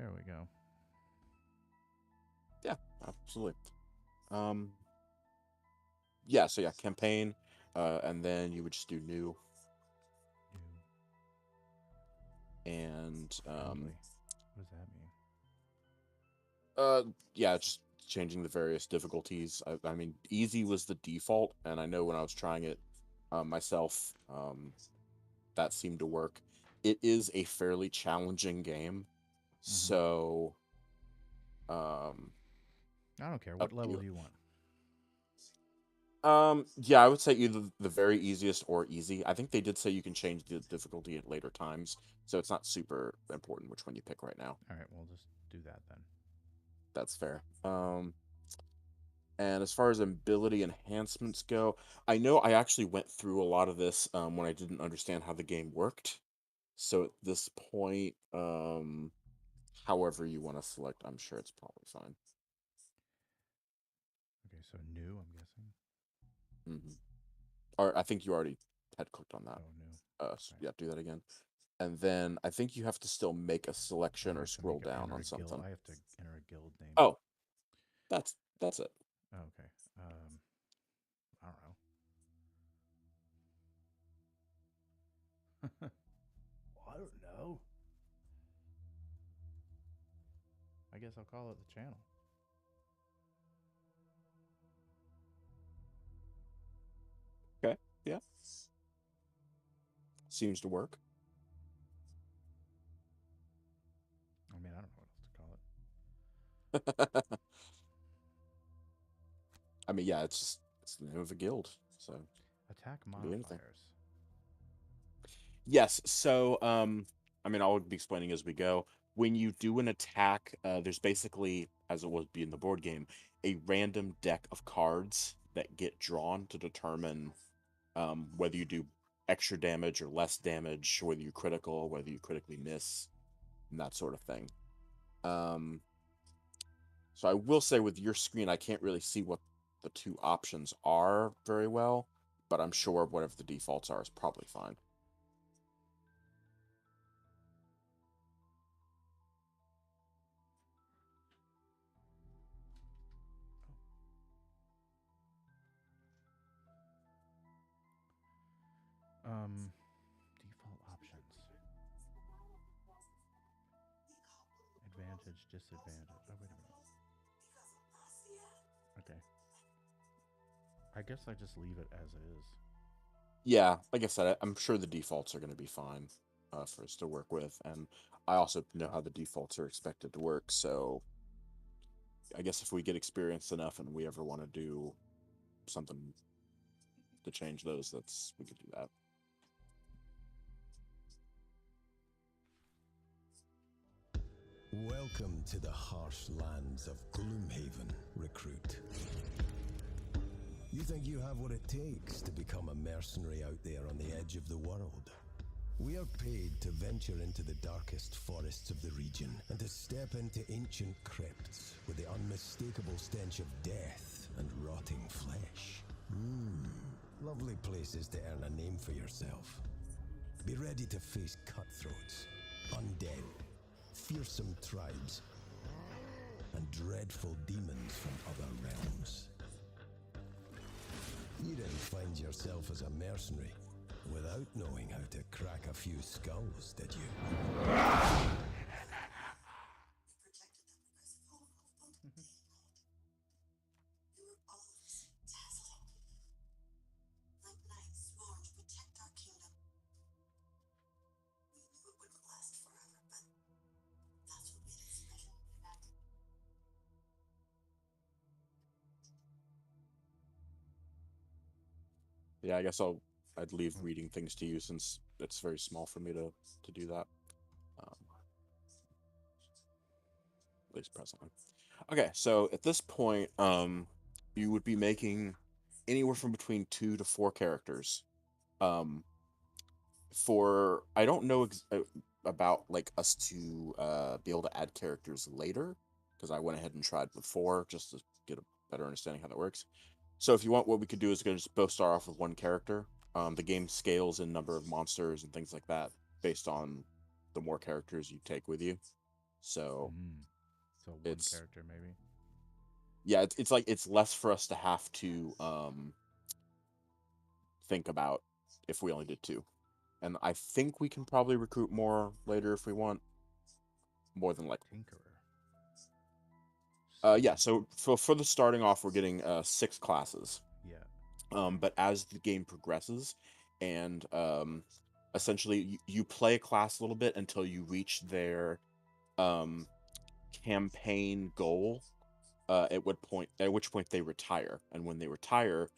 There we go. Yeah, absolutely. Um, yeah, so yeah, campaign, and then you would just do new, New and friendly. What does that mean? uh, yeah, just changing the various difficulties. I mean, easy was the default, and I know when I was trying it myself, that seemed to work. It is a fairly challenging game, Mm-hmm. so um, I don't care. up What to level you. do you want? Yeah, I would say either the very easiest or easy. I think they did say you can change the difficulty at later times, so it's not super important which one you pick right now. All right, we'll just do that then. That's fair. And as far as ability enhancements go, I know I actually went through a lot of this when I didn't understand how the game worked. So at this point, however you want to select, I'm sure it's probably fine. Okay, so new, I'm guessing. hmm Or I think you already had clicked on that. Oh, new. So Okay. yeah, do that again. And then I think you have to still make a Oh, selection I or have to scroll make a down enter on a guild. something. I have to enter a guild name. Oh, that's it. Oh, okay. I don't know. I don't know. I guess I'll call it the channel. Okay. Yeah. Seems to work. I mean, I don't know what else to call it. I mean, yeah, it's the name of a guild, so Attack can be anything. modifiers. Yes. So, I mean, I'll be explaining as we go. When you do an attack, there's basically, as it would be in the board game, a random deck of cards that get drawn to determine whether you do extra damage or less damage, whether you critical, whether you critically miss, and that sort of thing. Um, so I will say with your screen, I can't really see what the two options are very well, but I'm sure whatever the defaults are is probably fine. Default options. Advantage, disadvantage. Oh, wait a minute. Okay. I guess I just leave it as it is. Yeah, like I said, I'm sure the defaults are going to be fine for us to work with, and I also know how the defaults are expected to work. So I guess if we get experienced enough and we ever want to do something to change those, that's we could do that. Welcome to the harsh lands of Gloomhaven, recruit. You think you have what it takes to become a mercenary out there on the edge of the world? We are paid to venture into the darkest forests of the region and to step into ancient crypts with the unmistakable stench of death and rotting flesh. Lovely places to earn a name for yourself. Be ready to face cutthroats, undead, fearsome tribes, and dreadful demons from other realms. You didn't find yourself as a mercenary without knowing how to crack a few skulls, did you? Yeah, I guess I'd leave reading things to you since it's very small for me to do that. Um, at least presently. Okay, so at this point, you would be making anywhere from between 2 to 4 characters. Um, for I don't know about like us to be able to add characters later because I went ahead and tried before just to get a better understanding how that works. So if you want, what we could do is go just both start off with one character. The game scales in number of monsters and things like that based on the more characters you take with you. So So one it's character maybe. yeah, it's like it's less for us to have to think about if we only did two. And I think we can probably recruit more later if we want, more than likely. Tinkerer. Yeah, so for the starting off, we're getting 6 classes. Yeah. But as the game progresses, and essentially you play a class a little bit until you reach their um, campaign goal. At which point they retire, and when they retire,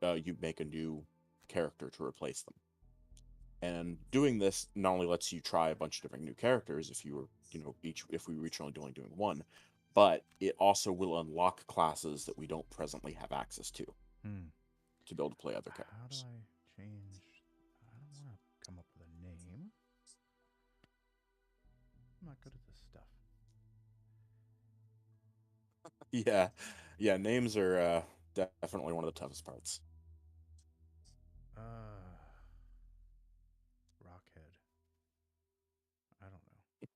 you make a new character to replace them. And doing this not only lets you try a bunch of different new characters if you were, if we reach only doing one, but it also will unlock classes that we don't presently have access Hmm. to be able to play other How do characters. I change? I don't want to come up with a name. I'm not good at this stuff. Yeah, yeah, names are definitely one of the toughest parts. Rockhead. I don't know.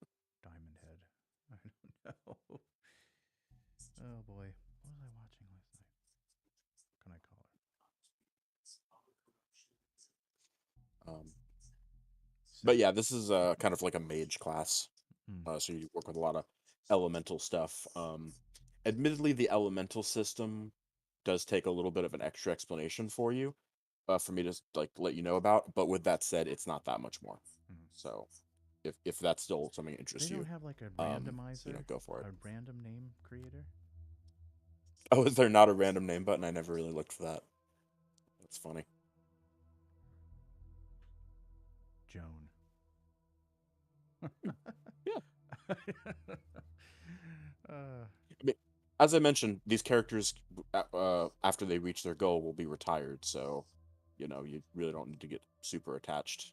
Diamond Head. I don't know. Oh boy. What was I watching last night? What can I call it? Um, but Six. yeah, this is kind of like a mage class, Hmm. so you work with a lot of elemental stuff. Admittedly, the elemental system does take a little bit of an extra explanation for me to like let you know about. But with that said, it's not that much more. Hmm. So if that's still something that They interests don't you, have like a um, randomizer, go for it. a random name creator. Oh, is there not a random name button? I never really looked for that. That's funny. Joan. Yeah. uh, I mean, as I mentioned, these characters, after they reach their goal, will be retired. So, you really don't need to get super attached.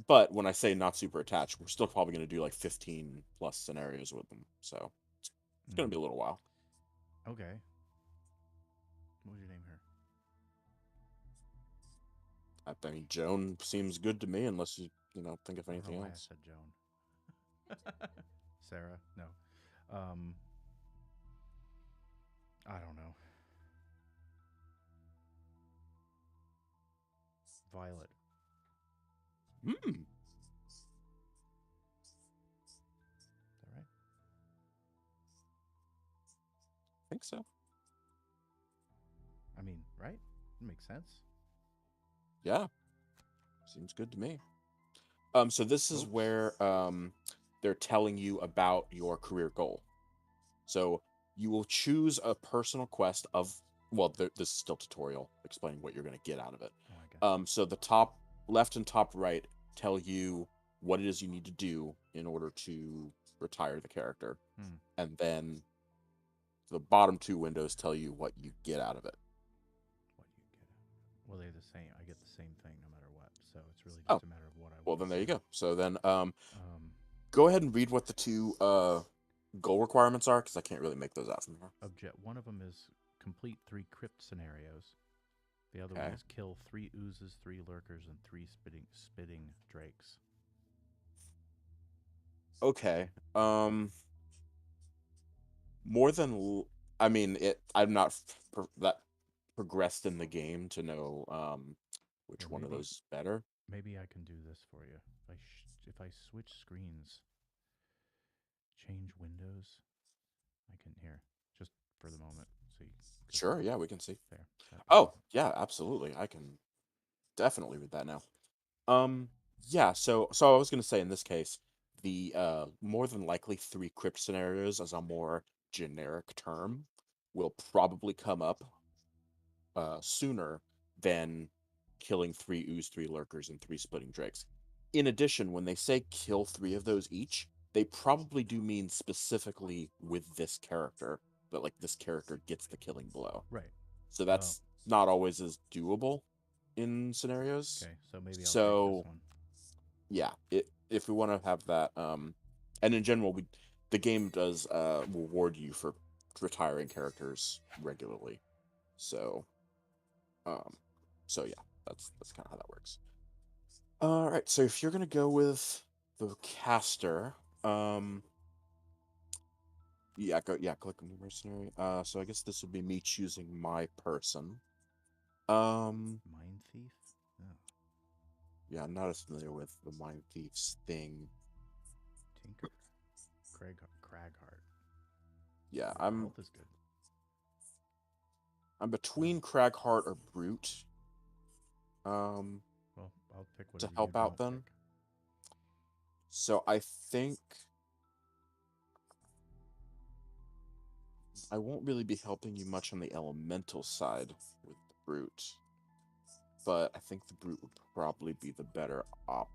But when I say not super attached, we're still probably going to do like 15 plus scenarios with them. So it's going to be a little while. Okay. What would you name her? I mean, Joan seems good to me, unless think of I don't know anything why I else. said Joan. Sarah? No. Um, I don't know. Violet. Hmm. Is that right? I think so. I mean, right? It makes sense. Yeah. Seems good to me. So this is Oops. where they're telling you about your career goal. So you will choose a personal quest of, well, this is still tutorial explaining what you're going to get out of it. Oh, I got you. So the top left and top right tell you what it is you need to do in order to retire the character, Hmm. and then the bottom 2 windows tell you what you get out of it. What do you get? Well, they're the same. I get the same thing no matter what. So it's really Oh, just a matter of what I well want then to there you do. go. So then Um, go ahead and read what the two goal requirements are, because I can't really make those out from here. object. One of them is complete 3 crypt scenarios. The other one Okay. is kill 3 oozes, 3 lurkers, and 3 spitting drakes. Okay. More than I mean it. I'm not that progressed in the game to know Here, which one of those is better. maybe I can do this for you. If I switch screens, change windows, I can here just for the moment. See, because Sure, yeah, we can see. there, that better. Oh, yeah, absolutely. I can definitely read that now. Yeah, so I was gonna say in this case, the more than likely 3 crypt scenarios as a more generic term will probably come up sooner than killing 3 ooze, 3 lurkers, and 3 splitting drakes. In addition, when they say kill 3 of those each, they probably do mean specifically with this character, that like this character gets the killing blow. Right. So Oh, that's not always as doable in scenarios. okay. So maybe I'll take this So one. yeah, if we want to have that, and in general, the game does reward you for retiring characters regularly. So um, so yeah, that's kind of how that works. All right, so if you're gonna go with the caster, um, Yeah, click on new mercenary. So I guess this would be me choosing my person. Mind thief? Oh, Yeah, I'm not as familiar with the Mind Thieves thing. Tinker. Craghart. Yeah, Health is good. I'm between Craghart or Brute. Well, I'll pick To whatever you help out don't then. pick. So I think I won't really be helping you much on the elemental side with the Brute, but I think the Brute would probably be the better option.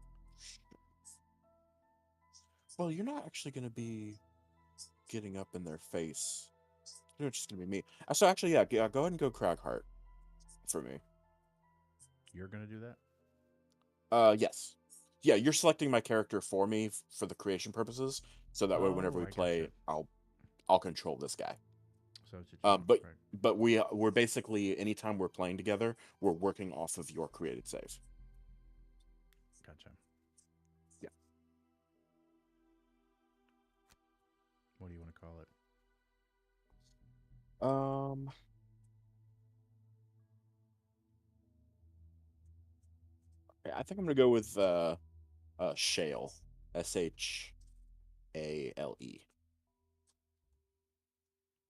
Well, you're not actually going to be getting up in their face. You're just going to be me. So actually, yeah, go ahead and go Craghart for me. You're gonna do that? Yes. Yeah, you're selecting my character for me for the creation purposes, so that way whenever Oh, we I gotcha. play, I'll control this guy. So it's a change, But right? but we're basically anytime we're playing together, we're working off of your created save. Gotcha. Yeah. What do you want to call it? Yeah, I think I'm gonna go with Shale, Shale.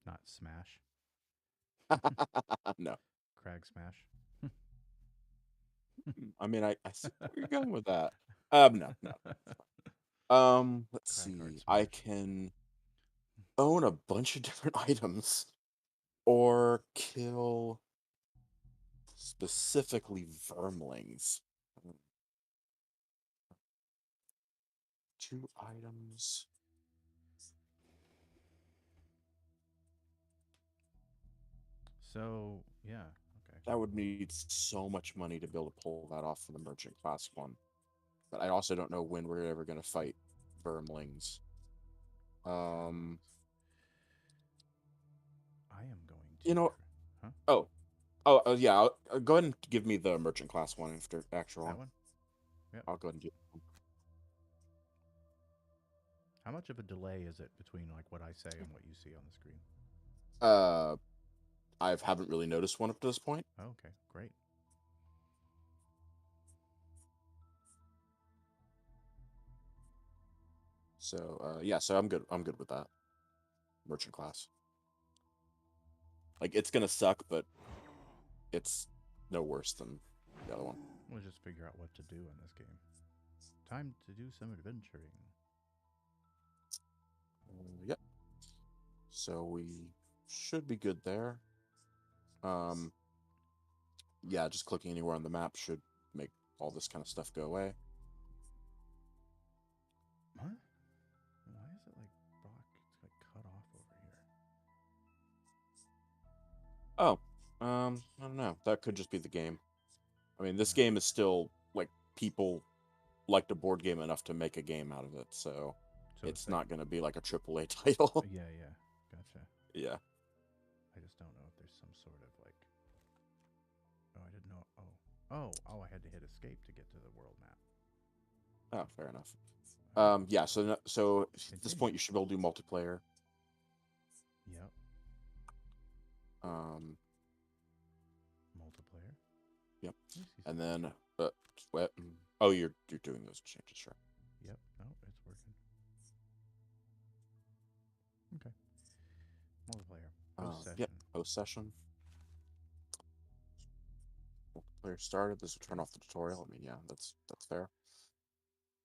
Not Smash. No, Crag Smash. I mean I see where you're going with that. No, no. Let's Craghart see. I Smash. can own a bunch of different items or kill specifically vermlings. 2 items. So yeah, okay. That would need so much money to be able to pull that off for the merchant class one. But I also don't know when we're ever going to fight vermlings. Um, I am going to. you know, Huh? oh, yeah. Go ahead and give me the merchant class one after actual That one. one? Yep. I'll go ahead and do. How much of a delay is it between like what I say and what you see on the screen? Uh, I haven't really noticed one up to this point. Oh, okay, great. So yeah, so I'm good. I'm good with that merchant class. Like it's gonna suck, but it's no worse than the other one. We'll just figure out what to do in this game. Time to do some adventuring. Yep. So we should be good there. Um, yeah, just clicking anywhere on the map should make all this kind of stuff go away. What? Why is it like rock? It's like cut off over here. Oh, I don't know. That could just be the game. I mean, this Yeah. game is still like people like the board game enough to make a game out of it, so So it's it's like not going to be like a AAA title. yeah, gotcha. Yeah. I just don't know if there's some sort of like. Oh, I didn't know. Oh, I had to hit escape to get to the world map. Oh, fair enough. Right. Yeah. So at this Continue. point, you should be able to do multiplayer. Yep. Um. Multiplayer. Yep. Let me see And something. then, what? Oh, you're doing those changes, sure. Yep. No, it's working. Okay. Multiplayer. Post session. Yep. Post session. Multiplayer started. This will turn off the tutorial. I mean, yeah, that's fair.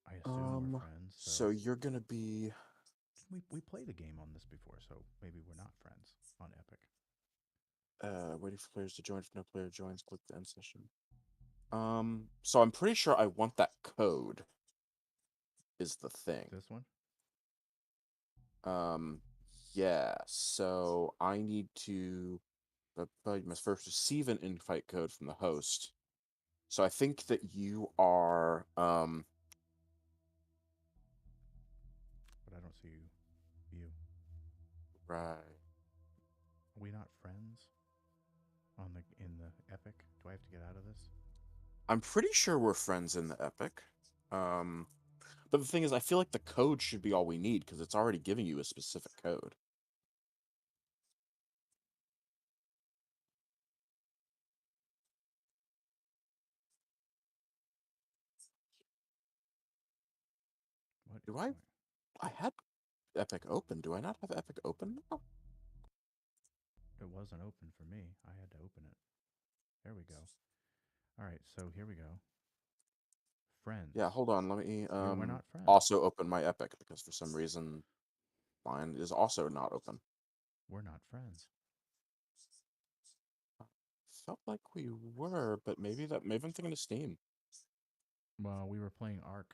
I assume we're friends, So you're gonna be. we played a game on this before, so maybe we're not friends on Epic. Waiting for players to join. If no player joins, click the end session. So I'm pretty sure I want that code. Is the thing. This one? Yeah. So I need to. But you must first receive an invite code from the host. So I think that you are. But I don't see you. Right. Are we not friends on the in the Epic? Do I have to get out of this? I'm pretty sure we're friends in the Epic. Um, but the thing is, I feel like the code should be all we need because it's already giving you a specific code. Do I? I had Epic open. Do I not have Epic open now? It wasn't open for me. I had to open it. There we go. All right, so here we go. Friends. Yeah, hold on. Let me We're not friends. also open my Epic because for some reason mine is also not open. We're not friends. Felt like we were, but maybe I'm thinking of Steam. Well, we were playing Ark.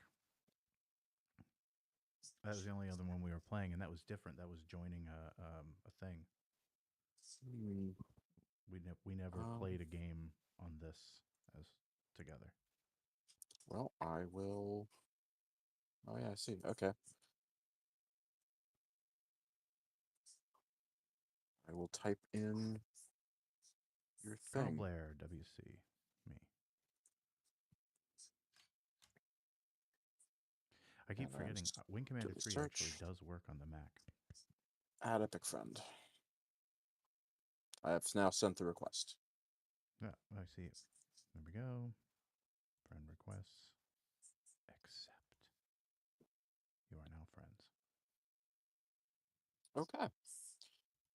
That was the only other one we were playing, and that was different. That was joining a thing. Hmm. We never played a game on this as together. Well, I will. Oh yeah, I see. Okay. I will type in your Carl thing. Blair, WC, me. I keep And then forgetting. just Wing Commander do the 3 actually search. does work on the Mac. Add Epic friend. I have now sent the request. Yeah, I see it. There we go. Friend requests. Accept. You are now friends. Okay.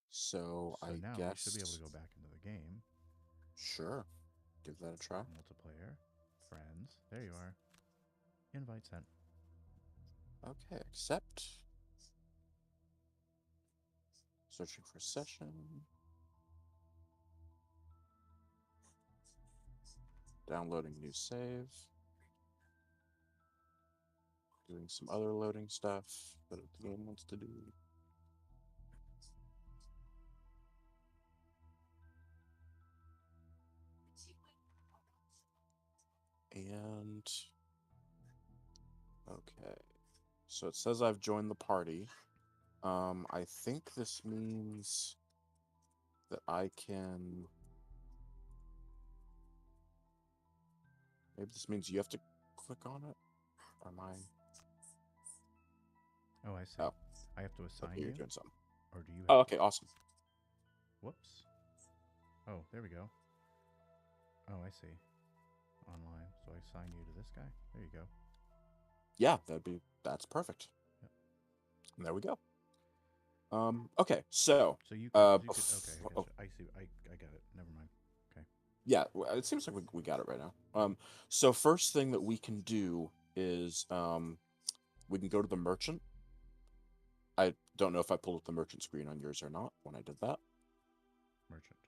So I now we guess should be able to go back into the game. Sure. Give that a try. Multiplayer. Friends. There you are. Invite sent. Okay, accept. Searching for session. Downloading new save. Doing some other loading stuff that the game wants to do. And okay. So it says I've joined the party. I think this means that I can. Maybe this means you have to click on it. Or am I? Oh, I see. Oh, I have to assign okay, you're you? doing something. Or do you have Oh, to? okay, awesome. Whoops. Oh, there we go. Oh, I see. Online. So I assign you to this guy? There you go. Yeah, that's perfect. Yep. And there we go. Okay, so So you could, okay, I see. I got it. Never mind. Okay. yeah, it seems like we got it right now. So first thing that we can do is we can go to the merchant. I don't know if I pulled up the merchant screen on yours or not when I did that. Merchant.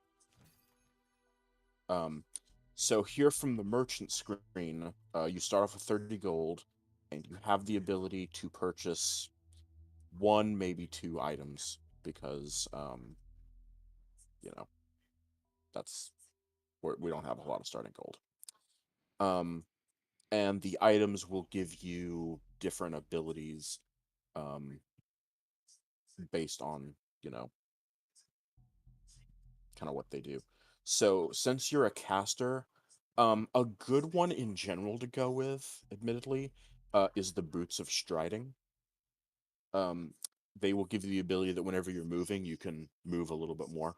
So here from the merchant screen, you start off with 30 gold, and you have the ability to purchase one, maybe two items because you know that's where we don't have a lot of starting gold. And the items will give you different abilities, based on kind of what they do. So since you're a caster, a good one in general to go with, admittedly, is the Boots of Striding. Um, they will give you the ability that whenever you're moving, you can move a little bit more.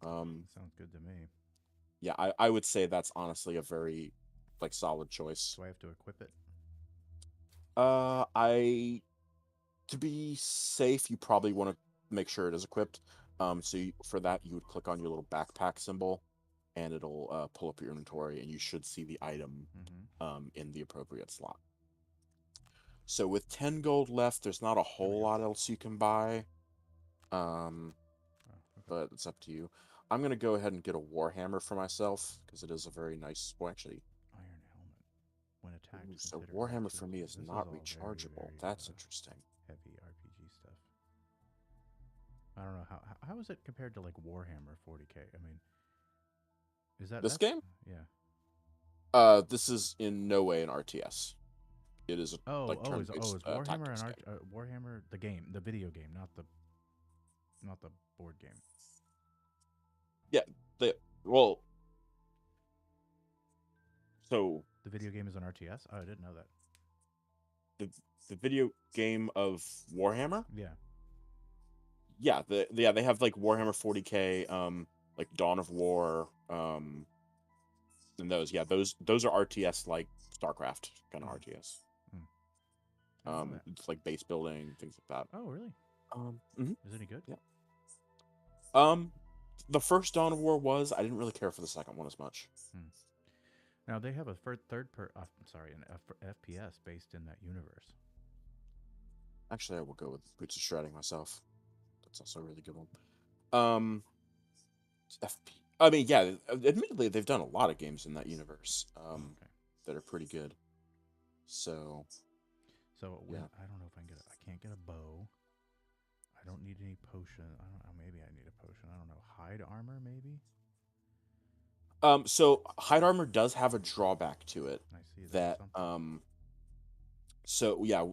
That sounds good to me. Yeah, I would say that's honestly a very solid choice. Do I have to equip it? I to be safe, you probably want to make sure it is equipped. For that, you would click on your little backpack symbol, and it'll pull up your inventory, and you should see the item in the appropriate slot. So with 10 gold left, there's not a whole lot else you can buy. Okay. But it's up to you. I'm gonna go ahead and get a Warhammer for myself because it is a very nice. Well, actually, Iron helmet. When attacked, so consider Warhammer actions. for me is This not all rechargeable. very, That's interesting. heavy RPG stuff. I don't know how is it compared to like Warhammer 40K? I mean, is that This game? Yeah. This is in no way an RTS. It is a turn-based is Warhammer tactics game. Warhammer the game, the video game, not the board game. Yeah, so The video game is an RTS. Oh, I didn't know that. the video game of Warhammer. Yeah. Yeah, they have like Warhammer 40K, like Dawn of War, and those are RTS like StarCraft kind of RTS. I know that. It's like base building, things like that. Oh, really? Mhm, Is it any good? yeah. Um, the first Dawn of War was. I didn't really care for the second one as much. Hmm. Now they have a an FPS based in that universe. Actually, I will go with Boots of Shredding myself. That's also a really good one. Um, FP. I mean, yeah. Admittedly, they've done a lot of games in that universe. Okay. That are pretty good. So So when yeah. I don't know if I can get I can't get a bow. I don't need any potion. I don't know. Maybe I need a potion. I don't know. Hide armor, maybe. So hide armor does have a drawback to it. I see that's That something. So yeah,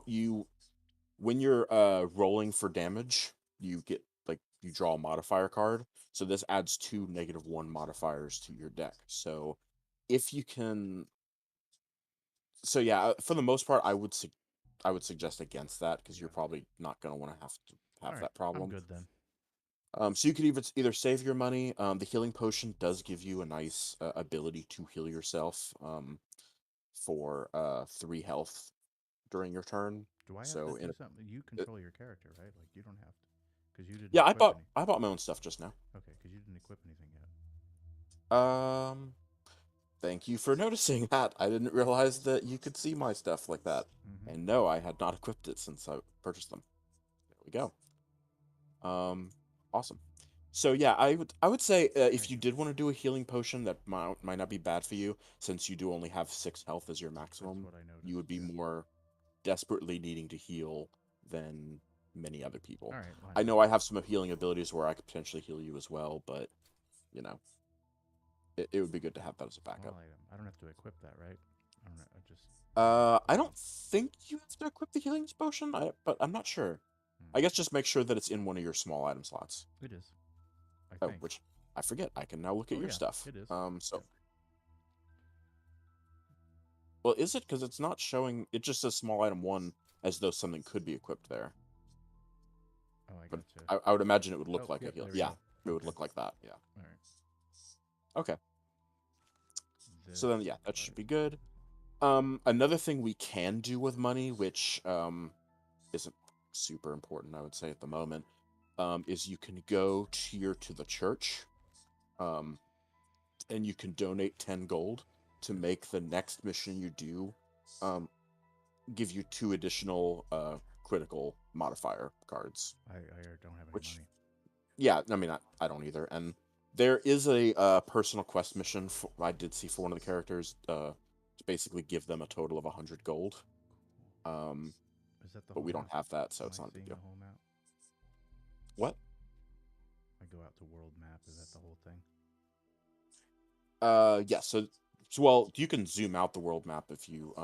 when you're rolling for damage, you get you draw a modifier card. So this adds 2 -1 modifiers to your deck. So if you can, so yeah, for the most part, I would suggest against that because you're Yeah. probably not going to want to All have right. that I'm problem. good then. So you could either save your money. The healing potion does give you a nice ability to heal yourself for 3 health during your turn. Do I have to So do in something? You a, control your character, right? Like you don't have to, because you didn't yeah, equip any. I bought my own stuff just now. Okay, because you didn't equip anything yet. Um, Thank you for noticing that. I didn't realize that you could see my stuff like that. Mm-hmm. And no, I had not equipped it since I purchased them. There we go. Awesome. So yeah, I would say There if you you go. did want to do a healing potion, that might not be bad for you, since you do only have 6 health as your That's maximum. what I You noticed. would be Yeah. more desperately needing to heal than many other people. All right. Why I not? know I have some healing abilities where I could potentially heal you as well, but you know, it would be good to have that as a Small backup. item. I don't have to equip that, right? I don't know. I just. I don't think you have to equip the healing potion, but I'm not sure. I Hmm. guess just make sure that it's in one of your small item slots. It is. I Oh, think. which I forget. I can now look at Oh your yeah, stuff. it is. So Yep. well, is it? Because it's not showing. It just says small item 1 as though something could be equipped there. Oh, I But gotcha. I would imagine it would look Oh, like a yep. heal. There we Yeah, go. it would Okay. look like that. Yeah. All right. Okay. This. So then, yeah, that All should right. be good. Another thing we can do with money, which isn't super important, I would say at the moment, is you can go to the church, um, and you can donate 10 gold to Yes. make the next mission you do, um, give you 2 additional critical modifier cards. I don't have any Which, money. yeah, I mean, I don't either. And there is a personal quest mission I did see for one of the characters to basically give them a total of 100 gold. Cool. Um, Is that the but whole we don't map? have that, so Am it's I not a big seeing the deal. whole map? What? I go out to world map. Is that the whole thing? Yeah. So well, you can zoom out the world map if you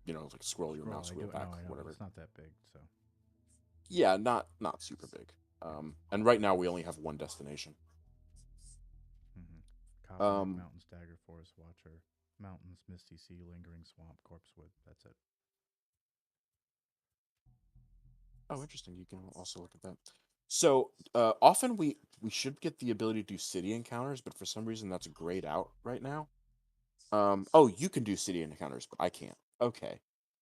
like scroll your Scroll. mouse I wheel do it. No, back, I know, but whatever. it's not that big. So Yeah, not super big. yeah. And right now we only have one destination. Mm-hmm. Copperneck Um, Mountains, Dagger Forest, Watcher, Mountains, Misty Sea, Lingering Swamp, Corpse Wood. That's it. oh, interesting. You can also look at that. So often we should get the ability to do city encounters, but for some reason that's grayed out right now. Oh, you can do city encounters, but I can't. Okay.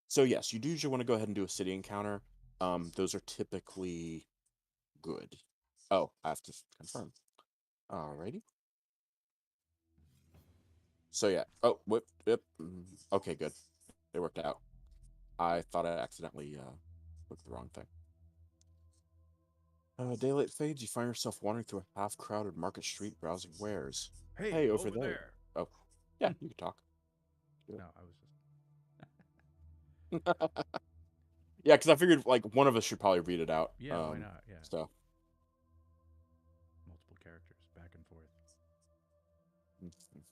So yes, you do usually want to go ahead and do a city encounter. Those are typically good. Oh, I have to confirm. Alrighty. So yeah. Oh, whip, yep. Okay, good. It worked out. I thought I accidentally clicked the wrong thing. Daylight fades. You find yourself wandering through a half-crowded market street, browsing wares. Hey, Hey, over over there. there. Oh, yeah, you can talk. Do No, I was just. it. Yeah, because I figured like one of us should probably read it out. Yeah, why not? Yeah. So. Multiple characters, back and forth. Mhm.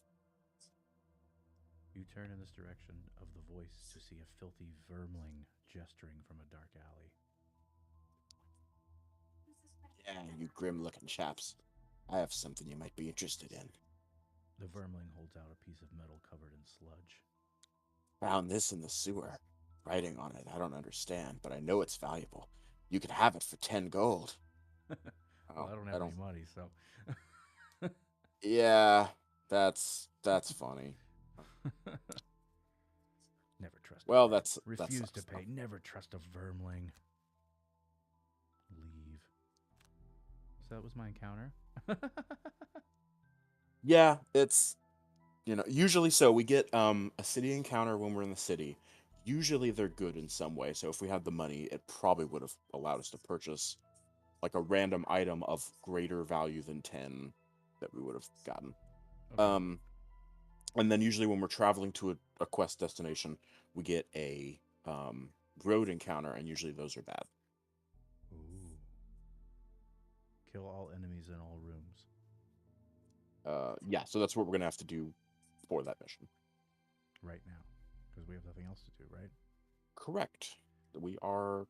You turn in this direction of the voice to see a filthy vermling gesturing from a dark alley. Yeah, you grim-looking chaps. I have something you might be interested in. The vermling holds out a piece of metal covered in sludge. Found this in the sewer. Writing on it, I don't understand, but I know it's valuable. You could have it for 10 gold. Well, Oh, I don't I have any don't. money, so. Yeah, that's funny. Never trust. Well, that Refuse to sucks, though. pay. Never trust a vermling. Leave. So that was my encounter. Yeah, it's usually so we get a city encounter when we're in the city. Usually they're good in some way. So if we had the money, it probably would have allowed us to purchase like a random item of greater value than 10 that we would have gotten. Okay. And then usually when we're traveling to a quest destination, we get a road encounter, and usually those are bad. Ooh. Kill all enemies in all rooms. Yeah, so that's what we're gonna have to do for that mission. Right now, because we have nothing else to do, right? Correct. We are Looks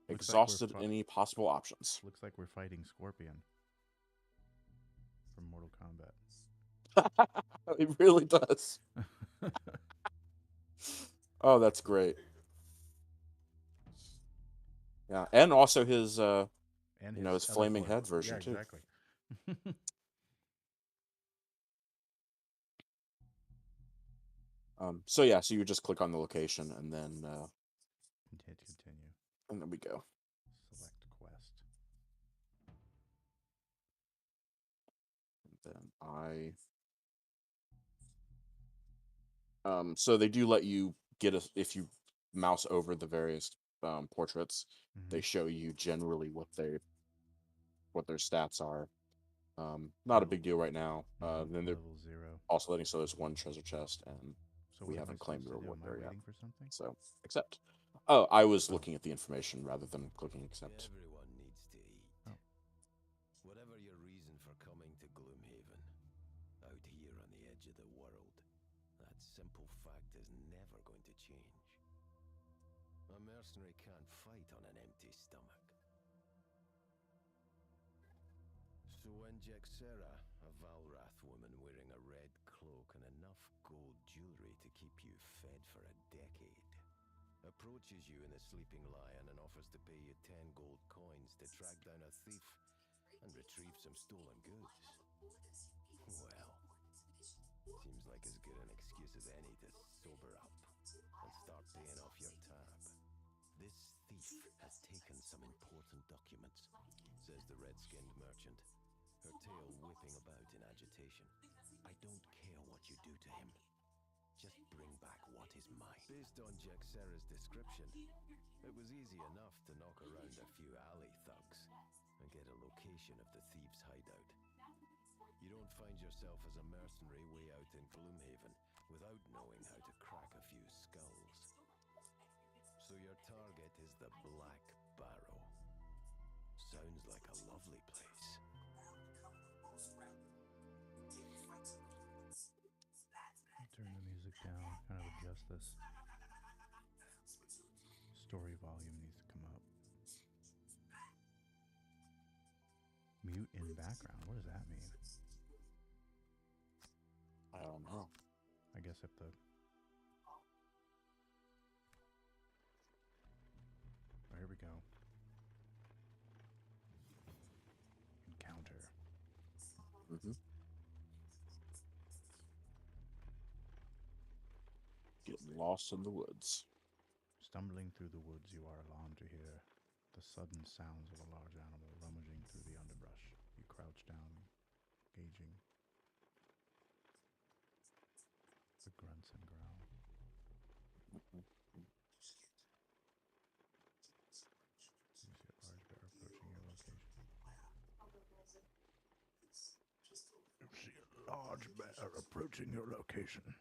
like we're exhausted any possible options. Looks like we're fighting Scorpion from Mortal Kombat. It really does. Oh, that's great. Yeah, and also his and his other flaming form. head version Yeah, too. exactly. So yeah, so you just click on the location and then Hit continue. and then we go. Select quest. And then so they do let you get if you mouse over the various portraits, they show you generally what their stats are. Not a big deal right now. Then they're level 0. also letting us know there's one treasure chest, and So we what am I haven't claimed supposed the to do? reward Am I there yet. waiting for something? So accept. Oh, I was looking at the information rather than clicking accept. Everyone needs to eat. Oh. Whatever your reason for coming to Gloomhaven, out here on the edge of the world, that simple fact is never going to change. A mercenary can't fight on an empty stomach. So when Jexera, a Valrath woman wearing a red cloak and enough gold jewelry to keep you fed for a decade, approaches you in the Sleeping Lion and offers to pay you 10 gold coins to track down a thief and retrieve some stolen goods, well, seems like as good an excuse as any to sober up and start paying off your tab. This thief has taken some important documents, says the red-skinned merchant, her tail whipping about in agitation. I don't care what you do to him. Just bring back what is mine. Based on Jexera's description, it was easy enough to knock around a few alley thugs and get a location of the thieves' hideout. You don't find yourself as a mercenary way out in Gloomhaven without knowing how to crack a few skulls. So your target is the Black Barrow. Sounds like a lovely place. Turn the music down. Kind of adjust this. Story volume needs to come up. Mute in background. What does that mean? I don't know. I guess if the... Oh, here we go. Encounter. Getting lost in the woods. Stumbling through the woods, you are alarmed to hear the sudden sounds of a large animal rummaging through the underbrush. You crouch down, gauging the grunts and growl. You see a large bear approaching your location. You see a large bear approaching your location. It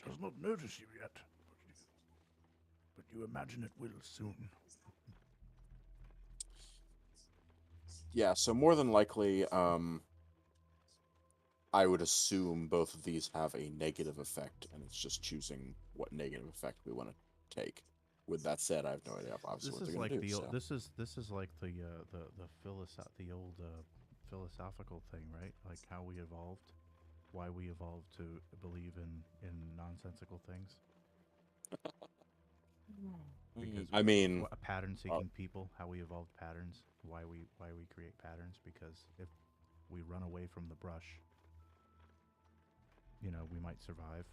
does not notice you yet, but you imagine it will soon. Yeah, so more than likely, I would assume both of these have a negative effect, and it's just choosing what negative effect we want to take. With that said, I have no idea obviously what they're going to do. So. This is like the old philosophical thing, right? Like how we evolved, why we evolved to believe in nonsensical things. Because I mean, a pattern-seeking people, how we evolved patterns, why we create patterns. Because if we run away from the brush, we might survive.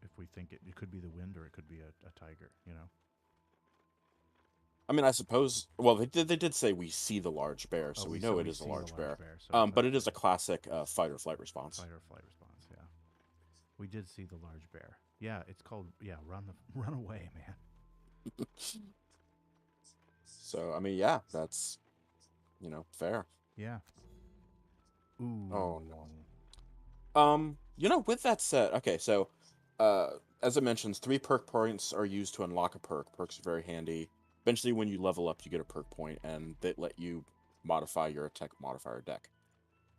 if we think it could be the wind or it could be a tiger, you know. I mean, I suppose. Well, they did say we see the large bear, Oh, so we know so it we is a see the large large bear. bear. So But it that's is a classic fight or flight response. fight or flight response. Yeah, we did see the large bear. Yeah, it's called run away, man. So I mean, yeah, that's fair. Yeah. Ooh. Oh no. With that said, okay, so, as it mentions, 3 perk points are used to unlock a perk. Perks are very handy. Eventually, when you level up, you get a perk point, and they let you modify your attack modifier deck.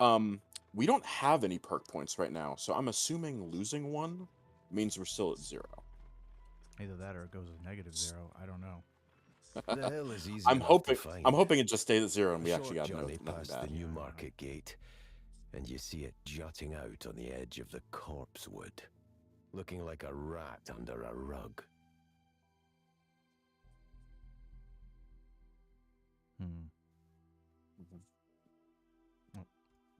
Um, we don't have any perk points right now, so I'm assuming losing one means we're still at 0. Either that or it goes as -0. I don't know. The hill is easy I'm enough to hoping find. I'm hoping it just stays at 0 and A we actually short got journey nothing past the bad. new market gate, and you see it jutting out on the edge of the corpse wood, looking like a rat under a rug. Hmm. Mhm.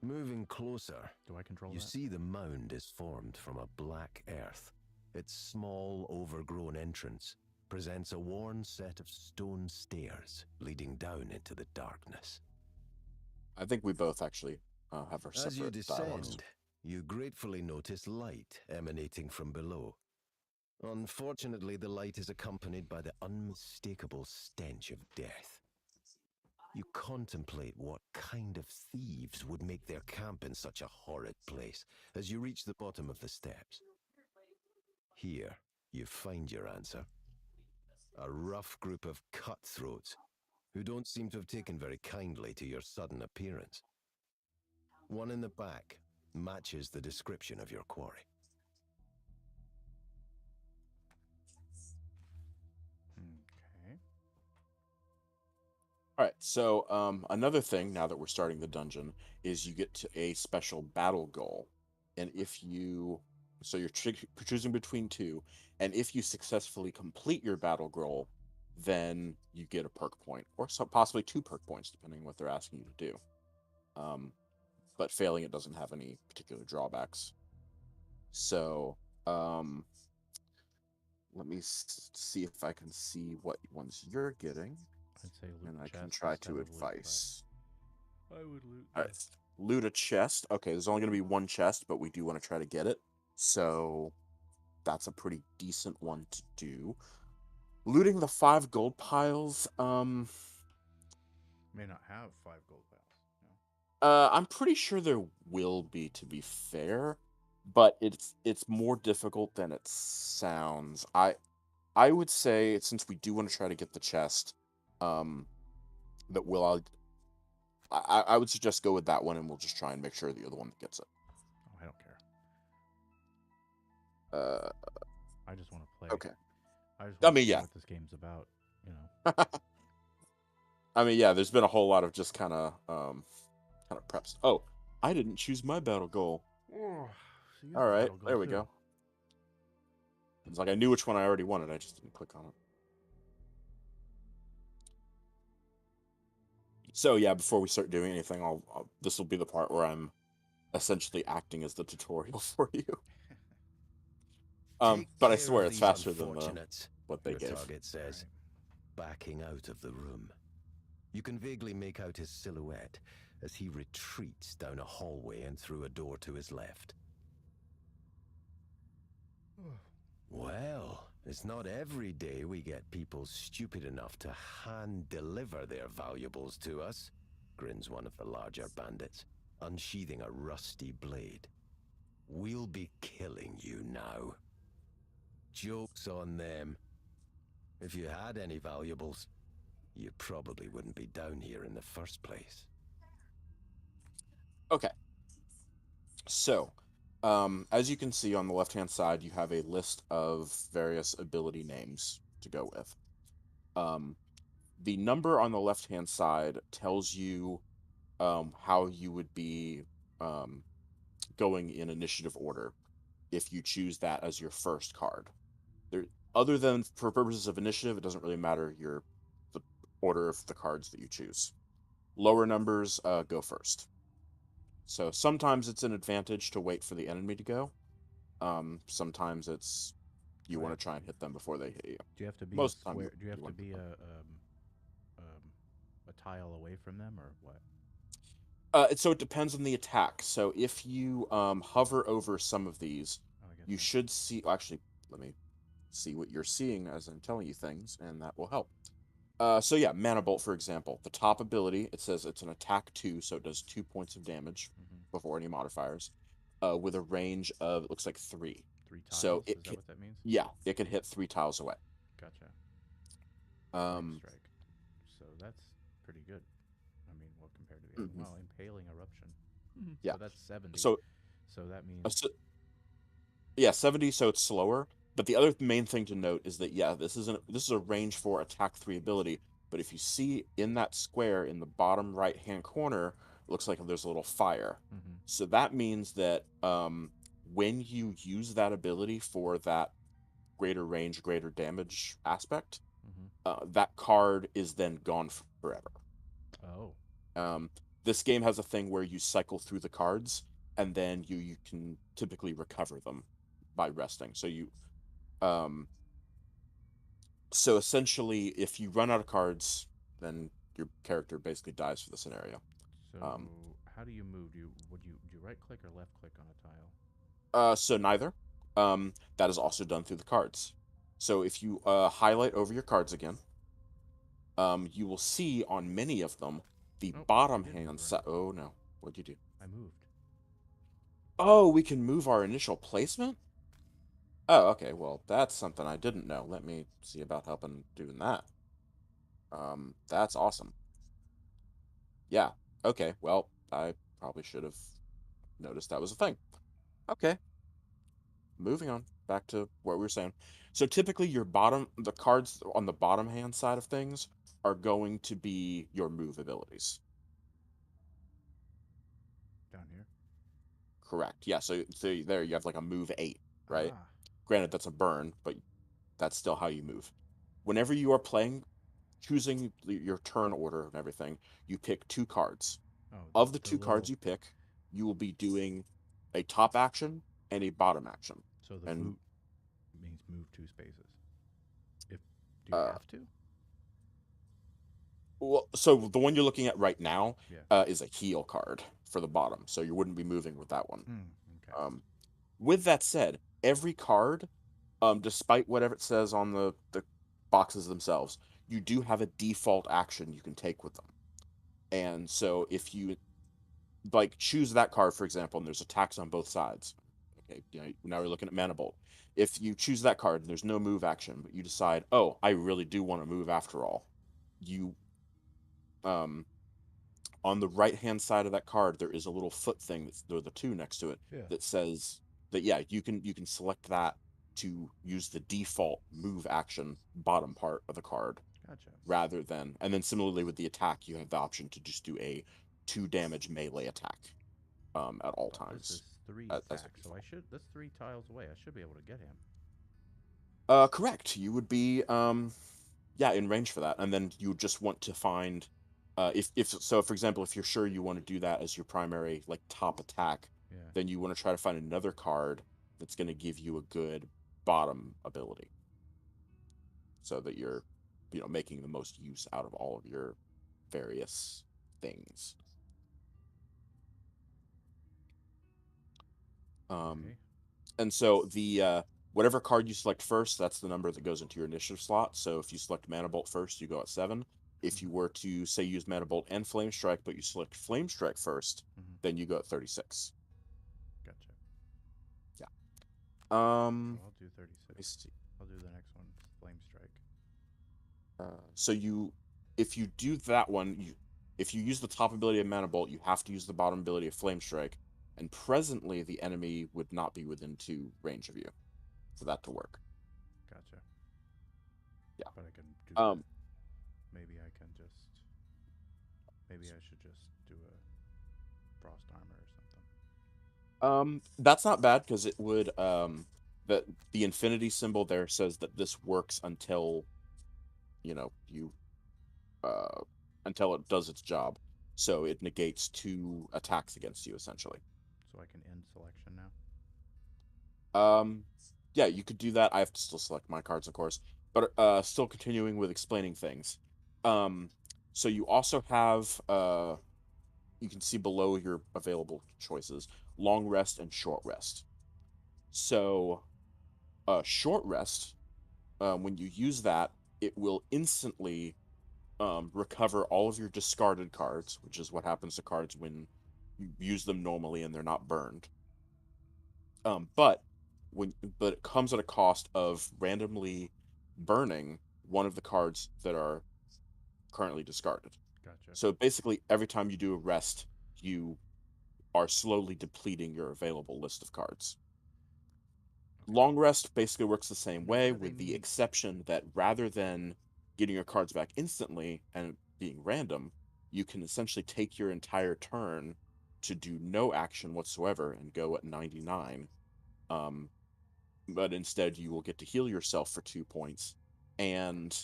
Moving closer, Do I control you that? see the mound is formed from a black earth. Its small, overgrown entrance presents a worn set of stone stairs leading down into the darkness. I think we both actually have our As you separate dialogues. descend, you gratefully notice light emanating from below. Unfortunately, the light is accompanied by the unmistakable stench of death. You contemplate what kind of thieves would make their camp in such a horrid place as you reach the bottom of the steps. Here, you find your answer. A rough group of cutthroats who don't seem to have taken very kindly to your sudden appearance. One in the back matches the description of your quarry. Okay. All right, so another thing now that we're starting the dungeon is you get to a special battle goal, and you're choosing between 2, and if you successfully complete your battle goal, then you get a perk point, or possibly 2 perk points, depending on what they're asking you to do. But failing it doesn't have any particular drawbacks. So let me see if I can see what ones you're getting. I'd say loot And I can chest try instead to of loot, advise. but I would loot. All right, loot a chest. Okay, there's only going to be 1 chest, but we do want to try to get it. So that's a pretty decent one to do. Looting the 5 gold piles. May not have 5 gold piles. No. I'm pretty sure there will be, to be fair, but it's more difficult than it sounds. I would say, since we do want to try to get the chest, that I would suggest go with that one, and we'll just try and make sure that you're the one that gets it. Oh, I don't care. Uh, I just want to play. okay. I just I want to mean, see yeah. what this game's about. You know. I mean, yeah. There's been a whole lot of just kind of preps. Oh, I didn't choose my battle goal. Oh, so you All have a right, battle goal there we too. go. It's like I knew which one I already wanted. I just didn't click on it. So yeah, before we start doing anything, this will be the part where I'm essentially acting as the tutorial for you. But I swear it's faster than what they your gave. target says, backing out of the room. You can vaguely make out his silhouette as he retreats down a hallway and through a door to his left. Well, it's not every day we get people stupid enough to hand-deliver their valuables to us, grins one of the larger bandits, unsheathing a rusty blade. We'll be killing you now. Joke's on them. If you had any valuables, you probably wouldn't be down here in the first place. Okay. So, as you can see on the left-hand side, you have a list of various ability names to go with. The number on the left-hand side tells you how you would be going in initiative order if you choose that as your first card. Other than for purposes of initiative, it doesn't really matter the order of the cards that you choose. Lower numbers go first. So sometimes it's an advantage to wait for the enemy to go. Sometimes it's you Do I want to try and hit them before they hit you. do you have to be a Most of the time, square? Do you you have to want to hit be them. um, a tile away from them, or what? So it depends on the attack. So if you hover over some of these, Oh, I get you that. should see. Well, actually, let me see what you're seeing as I'm telling you things, and that will help. So yeah, Mana Bolt, for example, the top ability, it says it's an attack 2, so it does 2 points of damage Hmm. before any modifiers, with a range of, it looks like 3. Three So tiles? it Is that can, what that means? yeah, it can hit 3 tiles away. Gotcha. Flame Um, strike. So that's pretty good. I mean, well, compared to the other. mhm, Well, impaling eruption. yeah. So that's 70. So, So that uh, means so yeah, 70, so it's slower. But the other main thing to note is that yeah, this is a range 4 attack 3 ability. But if you see in that square in the bottom right hand corner, it looks like there's a little fire. hmm So that means that when you use that ability for that greater range, greater damage aspect, hmm that card is then gone forever. Oh, Um, this game has a thing where you cycle through the cards, and then you can typically recover them by resting. Um, so essentially, if you run out of cards, then your character basically dies for the scenario. so Um, how do you move? Do you right click or left click on a tile? so neither. That is also done through the cards. So if you highlight over your cards again, you will see on many of them the Oh, I bottom did move hand right. side. Oh no, what'd you do? I moved. Oh, we can move our initial placement? Oh, okay. Well, that's something I didn't know. Let me see about helping doing that. That's awesome. Yeah. Okay. Well, I probably should have noticed that was a thing. Okay. Moving on back to what we were saying. So typically the cards on the bottom hand side of things are going to be your move abilities. Down here. Correct. Yeah. So there you have like a move 8, right? Ah. Granted, that's a burn, but that's still how you move. Whenever you are playing, choosing your turn order and everything, you pick 2 cards. Oh, Of the the 2 cards little. you pick, you will be doing a top action and a bottom action. So the And boot means move 2 spaces. If do you uh, have to? well, so the one you're looking at right now Yeah. is a heal card for the bottom, so you wouldn't be moving with that one. Okay. Um, with that said, every card, despite whatever it says on the boxes themselves, you do have a default action you can take with them. And so if you like choose that card, for example, and there's attacks on both sides. Okay, now we're looking at Mana Bolt. If you choose that card and there's no move action, but you decide, oh, I really do want to move after all, you um on the right hand side of that card there is a little foot thing that's there are the 2 next to it Yeah. that says that yeah, you can select that to use the default move action bottom part of the card Gotcha. rather than and then similarly with the attack you have the option to just do a 2 damage melee attack at all But this is times 3 as a Zach, so I default. should. That's 3 tiles away. I should be able to get him. Correct. You would be yeah, in range for that, and then you just want to find if so for example if you're sure you want to do that as your primary like top attack, Yeah. then you want to try to find another card that's going to give you a good bottom ability so that you're making the most use out of all of your various things. Um Okay. And so the whatever card you select first, that's the number that goes into your initiative slot. So if you select Mana Bolt first, you go at 7. If you hmm were to say use Mana Bolt and Flame Strike, but you select Flame Strike first, hmm then you go at 36. Gotcha. Yeah. So I'll do Let 36. me see. I'll do the next one. Flame strike. So if you do that one, if you use the top ability of Mana Bolt, you have to use the bottom ability of Flame Strike, and presently the enemy would not be within 2 range of you for that to work. Gotcha. Yeah. But I can do the. Um, Maybe I can just. Maybe I should just do a frost armor or something. that's not bad because it would the infinity symbol there says that this works until you uh until it does its job. So it negates 2 attacks against you essentially. So I can end selection now. Um, yeah, you could do that. I have to still select my cards, of course, but still continuing with explaining things. Um, so you also have you can see below your available choices, long rest and short rest. So, short rest, when you use that, it will instantly recover all of your discarded cards, which is what happens to cards when you use them normally and they're not burned. But but it comes at a cost of randomly burning one of the cards that are currently discarded. Gotcha. So basically, every time you do a rest, you are slowly depleting your available list of cards. Okay. Long rest basically works the same Now, way, what do they with the mean? exception that rather than getting your cards back instantly and being random, you can essentially take your entire turn to do no action whatsoever and go at 99. Um, but instead, you will get to heal yourself for 2 points, and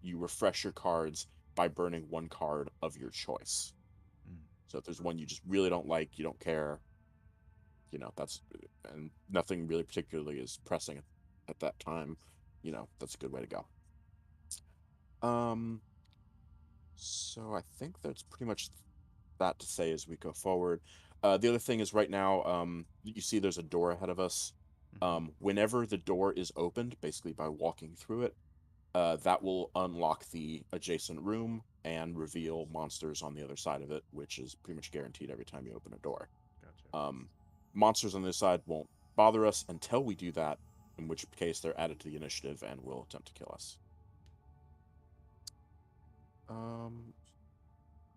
you refresh your cards by burning one card of your choice. Mm. So if there's one you just really don't like, you don't care, that's and nothing really particularly is pressing at that time, that's a good way to go. um so I think that's pretty much that to say as we go forward. The other thing is right now, you see there's a door ahead of us. Mm-hmm. Whenever the door is opened, basically by walking through it, that will unlock the adjacent room and reveal monsters on the other side of it, which is pretty much guaranteed every time you open a door. Gotcha. Um, Monsters on this side won't bother us until we do that, in which case they're added to the initiative and will attempt to kill us. Um,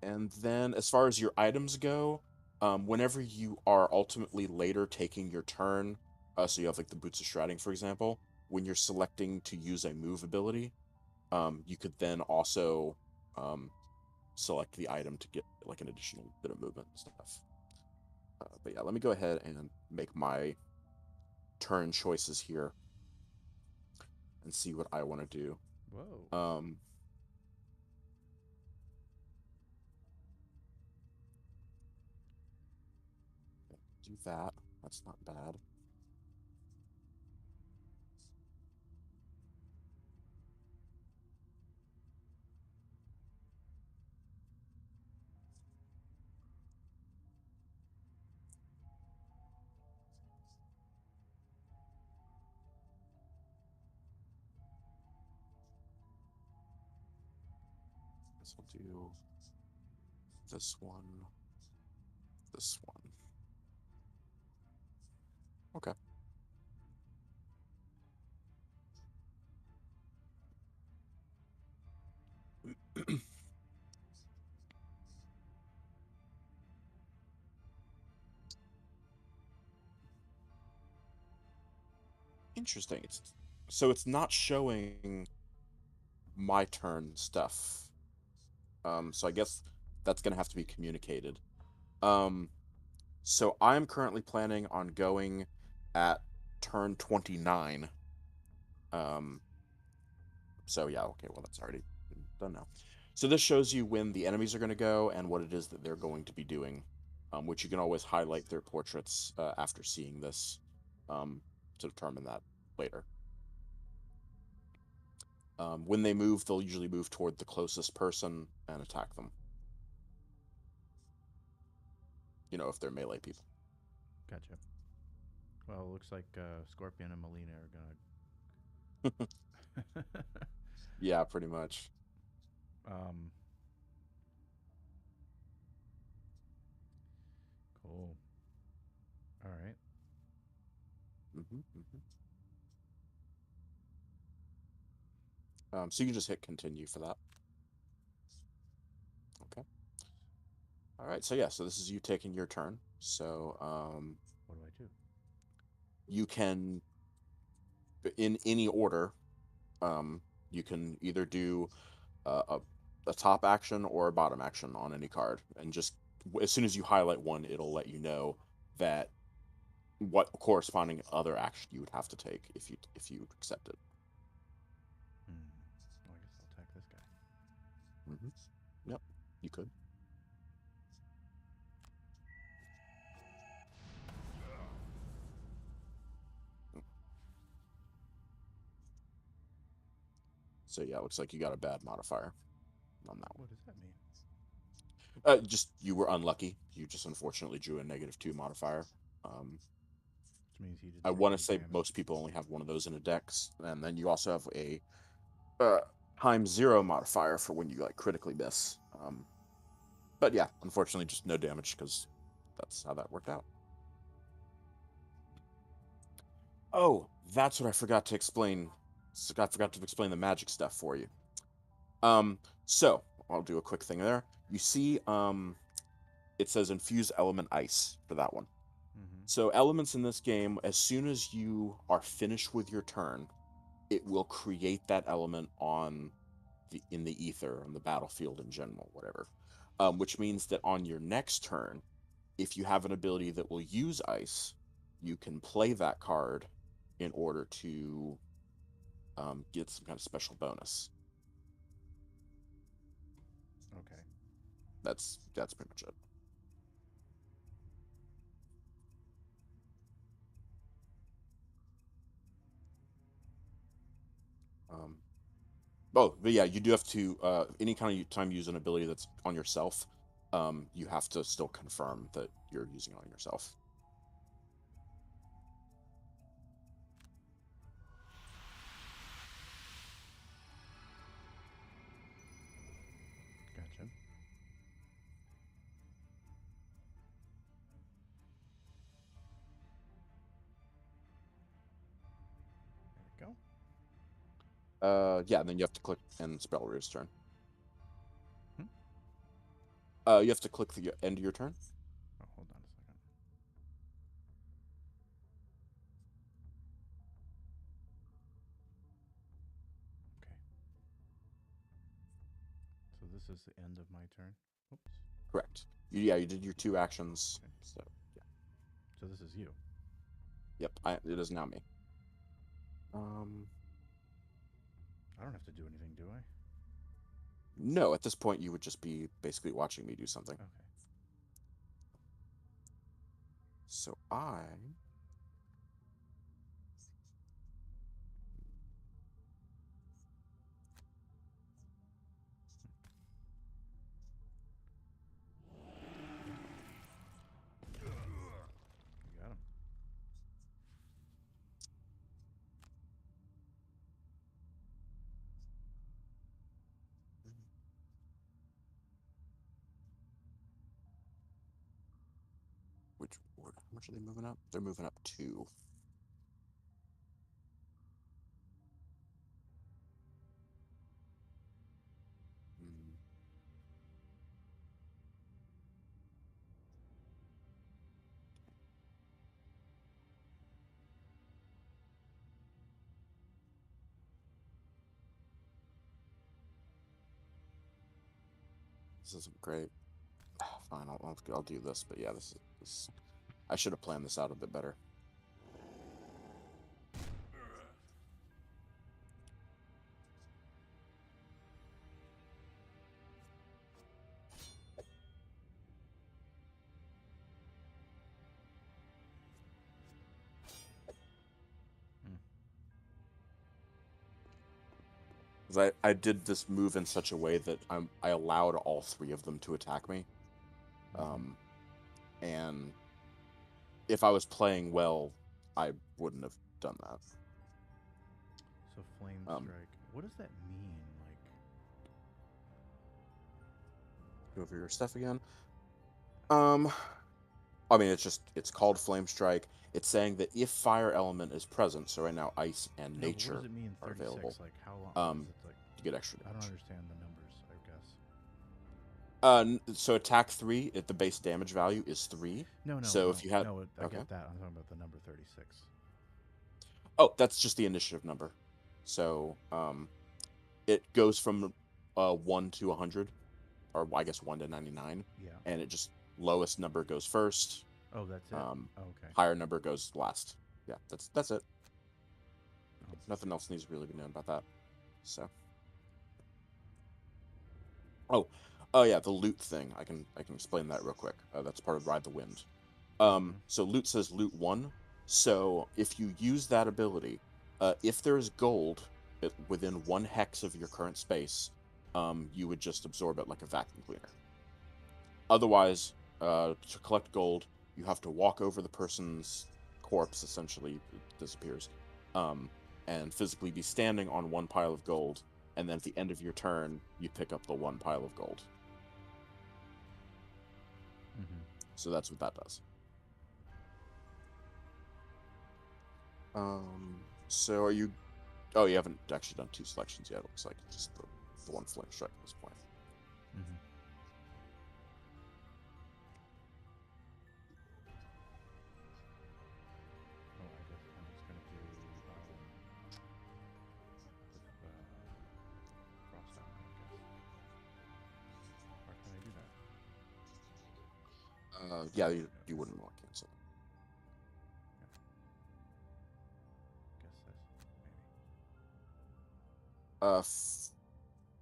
and then as far as your items go, whenever you are ultimately later taking your turn, so you have like the Boots of Shrouding, for example, when you're selecting to use a move ability, you could then also um, select the item to get like an additional bit of movement and stuff. But yeah, let me go ahead and make my turn choices here and see what I want to do. Whoa. Um, do that. That's not bad. Guess I'll do this one, this one. Okay. Interesting. It's not showing my turn stuff. So I guess that's gonna have to be communicated. Um, so I'm currently planning on going at turn 29. Um, so yeah, okay, well that's already done now. So this shows you when the enemies are going to go and what it is that they're going to be doing, which you can always highlight their portraits after seeing this to determine that later. When they move, they'll usually move toward the closest person and attack them. If they're melee people. Gotcha. Well, it looks like Scorpion and Melina are gonna. Yeah, pretty much. um. Cool. All right. Hmm. So you can just hit continue for that. Okay. All right. So yeah, so this is you taking your turn. So What do I do? you can, in any order, um, you can either do a top action or a bottom action on any card, and just as soon as you highlight one, it'll let you know that what corresponding other action you would have to take if you accept it. Hmm. Well, I guess I'll attack this guy. Hmm. Yep, you could. So yeah, it looks like you got a bad modifier on that one. What does that mean? Just you were unlucky. You just unfortunately drew a -2 modifier. Which means he did. I want to say most people only have one of those in a dex, and then you also have a ×0 modifier for when you like critically miss. But yeah, unfortunately, just no damage because that's how that worked out. Oh, that's what I forgot to explain. I forgot to explain the magic stuff for you. So I'll do a quick thing there. You see, it says infuse element ice for that one. Mm-hmm. So elements in this game, as soon as you are finished with your turn, it will create that element in the ether, on the battlefield in general, whatever. Which means that on your next turn, if you have an ability that will use ice, you can play that card in order to get some kind of special bonus. Okay. That's pretty much it. But yeah, you do have to any kind of time you use an ability that's on yourself, you have to still confirm that you're using it on yourself. Gotcha. There we go. Yeah, and then you have to click end spell Rear's turn. Hmm? You have to click the end of your turn. Oh, hold on a second. Okay. So this is the end of my turn. Oops. Correct. Yeah, you did your 2 actions. Okay. So yeah. So this is you. Yep, it is now me. I don't have to do anything, do I? No, at this point you would just be basically watching me do something. Okay. So You got him. which order? How much are they moving up? They're moving up 2. Hmm. This isn't great. Fine, I'll do this. But yeah, this. I should have planned this out a bit better. Because I did this move in such a way that I allowed all 3 of them to attack me. And if I was playing well, I wouldn't have done that. So flame strike. What does that mean? Like, Go over your stuff again. I mean, it's called Flame Strike. It's saying that if fire element is present, so right now ice and no, nature what does it mean? are 36. available. Like how long? Is it like to get extra damage. I don't understand the numbers. I guess. So attack 3 at the base damage value is 3. No. So if you had I get that. I'm talking about the number 36. Oh, that's just the initiative number. So it goes from 1 to 100, or I guess 1 to 99. Yeah. And it just lowest number goes first. Oh, that's it. Okay. Higher number goes last. Yeah, that's it. Oh. Nothing else needs to really be known about that. So. Oh yeah, the loot thing. I can explain that real quick. That's part of Ride the Wind. So loot says loot 1. So if you use that ability, if there is gold within 1 hex of your current space, you would just absorb it like a vacuum cleaner. Otherwise, to collect gold, you have to walk over the person's corpse, essentially, it disappears, and physically be standing on one pile of gold, and then at the end of your turn, you pick up the one pile of gold. Mm-hmm. So that's what that does. So are you... Oh, you haven't actually done 2 selections yet, it looks like. It's just the one flame strike at this point. Mm-hmm. Oh, I guess I'm just gonna do cross out, I guess. Or can I do that? Yeah, you wouldn't want to cancel. Guess this, maybe.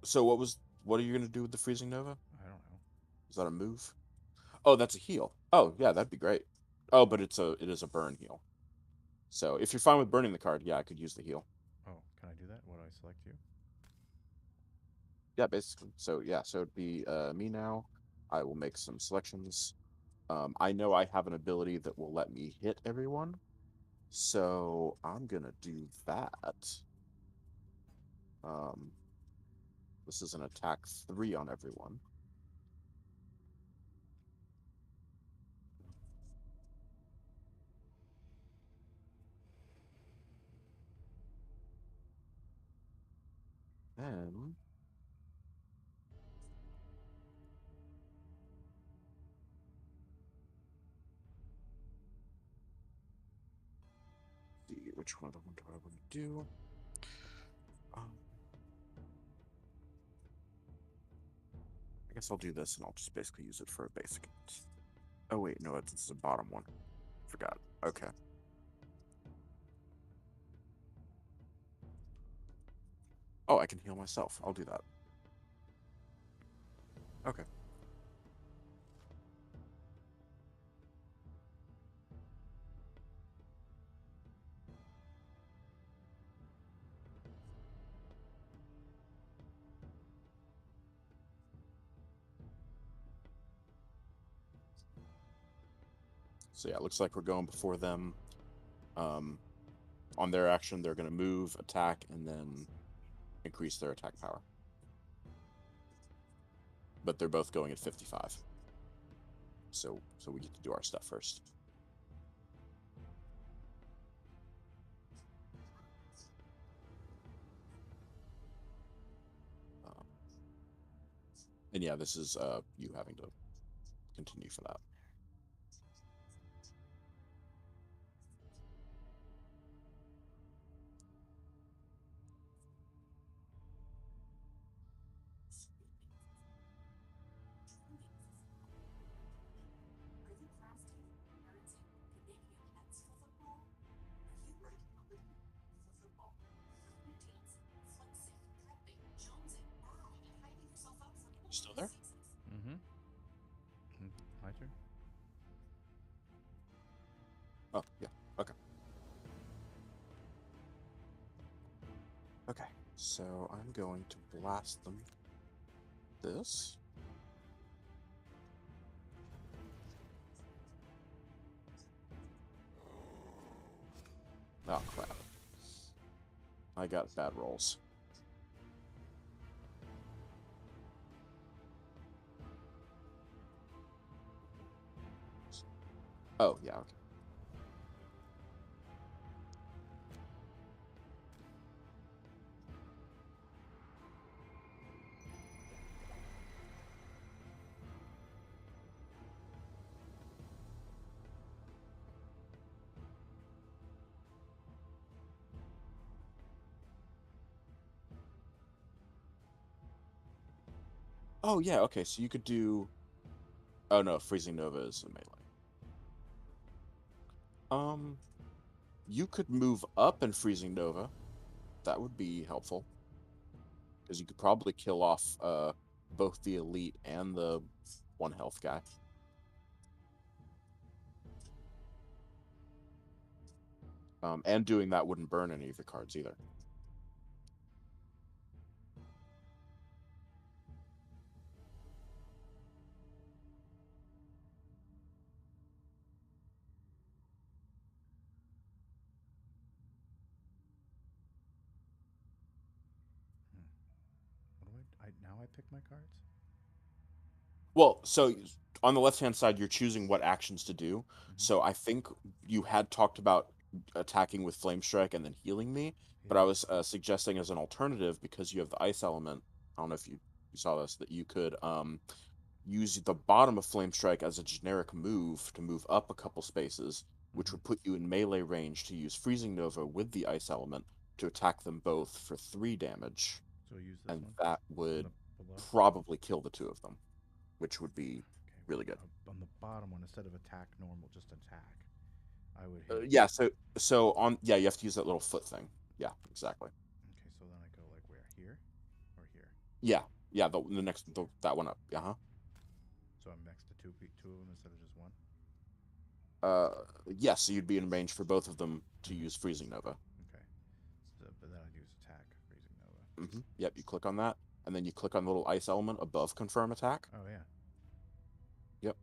So what are you gonna do with the freezing nova? I don't know. Is that a move? Oh, that's a heal. Oh, yeah, that'd be great. Oh, but it is a burn heal. So if you're fine with burning the card, yeah, I could use the heal. Oh, can I do that? Would I select you? Yeah, basically. So yeah, so it'd be me now. I will make some selections. I know I have an ability that will let me hit everyone, so I'm gonna do that. This is an attack 3 on everyone. Then see which one of them do I want to do. I guess I'll do this, and I'll just basically use it for a basic. Oh wait, no, it's the bottom one. Forgot. Okay. Oh, I can heal myself. I'll do that. Okay. So yeah, it looks like we're going before them. On their action, they're going to move, attack, and then increase their attack power. But they're both going at 55. So we get to do our stuff first. And yeah, this is you having to continue for that. You still there? Mm-hmm. My turn? Oh, yeah. Okay. Okay. So I'm going to blast them. This. Oh, crap. I got bad rolls. Oh, yeah, okay. Oh, yeah, okay, so you could do... Oh, no, Freezing Nova is a melee. You could move up in Freezing Nova. That would be helpful. Because you could probably kill off both the elite and the 1 health guy. And doing that wouldn't burn any of your cards either. I pick my cards? Well, so on the left-hand side, you're choosing what actions to do. Mm-hmm. So I think you had talked about attacking with Flame Strike and then healing me, but Yeah. I was suggesting as an alternative, because you have the ice element. I don't know if you saw this, that you could use the bottom of Flame Strike as a generic move to move up a couple spaces, which Mm-hmm. would put you in melee range to use Freezing Nova with the ice element to attack them both for 3 damage, So use this and one that on would the below. probably kill the 2 of them, which would be Okay, really good. on the bottom one, instead of attack normal, just attack. I would hit. Yeah, so on, yeah, you have to use that little foot thing. Yeah, exactly. Okay, so then I go like where? Here or here? Yeah, yeah, the next that one up. Uh-huh. So I'm next to two of them instead of just one. Uh, yeah, so you'd be in range for both of them to Mhm. use Freezing Nova. Okay. So, but then I'd use attack, freezing nova. Yep, you click on that, and then you click on the little ice element above confirm attack. Oh yeah. Yep.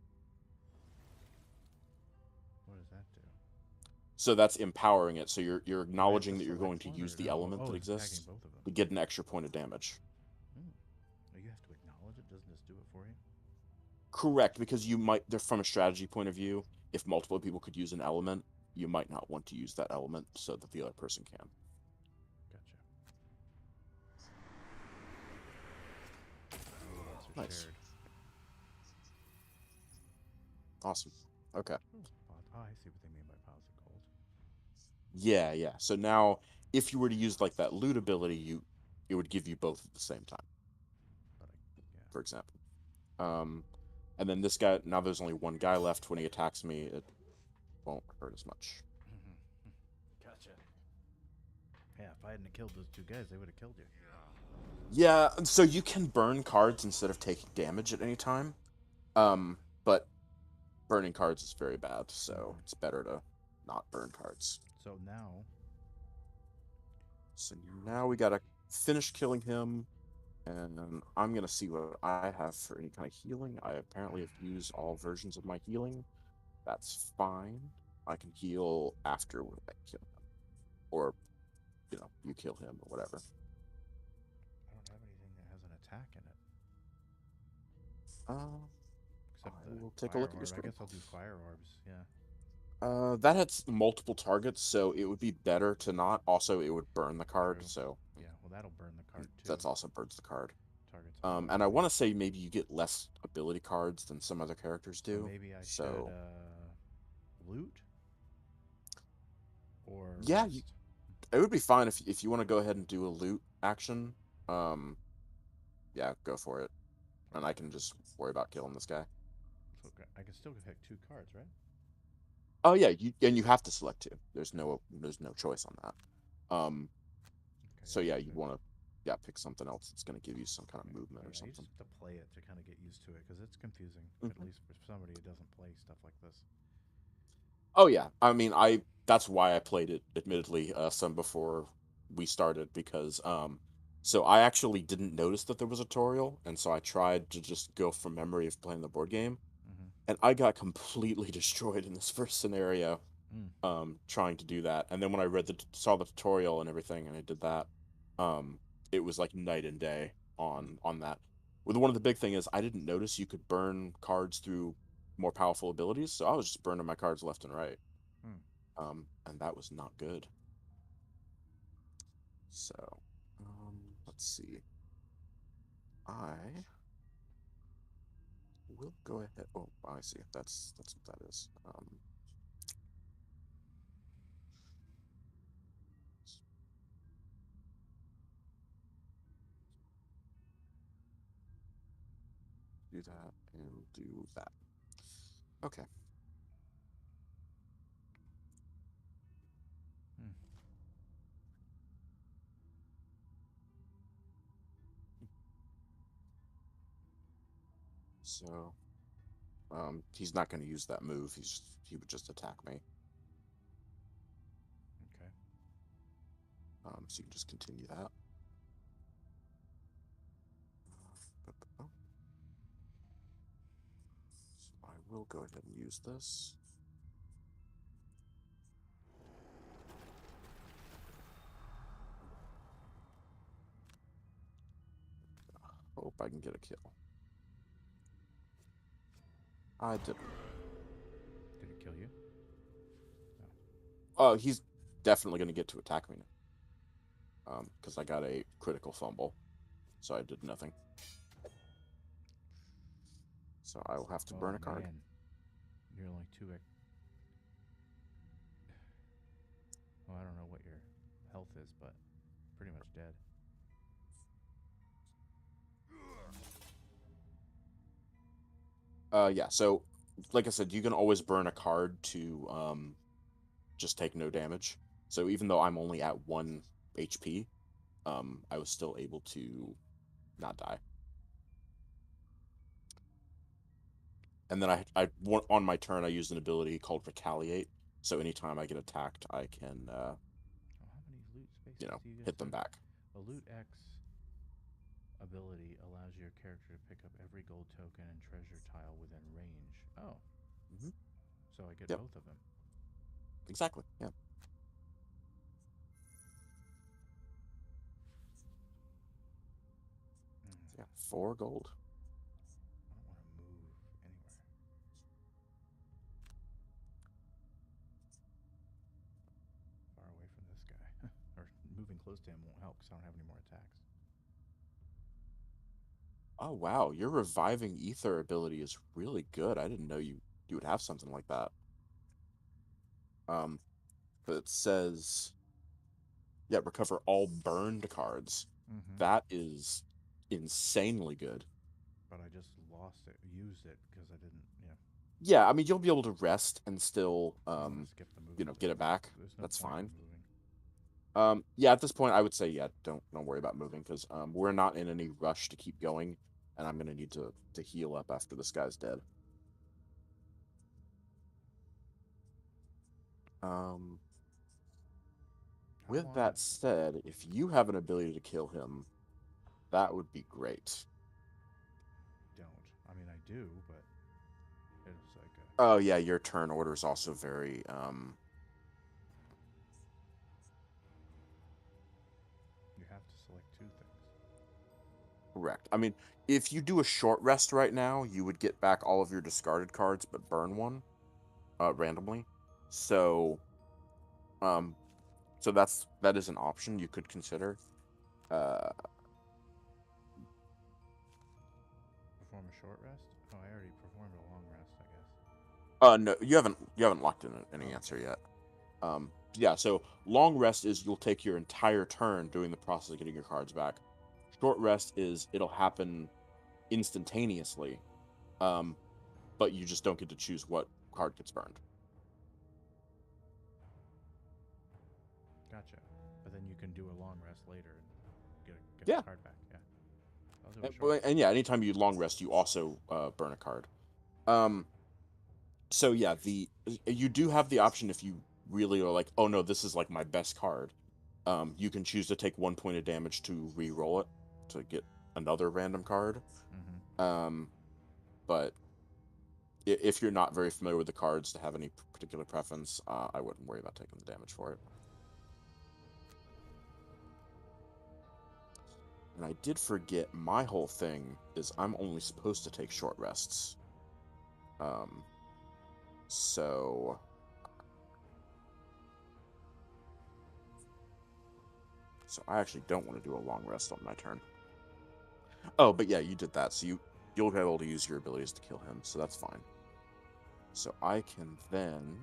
What does that do? So that's empowering it. So you're Do I have acknowledging to that you're going select to one use or the no? element Oh, that it's attacking exists both of them. to get an extra point of damage. Hmm. Oh, you have to acknowledge it. Doesn't just do it for you? Correct, because you might, from a strategy point of view, if multiple people could use an element, you might not want to use that element so that the other person can. Gotcha. Oh, that's a Nice. shared. Awesome. Okay. Oh, I see what they mean by piles of gold. Yeah, yeah. So now, if you were to use like that loot ability, it would give you both at the same time, But yeah. for example. And then this guy, now there's only one guy left. When he attacks me, it won't hurt as much. Gotcha. Yeah, if I hadn't killed those two guys, they would have killed you. Yeah, so you can burn cards instead of taking damage at any time. But burning cards is very bad, so it's better to not burn cards. So now. So now we gotta finish killing him, and I'm gonna see what I have for any kind of healing. I apparently have used all versions of my healing. That's fine. I can heal after I kill him, or you kill him or whatever. I don't have anything that has an attack in it. Except I the will take a fire look at your orb. I screen. guess I'll do fire orbs. Yeah. That hits multiple targets, so it would be better to not. Also, it would burn the card, True. so Yeah. Well, that'll burn the card too. that's also burns the card. Targets. And I want to say maybe you get less ability cards than some other characters do. So maybe I should loot or yeah, rest. it would be fine if you want to go ahead and do a loot action. Yeah, go for it, and I can just worry about killing this guy. So I can still pick 2 cards, right? Oh yeah, you have to select 2. There's no choice on that. Okay, So yeah, you want to pick something else that's going to give you some kind of movement yeah, or something. You just have to play it to kind of get used to it because it's confusing, at least for somebody who doesn't play stuff like this. Oh yeah, I mean, that's why I played it, admittedly, some before we started, because so I actually didn't notice that there was a tutorial, and so I tried to just go from memory of playing the board game, and I got completely destroyed in this first scenario, trying to do that. And then when I saw the tutorial and everything, and I did that, it was like night and day on that. Well, one of the big thing is I didn't notice you could burn cards through more powerful abilities, so I was just burning my cards left and right. And that was not good. So, let's see. I will go ahead. Oh, I see. That's what that is. Do that and do that. Okay. So, he's not going to use that move. He would just attack me. Okay. So you can just continue that. So I will go ahead and use this. Hope if I can get a kill. I didn't. Did it kill you? Oh, he's definitely going to get to attack me now. Because I got a critical fumble, so I did nothing. So I will have to burn a card. Man. You're only 2. Well, I don't know what your health is, but pretty much dead. Yeah, so like I said, you can always burn a card to just take no damage. So even though I'm only at 1 HP, I was still able to not die. And then on my turn, I used an ability called Retaliate. So anytime I get attacked, I can, Oh, how many loot spaces do you hit them back. A loot X ability allows your character to pick up every gold token and treasure tile within range. Oh. Mm-hmm. So I get Yep. both of them. Exactly, yeah. Yeah, 4 gold. I don't want to move anywhere. Far away from this guy. Or moving close to him won't help because I don't have any more attacks. Oh, wow, your reviving ether ability is really good. I didn't know you would have something like that. But it says, yeah, recover all burned cards. Mm-hmm. That is insanely good. But I just lost it, used it because I didn't, Yeah, I mean, you'll be able to rest and still, skip the movement. get it back. There's no That's point fine. in moving. Yeah, at this point, I would say, yeah, don't worry about moving because we're not in any rush to keep going, and I'm gonna need to heal up after this guy's dead. With that said, if you have an ability to kill him, that would be great. Don't. I mean, I do, but it's like Oh yeah, your turn order is also very you have to select 2 things. correct. I mean, if you do a short rest right now, you would get back all of your discarded cards, but burn one randomly. So, so that is an option you could consider. Perform a short rest? Oh, I already performed a long rest, I guess. No, you haven't locked in any answer yet. Yeah, so long rest is you'll take your entire turn doing the process of getting your cards back. Short rest is it'll happen instantaneously, but you just don't get to choose what card gets burned. Gotcha. But then you can do a long rest later and get Yeah. the card back. Yeah. I'll do a short rest. And yeah, anytime you long rest, you also burn a card. So yeah, you do have the option if you really are like, oh no, this is like my best card. You can choose to take 1 point of damage to re-roll it to get another random card. Mm-hmm. But if you're not very familiar with the cards to have any particular preference, I wouldn't worry about taking the damage for it. And I did forget, my whole thing is I'm only supposed to take short rests. So I actually don't want to do a long rest on my turn. Oh, but yeah, you did that, so you'll be able to use your abilities to kill him, so that's fine. So I can then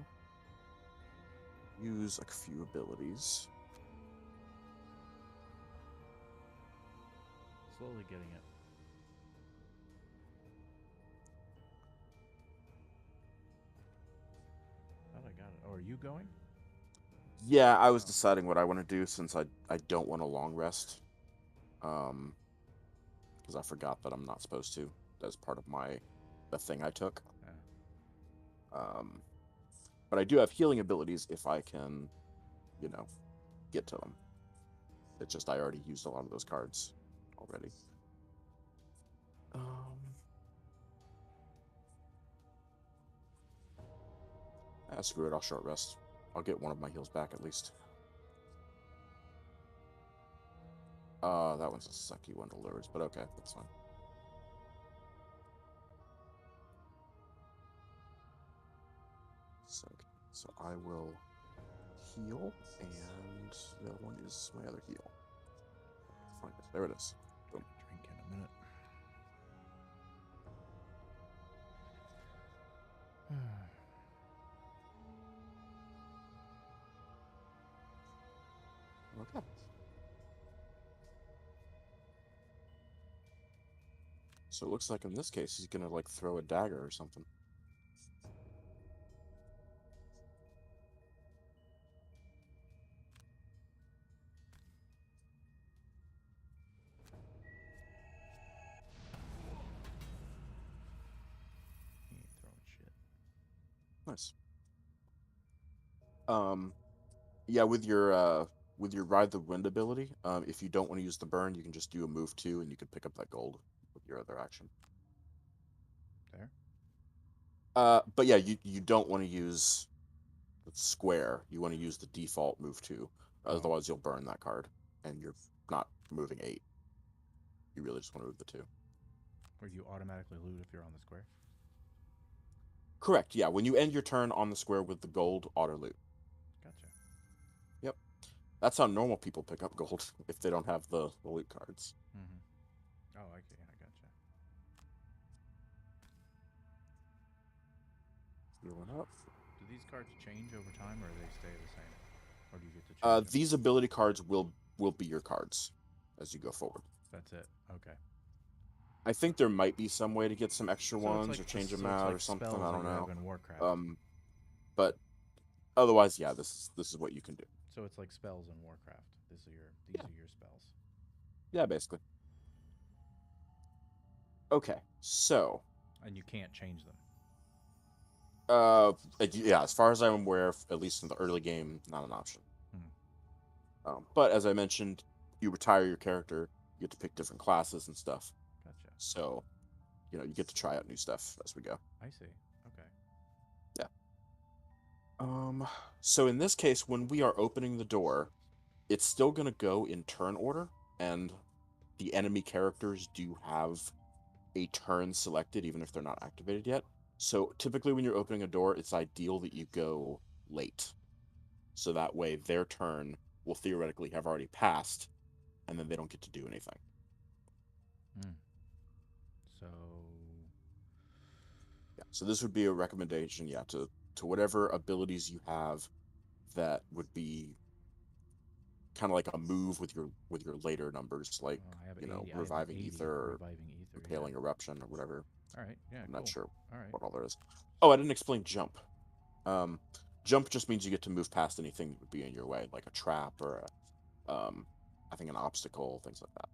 use a few abilities. Slowly getting it. Thought I got it. Oh, are you going? Yeah, I was deciding what I want to do since I don't want a long rest. Because I forgot that I'm not supposed to. That's part of the thing I took. Yeah. But I do have healing abilities if I can, get to them. It's just I already used a lot of those cards already. Screw it, I'll short rest. I'll get one of my heals back at least. That one's a sucky one to lures, but okay, that's fine. So I will heal, and the other one is my other heal. Find it. There it is. Boom. Drink in a minute. Okay. So it looks like in this case he's gonna like throw a dagger or something. He ain't throwing shit. Nice. Yeah, with your ride the wind ability, if you don't want to use the burn, you can just do a move 2 and you can pick up that gold with your other action. There. But yeah, you don't want to use the square. You want to use the default move 2. Otherwise you'll burn that card and you're not moving 8. You really just want to move the 2. Where you automatically loot if you're on the square? Correct, yeah. When you end your turn on the square with the gold, auto loot. Gotcha. Yep. That's how normal people pick up gold if they don't have the loot cards. Mm-hmm. Oh, I gotcha. Healing up. Do these cards change over time, or they stay the same? Or do you get to change them? These ability cards will be your cards as you go forward. That's it. Okay. I think there might be some way to get some extra ones like or change them out or something. I don't know. In Warcraft. But otherwise, yeah, this is what you can do. So it's like spells in Warcraft. These are your spells. Yeah, basically. Okay, so. And you can't change them. Yeah, as far as I'm aware, at least in the early game, not an option. Hmm. But as I mentioned, you retire your character, you get to pick different classes and stuff. Gotcha. So, you get to try out new stuff as we go. I see. Okay. Yeah. So in this case, when we are opening the door, it's still going to go in turn order, and the enemy characters do have a turn selected, even if they're not activated yet. So typically when you're opening a door, it's ideal that you go late. So that way their turn will theoretically have already passed, and then they don't get to do anything. So... Yeah, so this would be a recommendation, yeah, to whatever abilities you have that would be kind of like a move with your later numbers, like reviving ether or impaling eruption or whatever. All right, yeah, I'm not sure all right. what all there is. Oh, I didn't explain jump. Jump just means you get to move past anything that would be in your way, like a trap or I think an obstacle, things like that.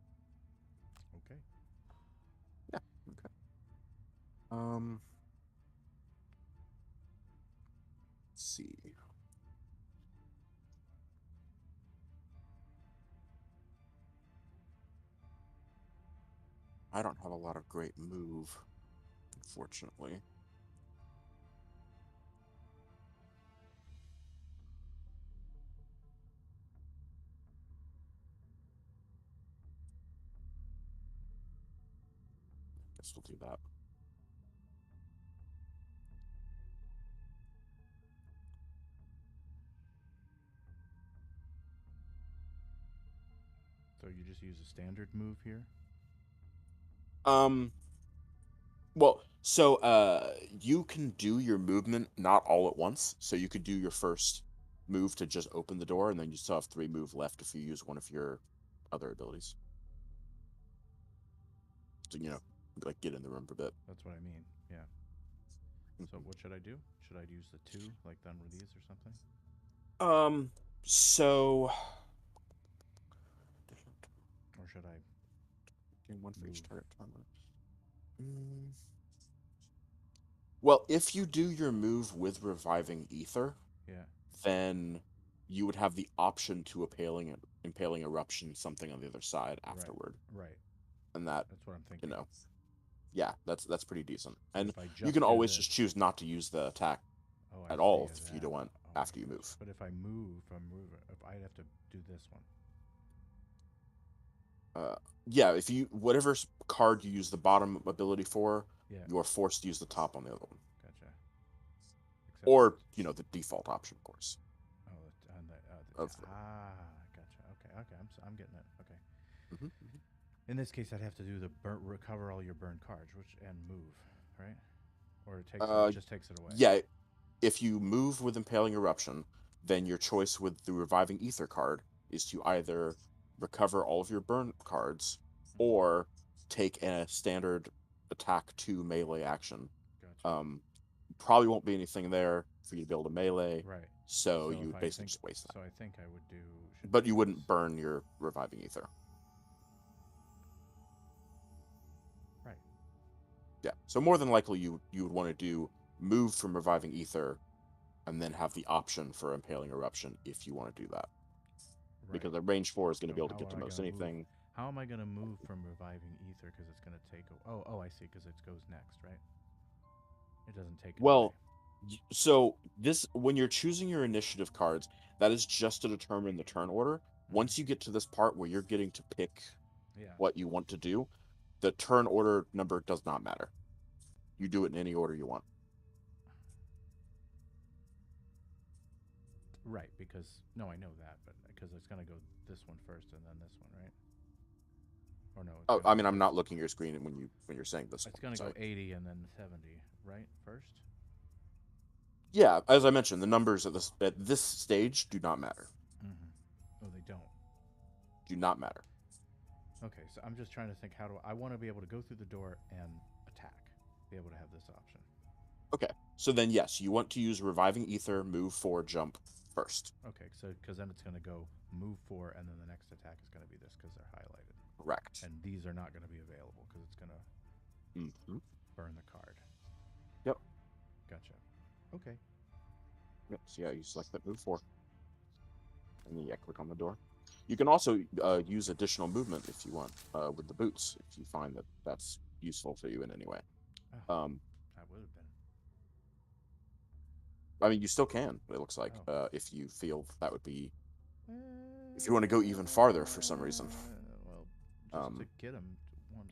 Okay. Yeah. Okay. Let's see. I don't have a lot of great move, unfortunately. Guess we'll do that. So you just use a standard move here? Well, so you can do your movement not all at once. So you could do your first move to just open the door, and then you still have 3 move left if you use one of your other abilities. So, like get in the room for a bit. That's what I mean, yeah. So what should I do? Should I use the 2, like done with these or something? So... Or should I... Gain 1 for each target armor. Well, if you do your move with reviving ether, yeah, then you would have the option to impaling eruption something on the other side afterward. Right. And that's what I'm thinking. Yeah, that's pretty decent. So and you can always just choose not to use the attack at all if you don't want after you move. But if I move, I'd have to do this one. Yeah, if you whatever card you use the bottom ability for, you are forced to use the top on the other one. Gotcha. Except or the default option, of course. oh, on Of gotcha. Okay, I'm getting it. Okay. Mhm. In this case, I'd have to do the recover all your burn cards, and move, right? Or it just takes it away. Yeah, if you move with Impaling Eruption, then your choice with the Reviving Ether card is to either recover all of your burn cards Mhm. or take a standard attack 2 melee action. Gotcha. Probably won't be anything there for you to be able to melee, Right. so So you if would I basically think just waste that. so, I think I would do. But Do you this. wouldn't burn your Reviving Ether. Right. Yeah, so more than likely you would want to do move from Reviving Ether and then have the option for Impaling Eruption if you want to do that. Right. Because the range 4 is going to So be able to how get to am I most gonna move? anything. How am I gonna move from reviving ether? Because it's gonna take. Oh, I see. Because it goes next, right? It doesn't take it Well, away. so this when you're choosing your initiative cards, that is just to determine the turn order. Once you get to this part where you're getting to pick Yeah. what you want to do, the turn order number does not matter. You do it in any order you want. Right. Because no, I know that, but because it's gonna go this one first and then this one, right? Or no, it's Oh, gonna I go mean, I'm this. not looking at your screen when you're saying this It's one. gonna go Sorry. 80 and then 70, right? First. Yeah, as I mentioned, the numbers at this stage do not matter. Mm-hmm. Oh, they don't. Do not matter. Okay, so I'm just trying to think. How do I want to be able to go through the door and attack? Be able to have this option. Okay, so then yes, you want to use Reviving Ether, move 4, jump first. Okay, so because then it's going to go move 4, and then the next attack is going to be this because they're highlighted, Correct. and these are not going to be available because it's going to burn the card. Yep. Gotcha. Okay. Yep. So yeah, you select that move 4, and then click on the door. You can also use additional movement if you want with the boots, if you find that that's useful for you in any way. Oh, that would have been. I mean, you still can. It looks like if you feel that would be, if you want to go even farther for some reason. Well, just to get them one,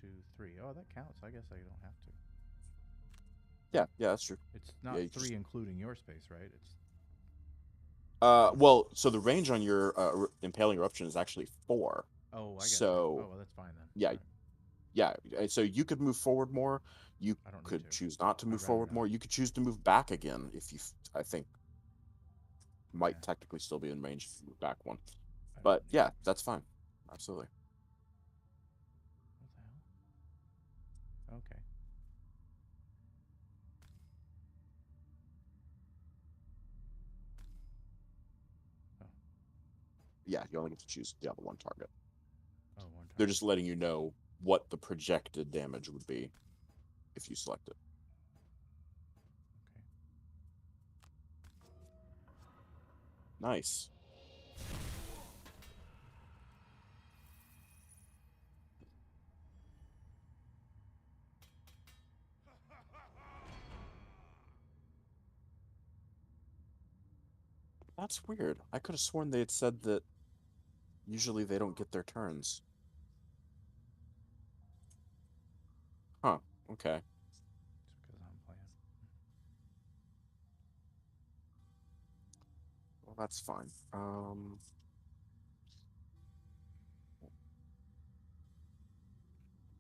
2, 3. Oh, that counts. I guess I don't have to. Yeah, that's true. It's not Yeah, 3 including your space, right? It's well, so the range on your Impaling Eruption is actually 4. oh, I got So you. Oh, well, that's fine then. yeah, Right. yeah. So you could move forward more. You I don't need could to. choose not to move I'd rather forward not. more. You could choose to move back again if you. I think might Yeah. technically still be in range if you move back one. I But don't need yeah, it. that's fine. Absolutely. What the hell? Okay. Oh, Yeah, you only get to choose the other one target. oh, one They're target. just letting you know what the projected damage would be if you select it. Okay. Nice. That's weird. I could have sworn they had said that usually they don't get their turns. Huh. Okay. It's because I'm playing. Well, that's fine.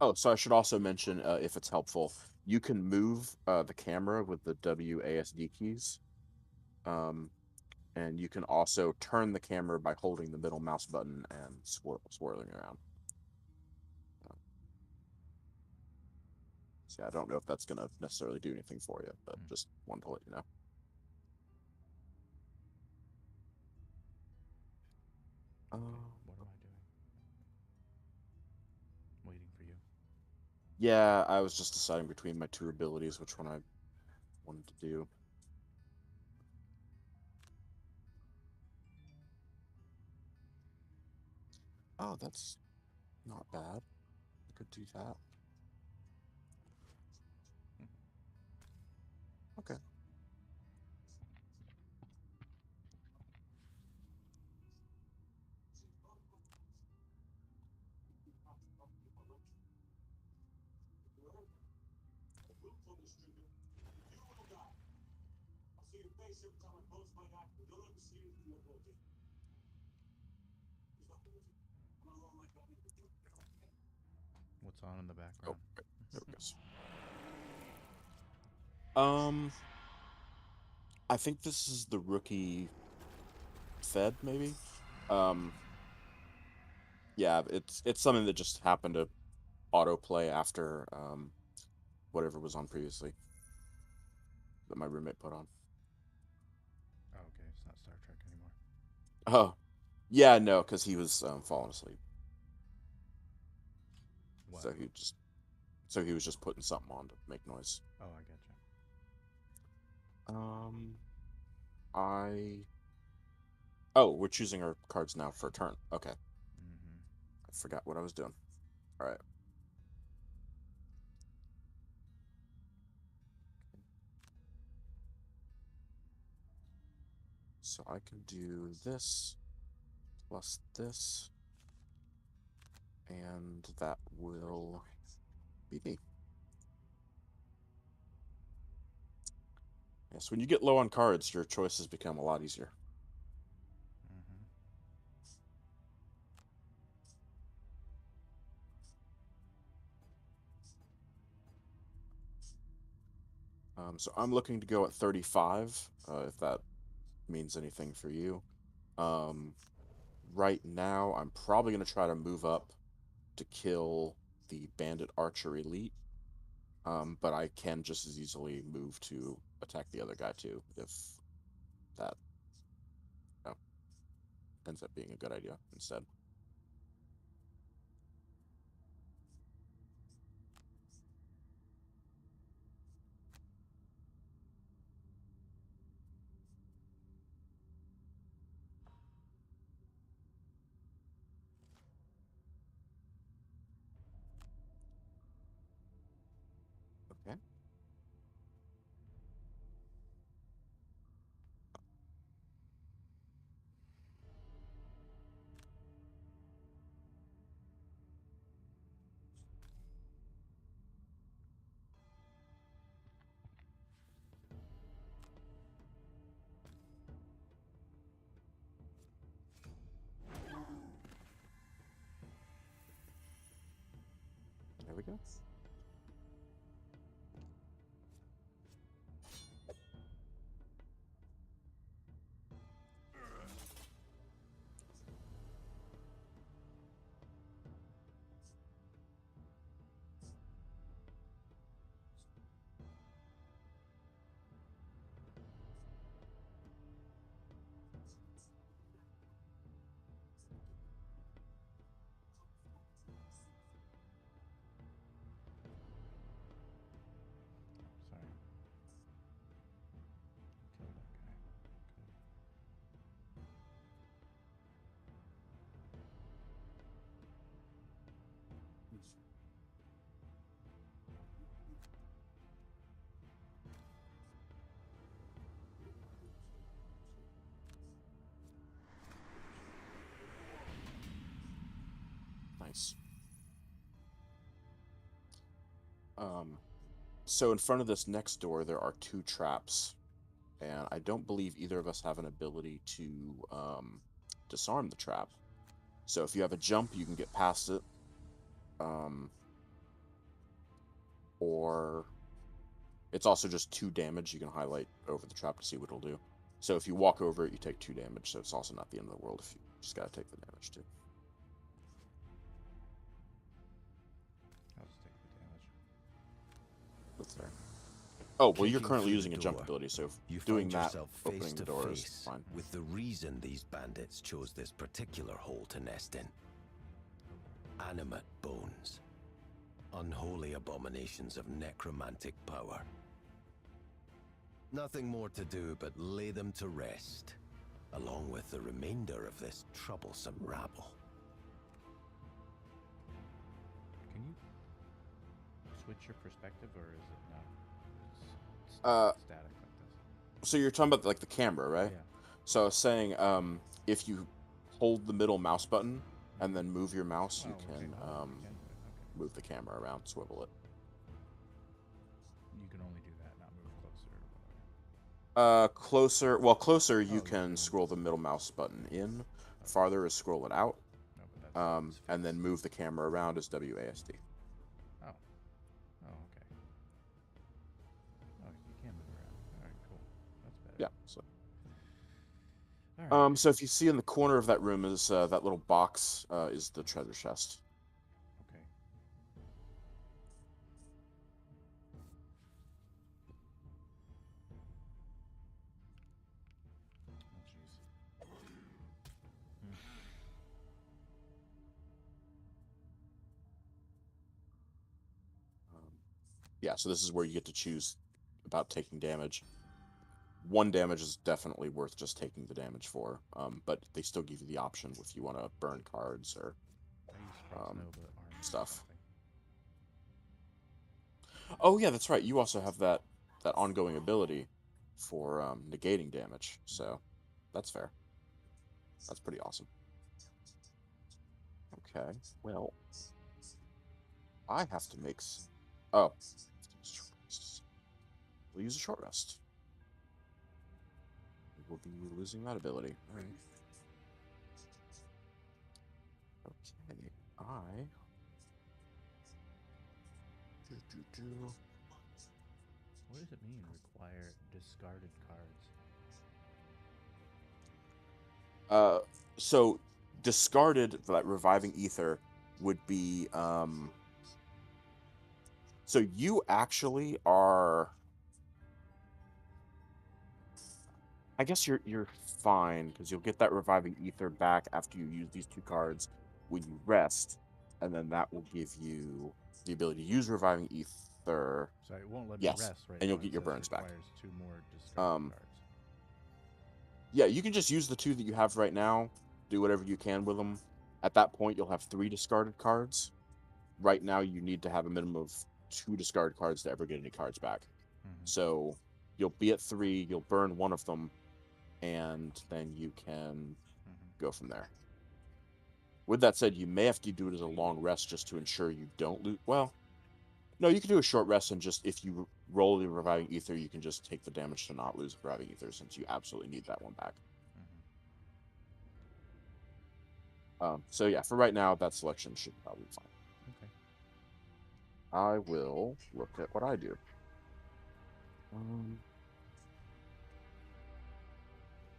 Oh, so I should also mention, if it's helpful, you can move the camera with the WASD keys. And you can also turn the camera by holding the middle mouse button and swirling around. So yeah, I don't know if that's going to necessarily do anything for you, but just wanted to let you know. Okay. What am I doing? Waiting for you. Yeah, I was just deciding between my 2 abilities which one I wanted to do. Oh, that's not bad. I could do that. Okay. What's on in the Oh, background? there we go. I think this is the rookie Fed, maybe. Um, yeah, it's something that just happened to autoplay after whatever was on previously that my roommate put on. Oh, okay, it's not Star Trek anymore. Oh, yeah, no, because he was falling asleep. What? So he was just putting something on to make noise. Oh, I getcha. I. Oh, we're choosing our cards now for a turn. Okay. Mm-hmm. I forgot what I was doing. All right. So I can do this plus this, and that will be me. Yes, when you get low on cards, your choices become a lot easier. Mm-hmm. So I'm looking to go at 35, if that means anything for you. Right now, I'm probably going to try to move up to kill the Bandit Archer Elite. But I can just as easily move to attack the other guy too, if that ends up being a good idea instead. Okay. There we go. Sorry. Kill that guy. Good. Nice. So in front of this next door, there are 2 traps, and I don't believe either of us have an ability to disarm the trap. So if you have a jump, you can get past it, or it's also just 2 damage. You can highlight over the trap to see what it'll do. So if you walk over it, you take 2 damage. So it's also not the end of the world if you just gotta take the damage too. I'll just take the damage. That's fair. Oh, well, you're Kicking currently through using the a jump door, ability, so you doing find that, yourself face opening the to door is face fine. with the reason these bandits chose this particular hole to nest in. Animate bones. Unholy abominations of necromantic power. Nothing more to do but lay them to rest, along with the remainder of this troublesome rabble. Can you switch your perspective, or is it not? It's static like this. So you're talking about like the camera, right? Yeah. So I was saying, if you hold the middle mouse button and then move your mouse, you Oh, can okay. Oh, you can do it. Okay. move the camera around, swivel it. You can only do that, not move closer or whatever. Closer. Well, closer you Oh, can zoom. scroll the middle mouse button in. Okay. Farther is scroll it out. No, but that's And then fixed. move the camera around is WASD. Oh. Oh, okay. Oh, you can move around. All right, cool. That's better. Yeah. So. All right. So if you see in the corner of that room is that little box is the treasure chest. Okay. Oh, jeez. Hmm. Yeah. So this is where you get to choose about taking damage. One damage is definitely worth just taking the damage for, but they still give you the option if you want to burn cards or I use Frostnova armor or stuff. something. Oh yeah, that's right. You also have that ongoing ability for negating damage, so that's fair. That's pretty awesome. Okay, well, I have to make. Oh, we'll use a short rest. We'll be losing that ability. All right. Okay, I. What does it mean, require discarded cards? So discarded that reviving ether would be so you actually are. I guess you're fine because you'll get that reviving ether back after you use these two cards when you rest, and then that will give you the ability to use reviving ether. So it won't let me Yes, rest right and now. you'll get It your says burns back. requires 2 more discarded cards. Yeah, you can just use the 2 that you have right now. Do whatever you can with them. At that point, you'll have 3 discarded cards. Right now, you need to have a minimum of 2 discarded cards to ever get any cards back. Mm-hmm. So you'll be at 3. You'll burn one of them, and then you can go from there. With that said, you may have to do it as a long rest just to ensure you don't lose. Well, no, you can do a short rest and just if you roll the reviving ether, you can just take the damage to not lose reviving ether since you absolutely need that one back. So yeah, for right now, that selection should probably be fine. Okay. I will look at what I do.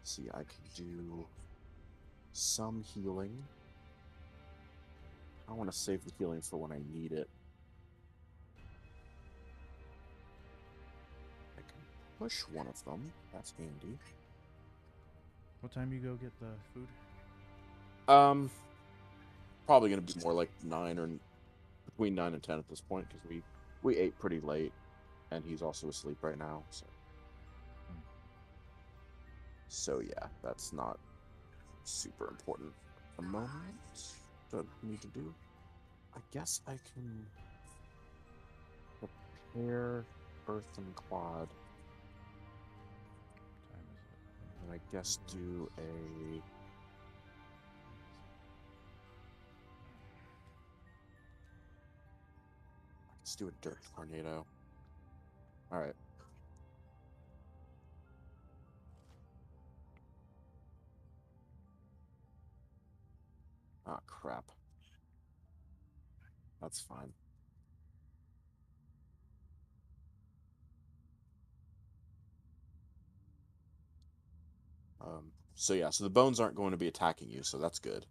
See, I can do some healing. I want to save the healing for when I need it. I can push one of them. That's handy. What time do you go get the food? Probably gonna be more like 9 or between 9 and 10 at this point because we ate pretty late, and he's also asleep right now. So yeah, that's not super important at the moment. What I need to do? I guess I can prepare Earth and Quad. What time is it? And I guess do a. Let's do a Dirt Tornado. Alright. Ah, crap. That's fine. So yeah, so the bones aren't going to be attacking you, so that's good.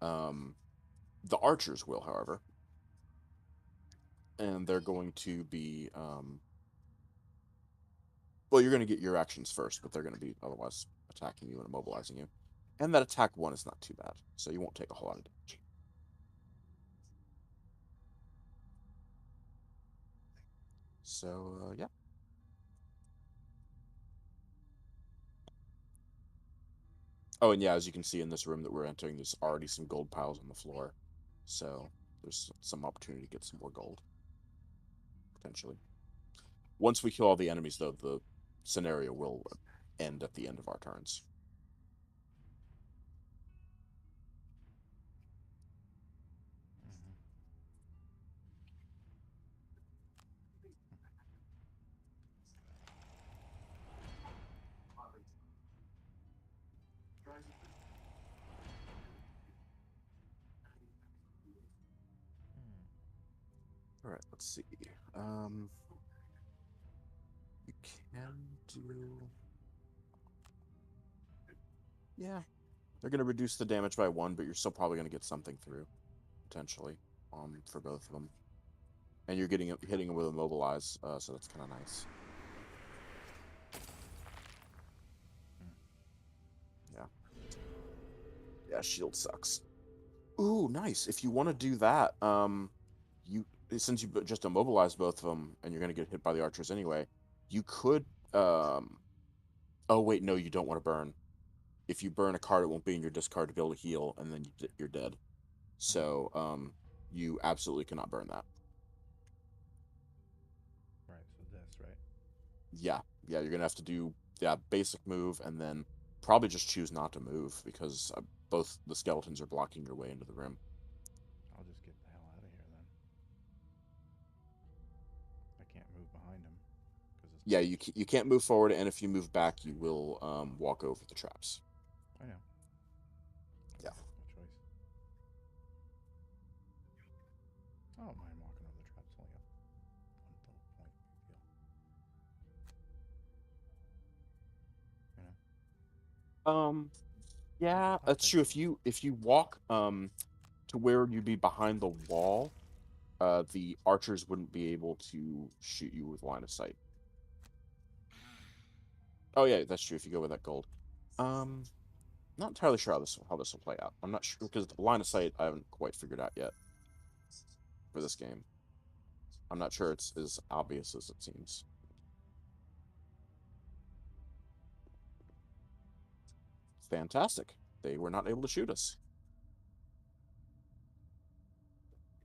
The archers will, however. And they're going to be, well, you're going to get your actions first, but they're going to be otherwise attacking you and immobilizing you. And that attack 1 is not too bad, so you won't take a whole lot of damage. So, yeah. Oh, and yeah, as you can see in this room that we're entering, there's already some gold piles on the floor. So, there's some opportunity to get some more gold. Potentially. Once we kill all the enemies, though, the scenario will end at the end of our turns. All right, let's see. You can do. Yeah, they're going to reduce the damage by 1, but you're still probably going to get something through, potentially, for both of them. And you're hitting them with immobilize, so that's kind of nice. Yeah. Yeah, shield sucks. Ooh, nice. If you want to do that, you since you just immobilized both of them, and you're going to get hit by the archers anyway, you could. Oh wait, no, you don't want to burn. If you burn a card, it won't be in your discard to be able to heal, and then you're dead. So, you absolutely cannot burn that. Right, so this, right? Yeah, you're gonna have to do basic move, and then probably just choose not to move because both the skeletons are blocking your way into the room. I'll just get the hell out of here then. I can't move behind him because it's Yeah, you can't move forward, and if you move back, you will walk over the traps. I know. Yeah. No choice. I don't mind walking over the traps. It's only a 1 little point. Big deal. You know. Yeah, I'll that's take true. it. If you walk to where you'd be behind the wall, the archers wouldn't be able to shoot you with line of sight. Oh yeah, that's true. If you go with that gold, not entirely sure how this will play out. I'm not sure because the line of sight I haven't quite figured out yet for this game. I'm not sure it's as obvious as it seems. Fantastic. They were not able to shoot us.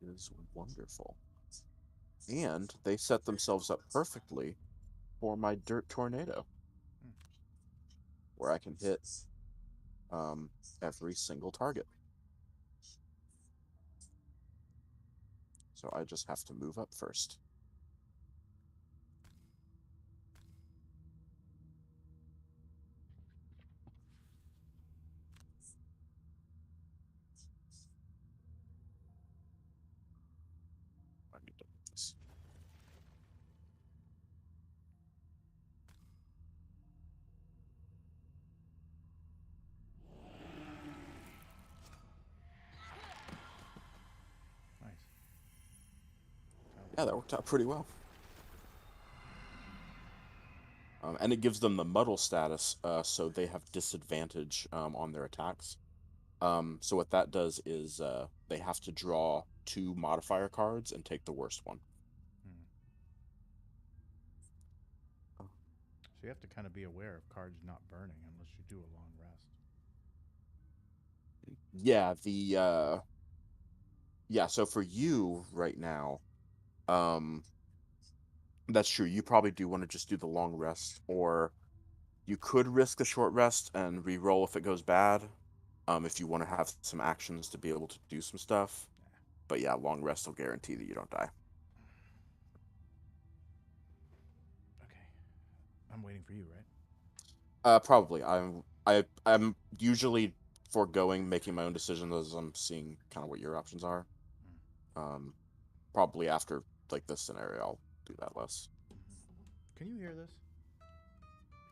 It is wonderful. And they set themselves up perfectly for my dirt tornado, where I can hit every single target. So I just have to move up first. I need to do this. Nice. Yeah, that worked out pretty well. And it gives them the muddle status, so they have disadvantage on their attacks. So what that does is they have to draw 2 modifier cards and take the worst one. So you have to kind of be aware of cards not burning unless you do a long rest. Yeah, so for you right now, that's true. You probably do want to just do the long rest, or you could risk a short rest and re-roll if it goes bad. If you want to have some actions to be able to do some stuff. But yeah, long rest will guarantee that you don't die. Okay. I'm waiting for you, right? Probably. I'm usually foregoing making my own decisions as I'm seeing kind of what your options are. Probably after like this scenario, I'll do that less. Can you hear this?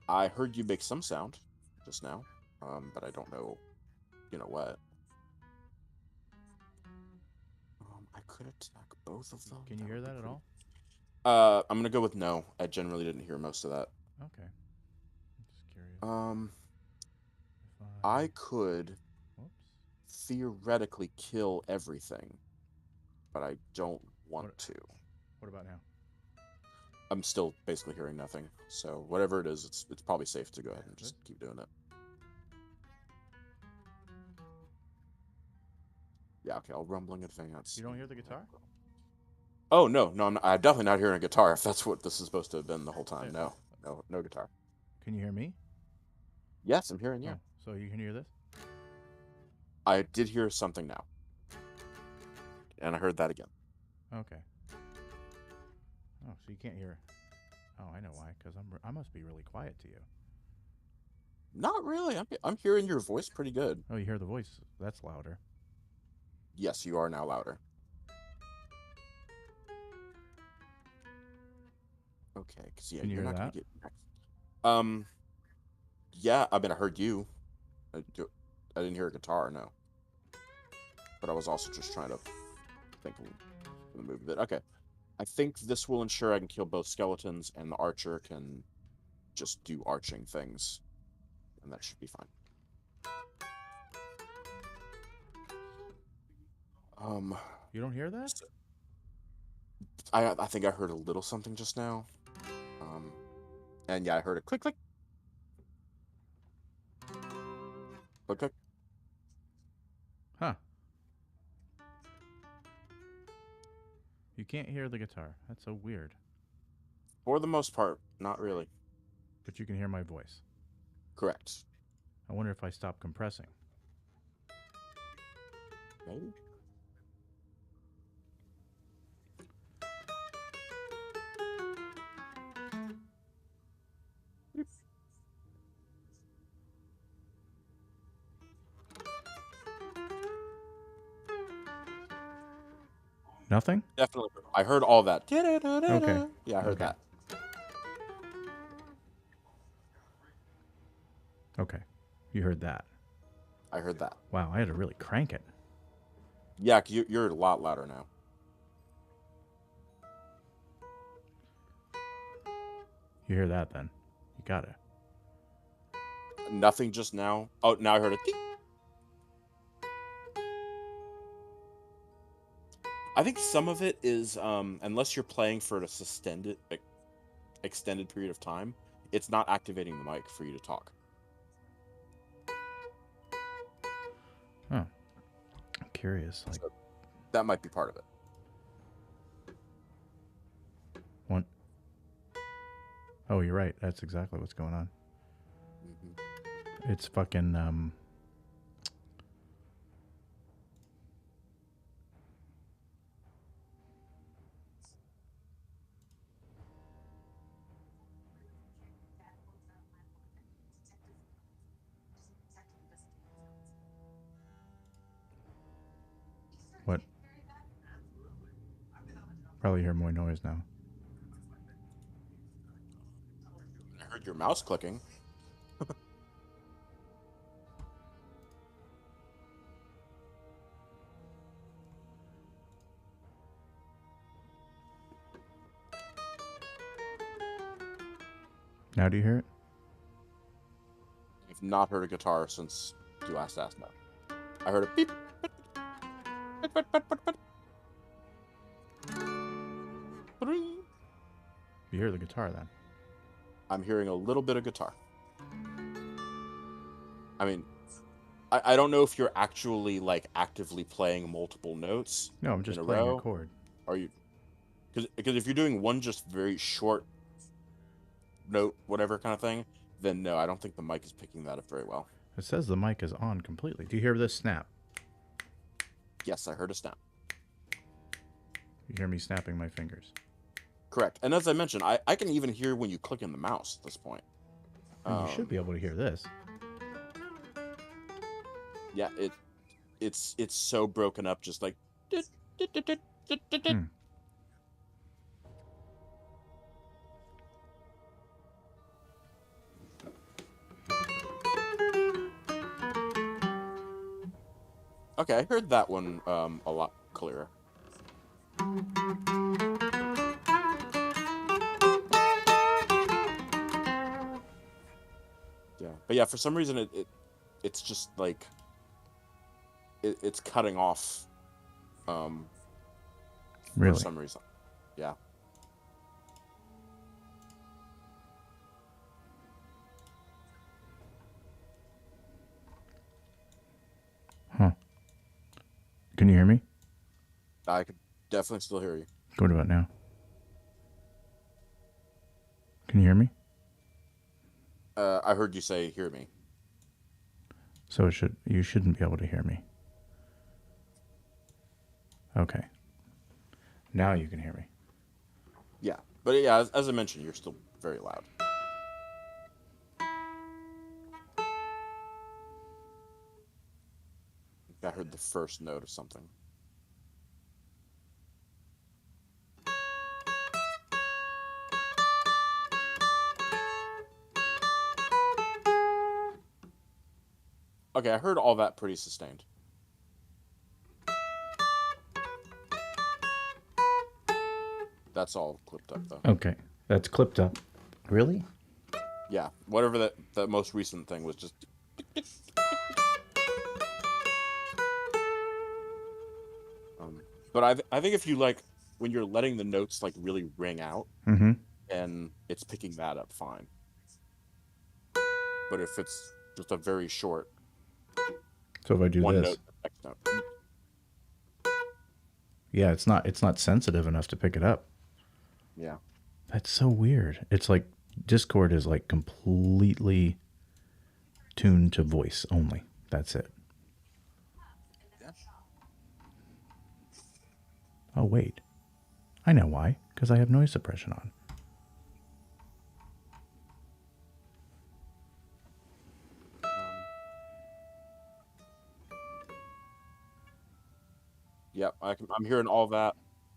I heard you make some sound just now, but I don't know, what. I could attack both of them. Can you hear that at all? I'm gonna go with no. I generally didn't hear most of that. Okay. I'm just curious. I could Whoops. theoretically kill everything, but I don't want to. What about now? I'm still basically hearing nothing. So whatever it is, it's probably safe to go ahead and just keep doing it. Yeah, okay, I'll rumbling advance. You don't hear the guitar? Oh, no, I'm definitely not hearing a guitar if that's what this is supposed to have been the whole time. Yeah. No guitar. Can you hear me? Yes, I'm hearing you. Oh, so you can hear this? I did hear something now. And I heard that again. Okay. Oh, so you can't hear. Oh, I know why. Because I must be really quiet to you. Not really. I'm hearing your voice pretty good. Oh, you hear the voice? That's louder. Yes, you are now louder. Okay, because yeah, Can you you're hear not gonna that? get next. Um, yeah, I mean, I heard you. I didn't hear a guitar, no. But I was also just trying to think of the movie. But okay, I think this will ensure I can kill both skeletons, and the archer can just do arching things, and that should be fine. You don't hear that? I think I heard a little something just now. And yeah, I heard a click click click click. Huh. You can't hear the guitar. That's so weird. For the most part, not really. But you can hear my voice. Correct. I wonder if I stop compressing. Maybe. Nothing? Definitely. I heard all that. Okay. Yeah, I heard Okay. that. Okay. You heard that. I heard that. Wow, I had to really crank it. Yeah, you're a lot louder now. You hear that then? You got it. Nothing just now. Oh, now I heard it. I think some of it is unless you're playing for a extended period of time, it's not activating the mic for you to talk. Oh. I'm curious. Like, So that might be part of it. one. Oh, you're right. That's exactly what's going on. Mm-hmm. It's fucking what? Probably hear more noise now. I heard your mouse clicking. Now do you hear it? I've not heard a guitar since you last asked that. I heard a beep. Beep, beep, beep, beep, beep. You hear the guitar then? I'm hearing a little bit of guitar. I mean, I don't know if you're actually like actively playing multiple notes No, I'm in just a playing a row. chord. Are you? Because if you're doing one just very short note, whatever kind of thing, then no, I don't think the mic is picking that up very well. It says the mic is on completely. Do you hear this snap? Yes, I heard a snap. You hear me snapping my fingers. Correct. And as I mentioned, I can even hear when you click in the mouse at this point. And you should be able to hear this. Yeah, it's so broken up, just like. Hmm. Okay, I heard that one a lot clearer. Yeah, but yeah, for some reason it's just like it's cutting off. Really? For some reason, yeah. Huh. Can you hear me? I could definitely still hear you. What about now? Can you hear me? I heard you say "hear me." So you shouldn't be able to hear me. Okay. Now you can hear me. Yeah, but yeah, as I mentioned, you're still very loud. I heard the first note of something. Okay, I heard all that pretty sustained. That's all clipped up though. Okay, that's clipped up. Really? Yeah, whatever that most recent thing was just. But I think if you like when you're letting the notes like really ring out, Mm-hmm. and it's picking that up fine. But if it's just a very short So if I do one this, note, next note. yeah, it's not sensitive enough to pick it up. Yeah. That's so weird. It's like Discord is like completely tuned to voice only. That's it. Yeah. Oh wait, I know why. Because I have noise suppression on. Yep, I'm hearing all that.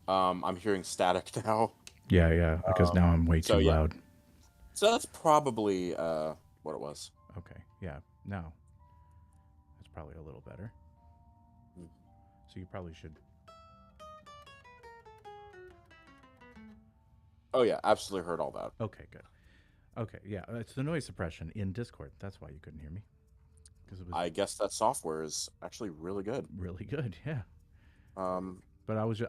I'm hearing static now. Yeah, because now I'm way So too yeah, loud. so that's probably what it was. Okay, yeah, now that's probably a little better. So you probably should. Oh yeah, absolutely heard all that. Okay, good. Okay, yeah, it's the noise suppression in Discord. That's why you couldn't hear me. Because it was I guess that software is actually really good. really good, yeah. Um, But I was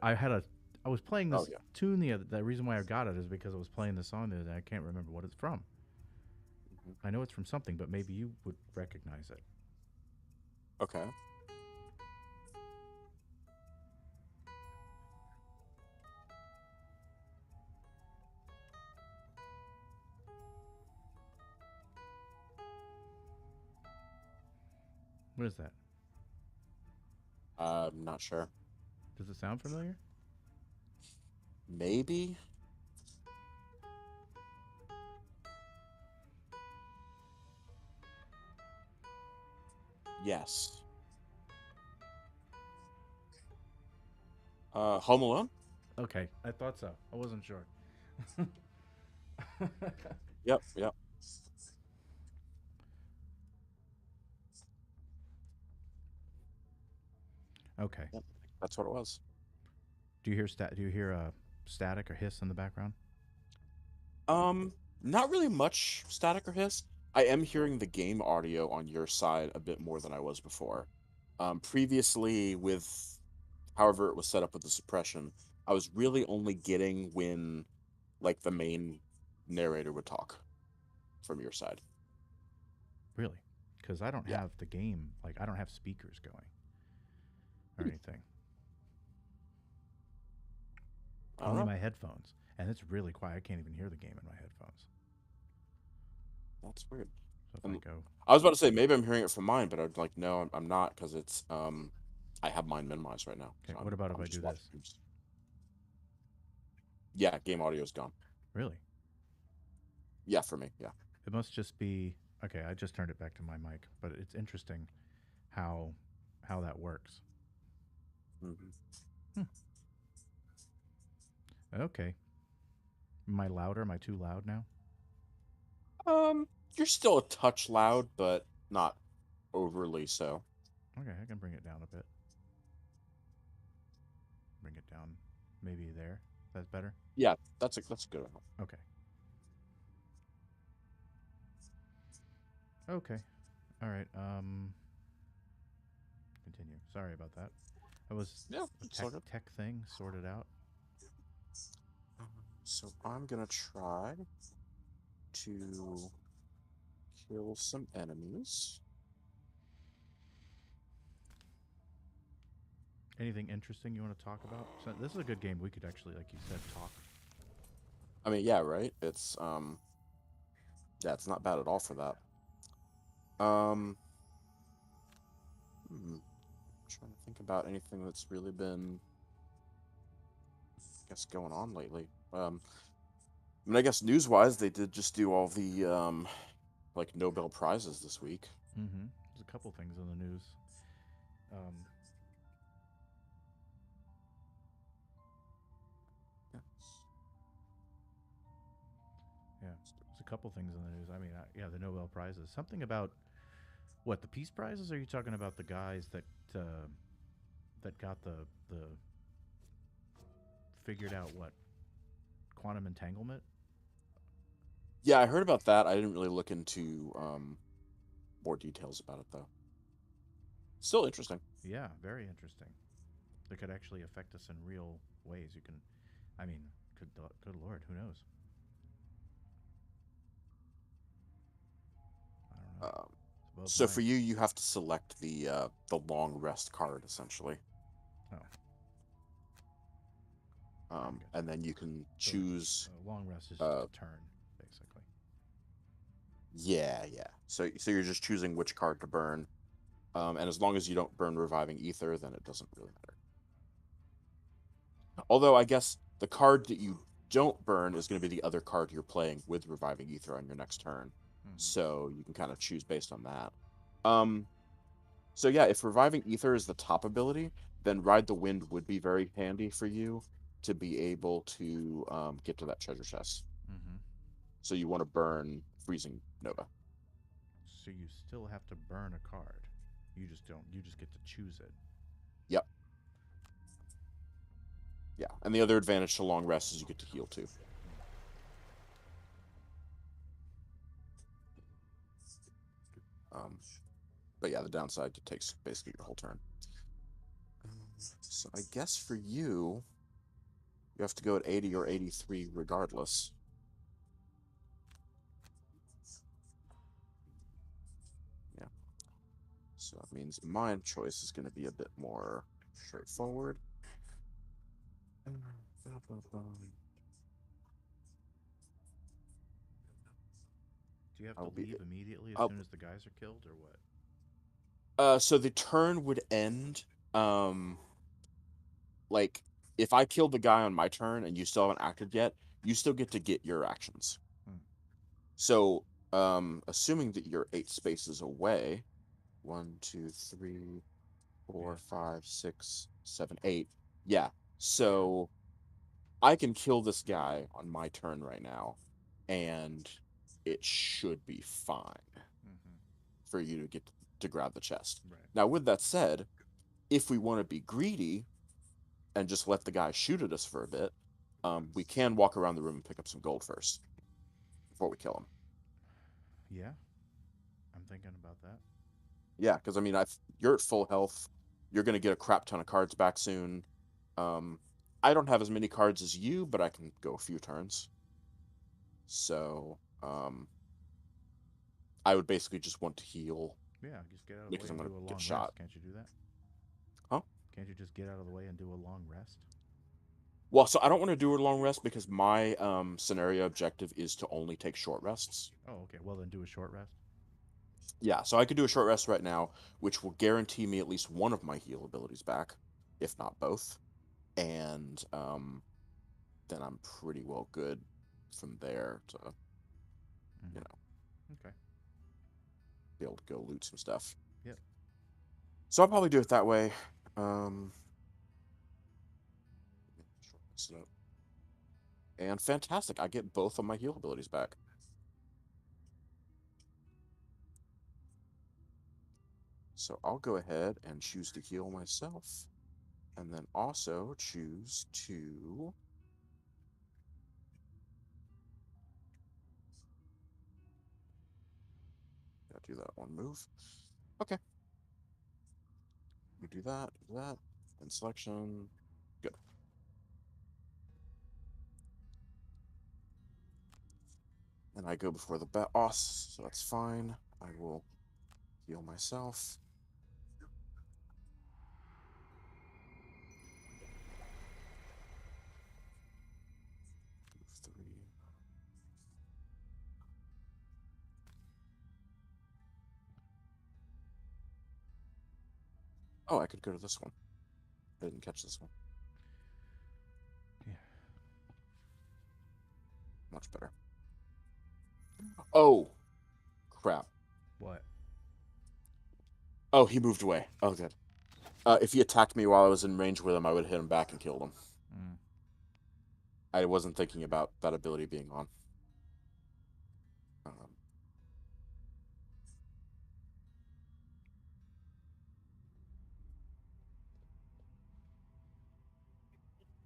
playing oh this yeah. tune the reason why I got it is because I was playing the song the other day. I can't remember what it's from. I know it's from something, but maybe you would recognize it. Okay. What is that? I'm not sure. Does it sound familiar? Maybe. Yes. Home Alone? Okay, I thought so. I wasn't sure. Yep, yep. Okay. Yep. That's what it was. Do you hear Do you hear static or hiss in the background? Um, Not really much static or hiss. I am hearing the game audio on your side a bit more than I was before. Previously, with however it was set up with the suppression, I was really only getting when like the main narrator would talk from your side. Really? Because I don't Yeah. have the game like I don't have speakers going or anything. I don't Only know. my headphones, and it's really quiet. I can't even hear the game in my headphones. That's weird. So if I And go, I was about to say maybe I'm hearing it from mine, but I'd like no, I'm not because it's I have mine minimized right now. okay, So what about if I'm I do just this? watching. Yeah, game audio is gone. Really? Yeah, for me. Yeah. It must just be okay. I just turned it back to my mic, but it's interesting how that works. Hmm. Okay. Am I louder? Am I too loud now? You're still a touch loud, but not overly so. Okay, I can bring it down a bit. Bring it down, maybe there. That's better. Yeah, that's a good one. Okay. Okay. All right. Continue. Sorry about that. That was Yeah, a it's all good. tech thing sorted out. So I'm gonna try to kill some enemies. Anything interesting you want to talk about? So this is a good game. We could actually, like you said, talk. I mean, yeah, right. Yeah, it's not bad at all for that. Um, trying to think about anything that's really been, I guess, going on lately. I mean, I guess news-wise, they did just do all the like Nobel prizes this week. Mm-hmm. There's a couple things in the news. Um, Yeah. yeah, there's a couple things in the news. I mean, yeah, the Nobel prizes. Something about What, the peace prizes? Or are you talking about the guys that got the figured out what quantum entanglement? Yeah, I heard about that. I didn't really look into more details about it though. Still interesting. Yeah, very interesting. That could actually affect us in real ways. You can, I mean, good lord, who knows? I don't know. Um, It's above so my. for you, you have to select the long rest card essentially, Oh, I guess. and then you can So choose. long rest is just Uh, a turn, basically. yeah, yeah. So you're just choosing which card to burn, and as long as you don't burn reviving ether, then it doesn't really matter. Although I guess the card that you don't burn is going to be the other card you're playing with reviving ether on your next turn. Mm-hmm. So you can kind of choose based on that. Um, so yeah, if reviving ether is the top ability, then ride the wind would be very handy for you to be able to get to that treasure chest. Mm-hmm. So you want to burn freezing nova. So you still have to burn a card. You just don't. You just get to choose it. Yep. Yeah, and the other advantage to long rest is you get to heal too. Um, but yeah, the downside it takes basically your whole turn. So I guess for you, you have to go at 80 or 83 regardless. Yeah. So that means my choice is going to be a bit more straightforward. Do you have to I'll be leave immediately as up. soon as the guys are killed, or what? So the turn would end. Like if I killed the guy on my turn and you still haven't acted yet, you still get to get your actions. Hmm. So, assuming that you're 8 spaces away, 1, 2, 3, 4, Yeah. 5, 6, 7, 8. Yeah. So I can kill this guy on my turn right now, and it should be fine Mm-hmm. for you to get to grab the chest. Right. Now, with that said, if we want to be greedy and just let the guy shoot at us for a bit, we can walk around the room and pick up some gold first before we kill him. Yeah. I'm thinking about that. Yeah, because I mean, you're at full health. You're going to get a crap ton of cards back soon. Um, I don't have as many cards as you, but I can go a few turns. So, I would basically just want to heal Yeah. Just get out of the way because I'm and going do to a get long rest. shot. Can't you do that? Huh? Can't you just get out of the way and do a long rest? Well, so I don't want to do a long rest because my scenario objective is to only take short rests. Oh, okay. Well, then do a short rest. Yeah, so I could do a short rest right now, which will guarantee me at least one of my heal abilities back, if not both. And then I'm pretty well good from there to, Mm-hmm. you know, Okay. be able to go loot some stuff. Yep. So I'll probably do it that way. And fantastic, I get both of my heal abilities back. So I'll go ahead and choose to heal myself. And then also choose to... Gotta do that one move. Okay. We do that, and selection. Good. And I go before the boss, so that's fine. I will heal myself. Move 3. Oh, I could go to this one. I didn't catch this one. Yeah. Much better. Oh, crap. What? Oh, he moved away. Oh, good. If he attacked me while I was in range with him, I would hit him back and killed him. Mm. I wasn't thinking about that ability being on.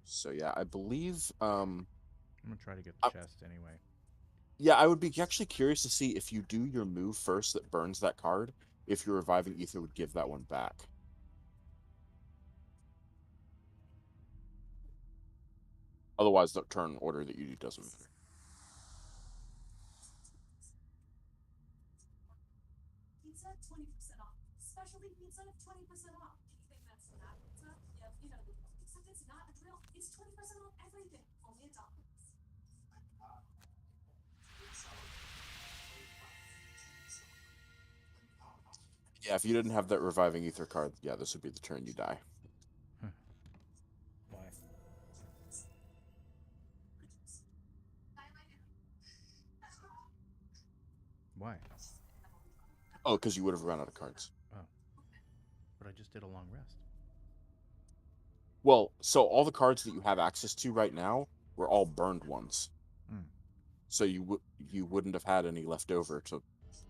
So yeah, I believe I'm gonna try to get the I, chest anyway. yeah, I would be actually curious to see if you do your move first that burns that card, if your reviving ether would give that one back. Otherwise, the turn order that you do doesn't matter. Pizza 20% off. Specialty pizza 20% off. You think that's not pizza? Yep, you know the deal. Except it's not a drill. It's 20% off everything. Only $1. Yeah, if you didn't have that reviving ether card, yeah, this would be the turn you die. Why? Why? Oh, because you would have run out of cards. Oh, but I just did a long rest. Well, so all the cards that you have access to right now were all burned ones. Hmm. So you wouldn't have had any left over to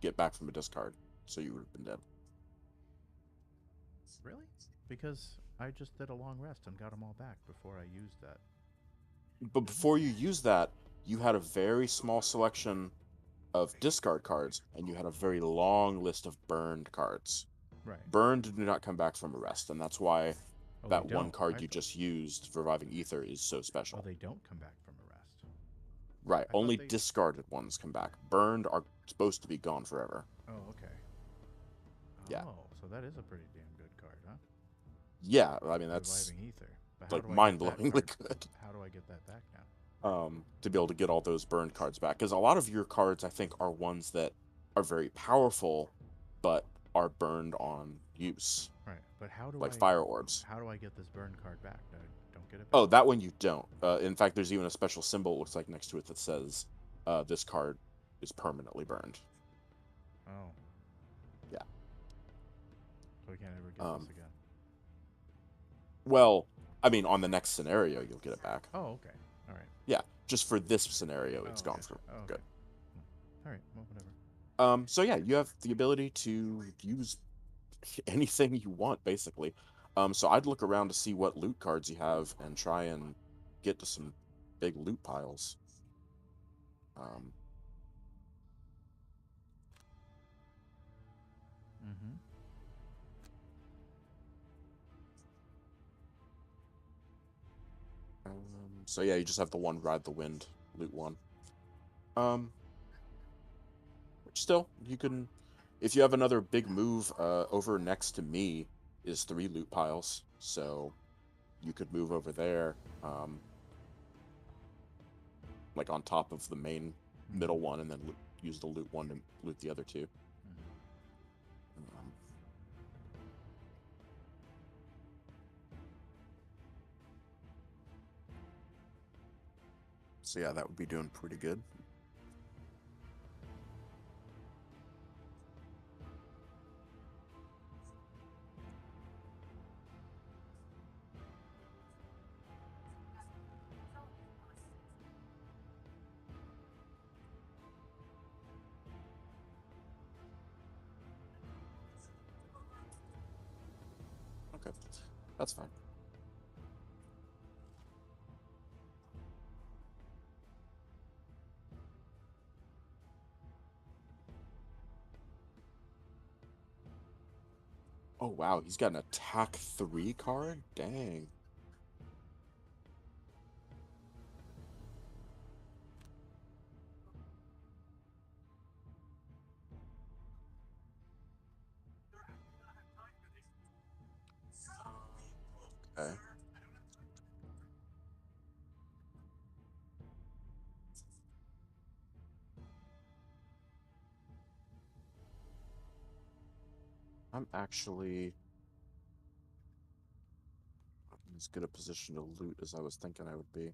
get back from a discard. So you would have been dead. Really? Because I just did a long rest and got them all back before I used that. But before you use that, you had a very small selection of discard cards, and you had a very long list of burned cards. Right. Burned do not come back from a rest, and that's why Oh, that they one don't. card you just used, Reviving Ether, is so Oh, special. they don't come back from a rest. Right, I only thought they. discarded ones come back. Burned are supposed to be gone forever. Oh, okay. Yeah. Oh, so that is a pretty damn good card, huh? Yeah, I mean, that's Reviving Ether. But how like do I get that mind-blowingly card? good. How do I get that back now? To be able to get all those burned cards back. Because a lot of your cards, I think, are ones that are very powerful, but are burned on use, Right, but how do like I? fire orbs. How do I get this burn card back? I don't get it back. Oh, that one you don't. In fact, there's even a special symbol, it looks like, next to it that says this card is permanently burned. Oh. Yeah. So we can't ever get this again. Well, I mean, on the next scenario, you'll get it back. Oh, okay. All right. Yeah, just for this scenario, it's okay. gone for okay. good. All right. Well, whatever. So yeah, you have the ability to use anything you want, basically. So I'd look around to see what loot cards you have and try and get to some big loot piles. Mm-hmm. So yeah, you just have the one Ride the Wind loot one. Still, you can, if you have another big move, over next to me is 3 loot piles, so you could move over there, like on top of the main middle one, and then use the loot one to loot the other 2. So yeah, that would be doing pretty good. Okay, that's fine. Oh wow, he's got an attack 3 card? Dang. Okay. I'm actually in as good a position to loot as I was thinking I would be.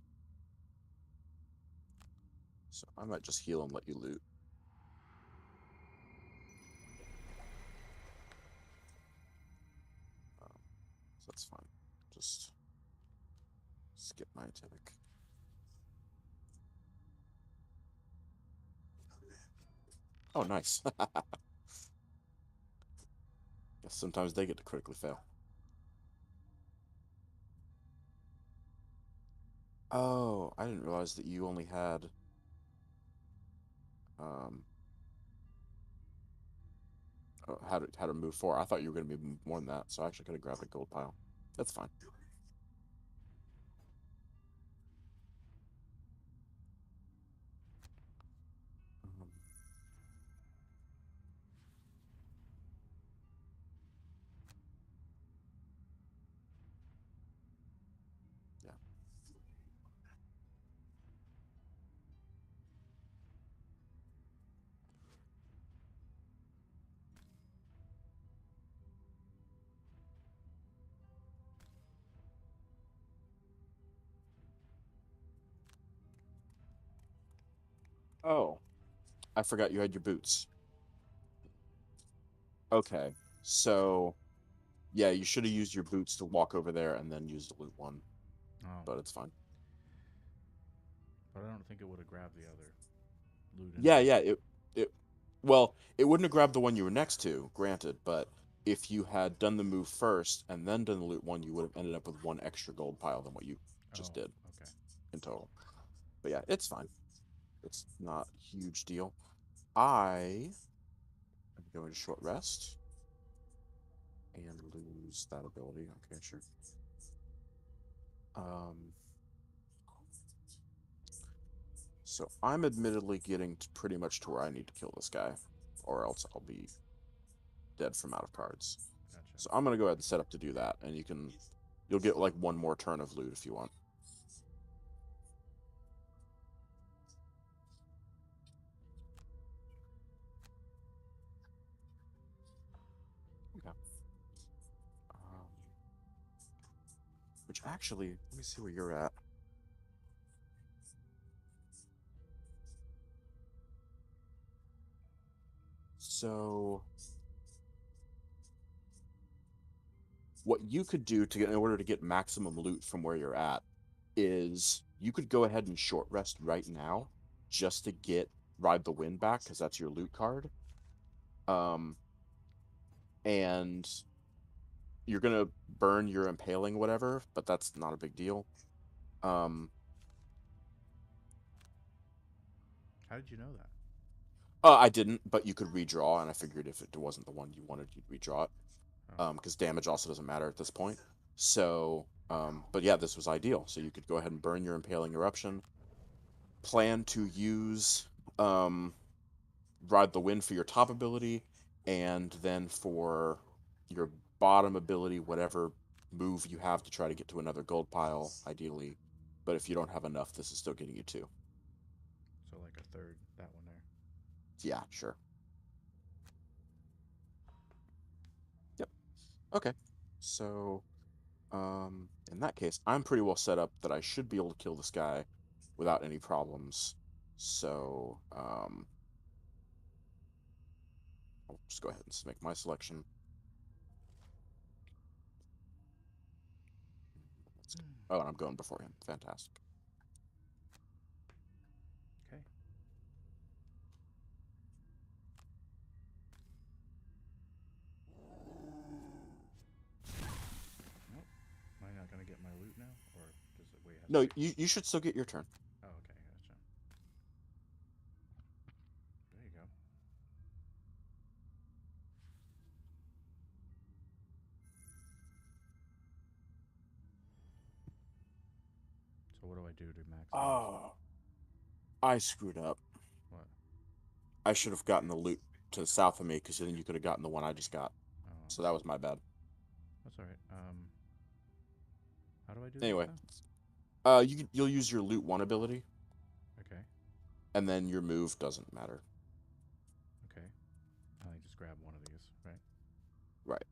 So I might just heal and let you loot. So that's fine. Just skip my attack. Oh, nice. Guess sometimes they get to critically fail. I didn't realize that you only had how to move 4. I thought you were going to be more than that, so I actually could have grabbed a gold pile. That's fine. Um, yeah. Oh, I forgot you had your boots. Okay, so yeah, you should have used your boots to walk over there and then use the loot one, Oh, but it's fine. but I don't think it would have grabbed the other loot. Yeah, Anyway. yeah, well, it wouldn't have grabbed the one you were next to, granted, but if you had done the move first and then done the loot one, you would have ended up with 1 extra gold pile than what you just Oh, did okay. in total. But yeah, it's fine. It's not a huge deal. I am going to short rest and lose that ability. Okay, sure. So I'm admittedly getting pretty much to where I need to kill this guy, or else I'll be dead from out of cards. Gotcha. So I'm gonna go ahead and set up to do that, and you'll get like 1 more turn of loot if you want. Okay. Which actually, let me see where you're at. So, what you could do in order to get maximum loot from where you're at is you could go ahead and short rest right now just to get Ride the Wind back because that's your loot card. And you're gonna burn your impaling whatever, but that's not a big deal. How did you know that? I didn't, but you could redraw, and I figured if it wasn't the one you wanted, you'd redraw it. Oh. Because damage also doesn't matter at this point. So, but yeah, this was ideal. So you could go ahead and burn your Impaling Eruption. Plan to use Ride the Wind for your top ability, and then for your bottom ability, whatever move you have to try to get to another gold pile, ideally. But if you don't have enough, this is still getting you 2. So like a third, that one there. Yeah, sure. Yep. Okay. So, in that case, I'm pretty well set up that I should be able to kill this guy without any problems. So, I'll just go ahead and make my selection. Oh, and I'm going before him. Fantastic. Okay. Nope. Am I not gonna get my loot now, or does it wait? No, you should still get your turn. Oh, okay, gotcha. There you go. So what do I do to maximize? Oh, I screwed up. What? I should have gotten the loot to the south of me, because then you could have gotten the one I just got. Oh, So that was my bad. that's all right. How do I do Anyway, this you'll use your loot 1 ability, now? Okay. and then your move doesn't matter. Okay. I just grab one of these, right? Right.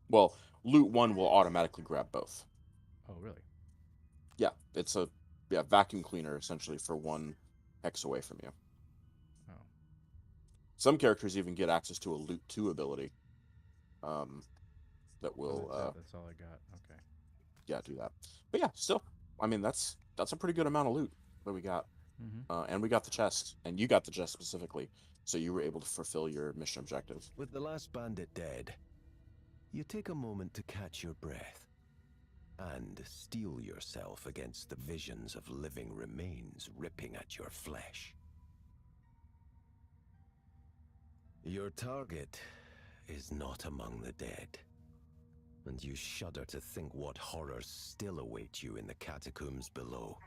Well, loot 1 will automatically grab both. Oh, really? Yeah, it's a vacuum cleaner essentially for 1 hex away from you. Oh. Some characters even get access to a loot 2 ability. That will Oh, that's all I got. Okay. yeah, do that. But yeah, still, I mean that's a pretty good amount of loot that we got. Mm-hmm. And we got the chest, and you got the chest specifically, so you were able to fulfill your mission objective. With the last bandit dead, you take a moment to catch your breath. and steel yourself against the visions of living remains ripping at your flesh. Your target is not among the dead, and you shudder to think what horrors still await you in the catacombs below.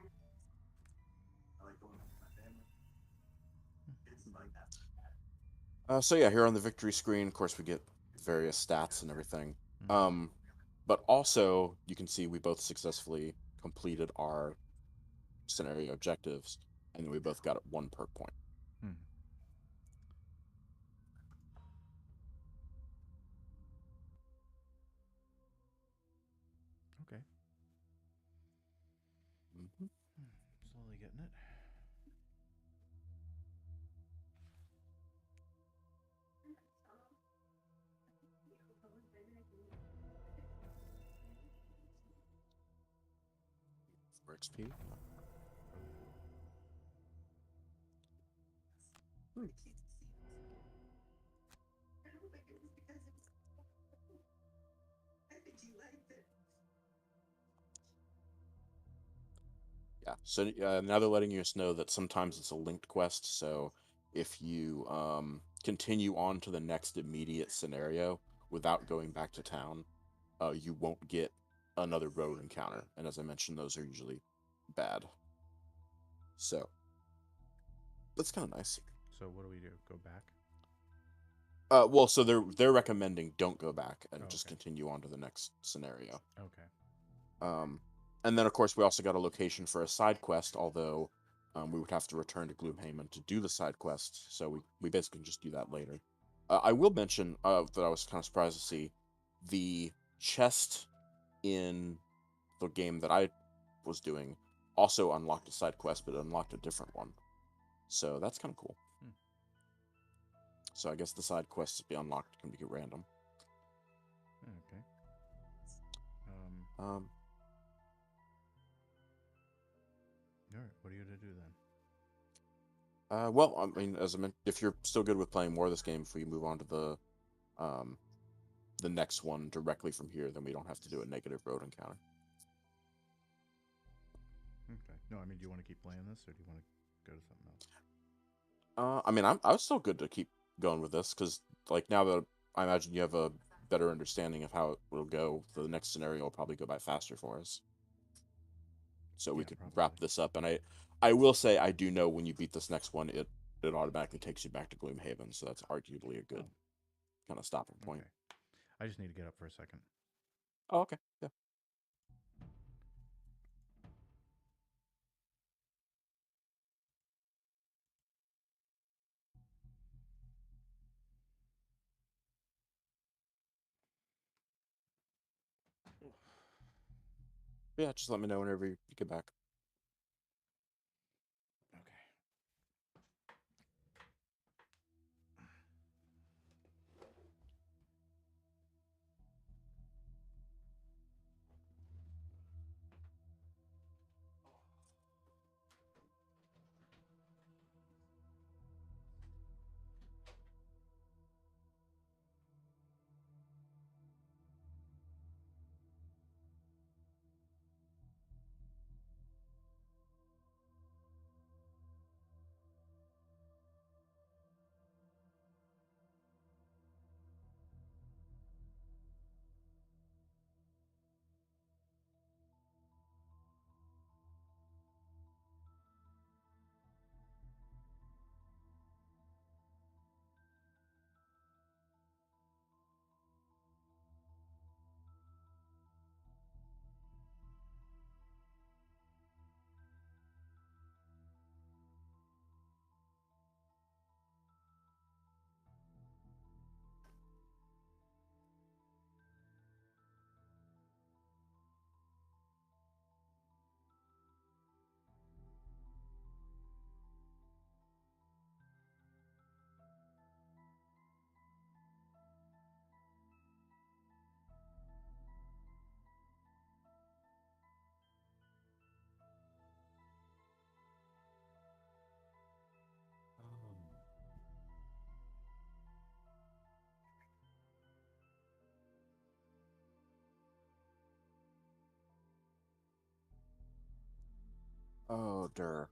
So yeah, here on the victory screen, of course, we get various stats and everything. Mhm. But also, you can see we both successfully completed our scenario objectives, and then we both got 1 perk point. Hmm. Okay. Mm-hmm. Slowly getting it. For XP. Yeah, so now they're letting us know that sometimes it's a linked quest, so if you continue on to the next immediate scenario without going back to town, you won't get another road encounter, and as I mentioned, those are usually bad. So, that's kind of nice. So what do we do? Go back? Well, so they're recommending don't go back and Oh, just okay. continue on to the next scenario. Okay. And then, of course, we also got a location for a side quest, although we would have to return to Gloomhaven to do the side quest, so we basically just do that later. I will mention that I was kind of surprised to see the chest in the game that I was doing also unlocked a side quest, but it unlocked a different one. So that's kind of cool. Hmm. So I guess the side quests to be unlocked can be random. Okay. Um, All right. What are you gonna do then? well, I mean, as I mentioned, if you're still good with playing more of this game, if we move on to the next one directly from here, then we don't have to do a negative road encounter. Okay. No, I mean, do you want to keep playing this, or do you want to go to something else? I mean, I was still good to keep going with this because, like, now that I imagine you have a better understanding of how it will go, the next scenario will probably go by faster for us. So we Yeah, could probably. wrap this up, and I will say I do know when you beat this next one, it automatically takes you back to Gloomhaven, so that's arguably a good Oh, kind of stopping point. okay. I just need to get up for a second. Oh, okay, yeah. Yeah, just let me know whenever you get back. Okay. Oh, der.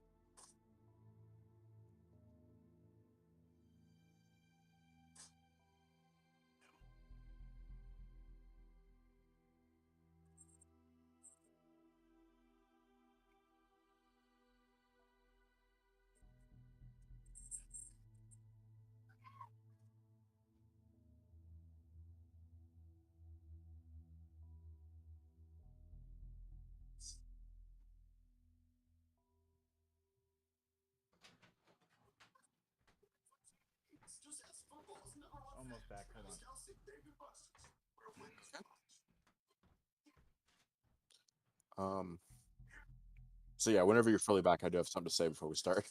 Almost back. Hold on. So yeah, whenever you're fully back, I do have something to say before we start.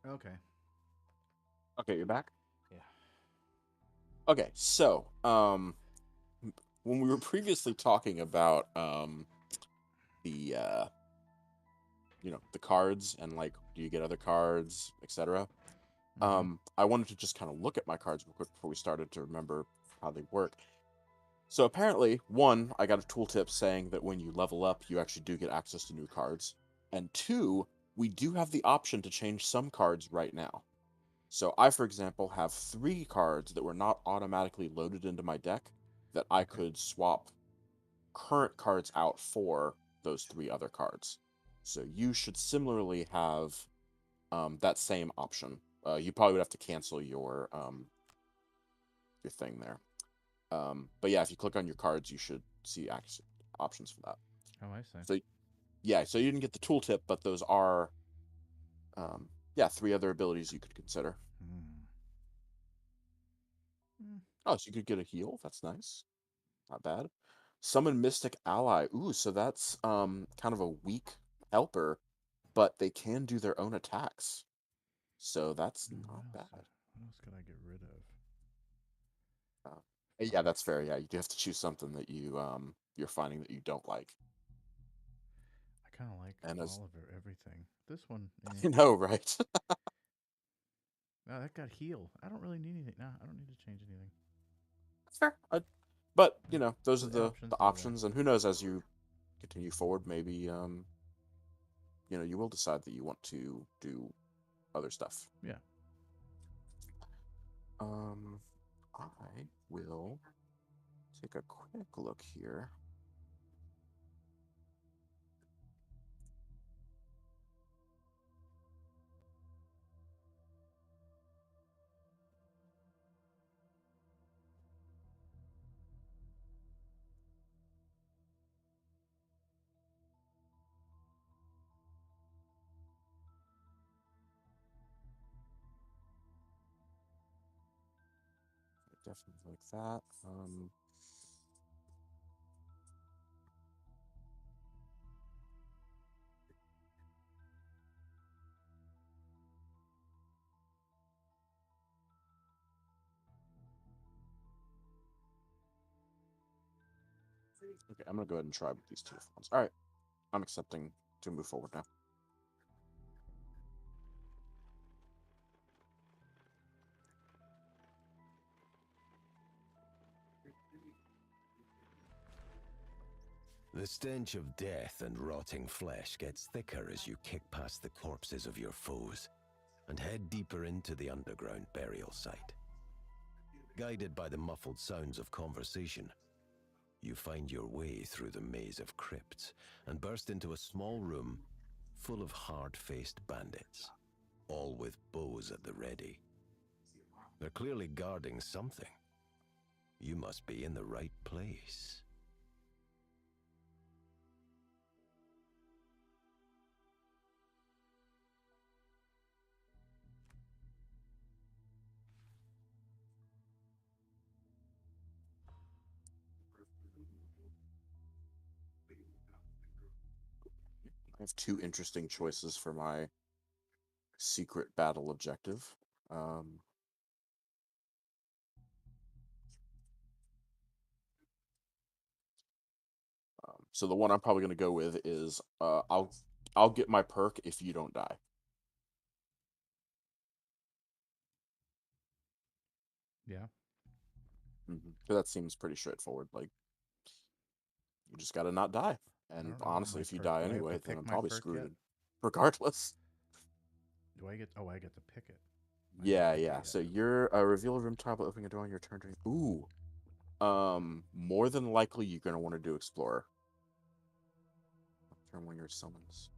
Okay. Okay, you're back? Yeah. Okay, so when we were previously talking about the the cards and like do you get other cards, etc. I wanted to just kind of look at my cards real quick before we started to remember how they work. So apparently, one, I got a tooltip saying that when you level up, you actually do get access to new cards. And two, we do have the option to change some cards right now. So I, for example, have 3 cards that were not automatically loaded into my deck that I could swap current cards out for those 3 other cards. So you should similarly have that same option. You probably would have to cancel your thing there. But yeah, if you click on your cards, you should see options for that. Oh, I see. So yeah, so you didn't get the tooltip, but those are yeah, 3 other abilities you could consider. Oh, so you could get a heal. That's nice. Not bad. Summon Mystic Ally. Ooh, so that's kind of a weak helper, but they can do their own attacks. So that's not bad. What else could I get rid of? Yeah, that's fair. Yeah, you do have to choose something that you're finding that you don't like. I kind of like And as all of everything. This one, you know, right? no, that got heal. I don't really need anything. No, I don't need to change anything. That's fair. But you know, those are The the options are there. options, and who knows, as you continue forward, maybe you will decide that you want to do other stuff. Yeah. I will take a quick look here. Definitely like that. Okay, I'm gonna go ahead and try with these 2 ones. All right, I'm accepting to move forward now. The stench of death and rotting flesh gets thicker as you kick past the corpses of your foes and head deeper into the underground burial site. Guided by the muffled sounds of conversation, you find your way through the maze of crypts and burst into a small room full of hard-faced bandits, all with bows at the ready. They're clearly guarding something. You must be in the right place. I have two interesting choices for my secret battle objective. So the one I'm probably going to go with is I'll get my perk if you don't die. Yeah. That seems pretty straightforward. Like, you just got to not die. And don't know. honestly, My if you perk- die do I have to anyway, then pick I'm my probably perk screwed yet? regardless. Do I get? Oh, I get to pick it. I didn't Yeah, pick it yeah. yet. So you're reveal a room tile by opening a door on your turn. Ooh. More than likely you're gonna want to do Explorer. Turn one of your summons.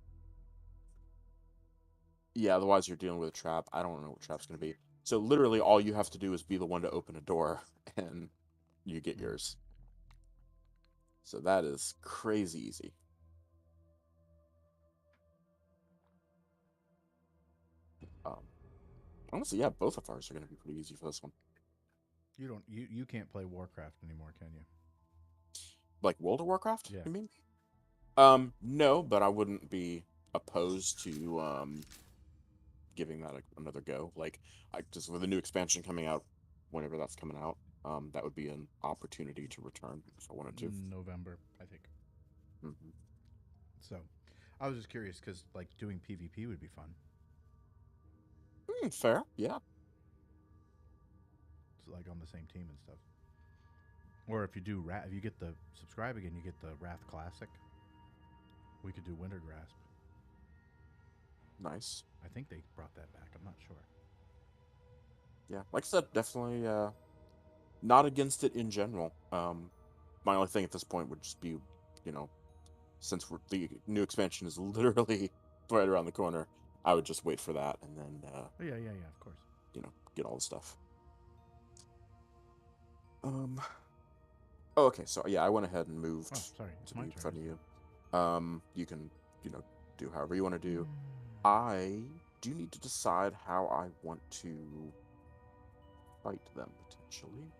Yeah, otherwise you're dealing with a trap. I don't know what trap's gonna be. So literally all you have to do is be the one to open a door and you get yours. So that is crazy easy. Honestly, yeah, both of ours are gonna be pretty easy for this one. You can't play Warcraft anymore, can you? Like World of Warcraft, Yeah. you mean? No, but I wouldn't be opposed to giving that another go. Like, I just with a new expansion coming out, whenever that's coming out, that would be an opportunity to return if I wanted to. November, I think. Mm-hmm. So, I was just curious because like doing PvP would be fun. Fair, yeah. So, like on the same team and stuff. Or if you do if you get the subscribe again, you get the Wrath Classic. We could do Winter Grasp. Nice. I think they brought that back. I'm not sure. Yeah, like I said, definitely not against it in general. My only thing at this point would just be, since the new expansion is literally right around the corner, I would just wait for that and then, Yeah, of course. Get all the stuff. Oh, okay, so yeah, I went ahead and moved sorry, it's to my be in turn, front of isn't you. You can, do however you want to do. I do need to decide how I want to fight them, potentially.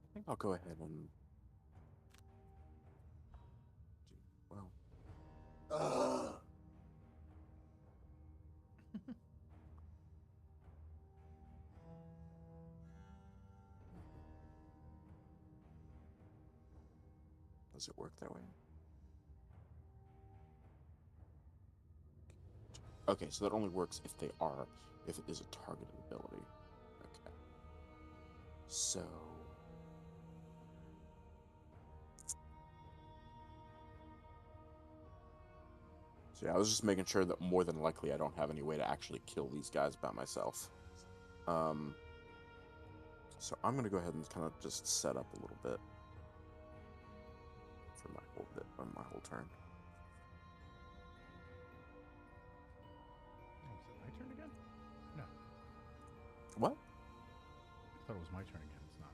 I think I'll go ahead and well. Does it work that way? Okay, so that only works if if it is a targeted ability. Okay. So yeah, I was just making sure that more than likely I don't have any way to actually kill these guys by myself. So I'm gonna go ahead and kind of just set up a little bit for my whole turn. Oh, is it my turn again? No. What? I thought it was my turn again. It's not.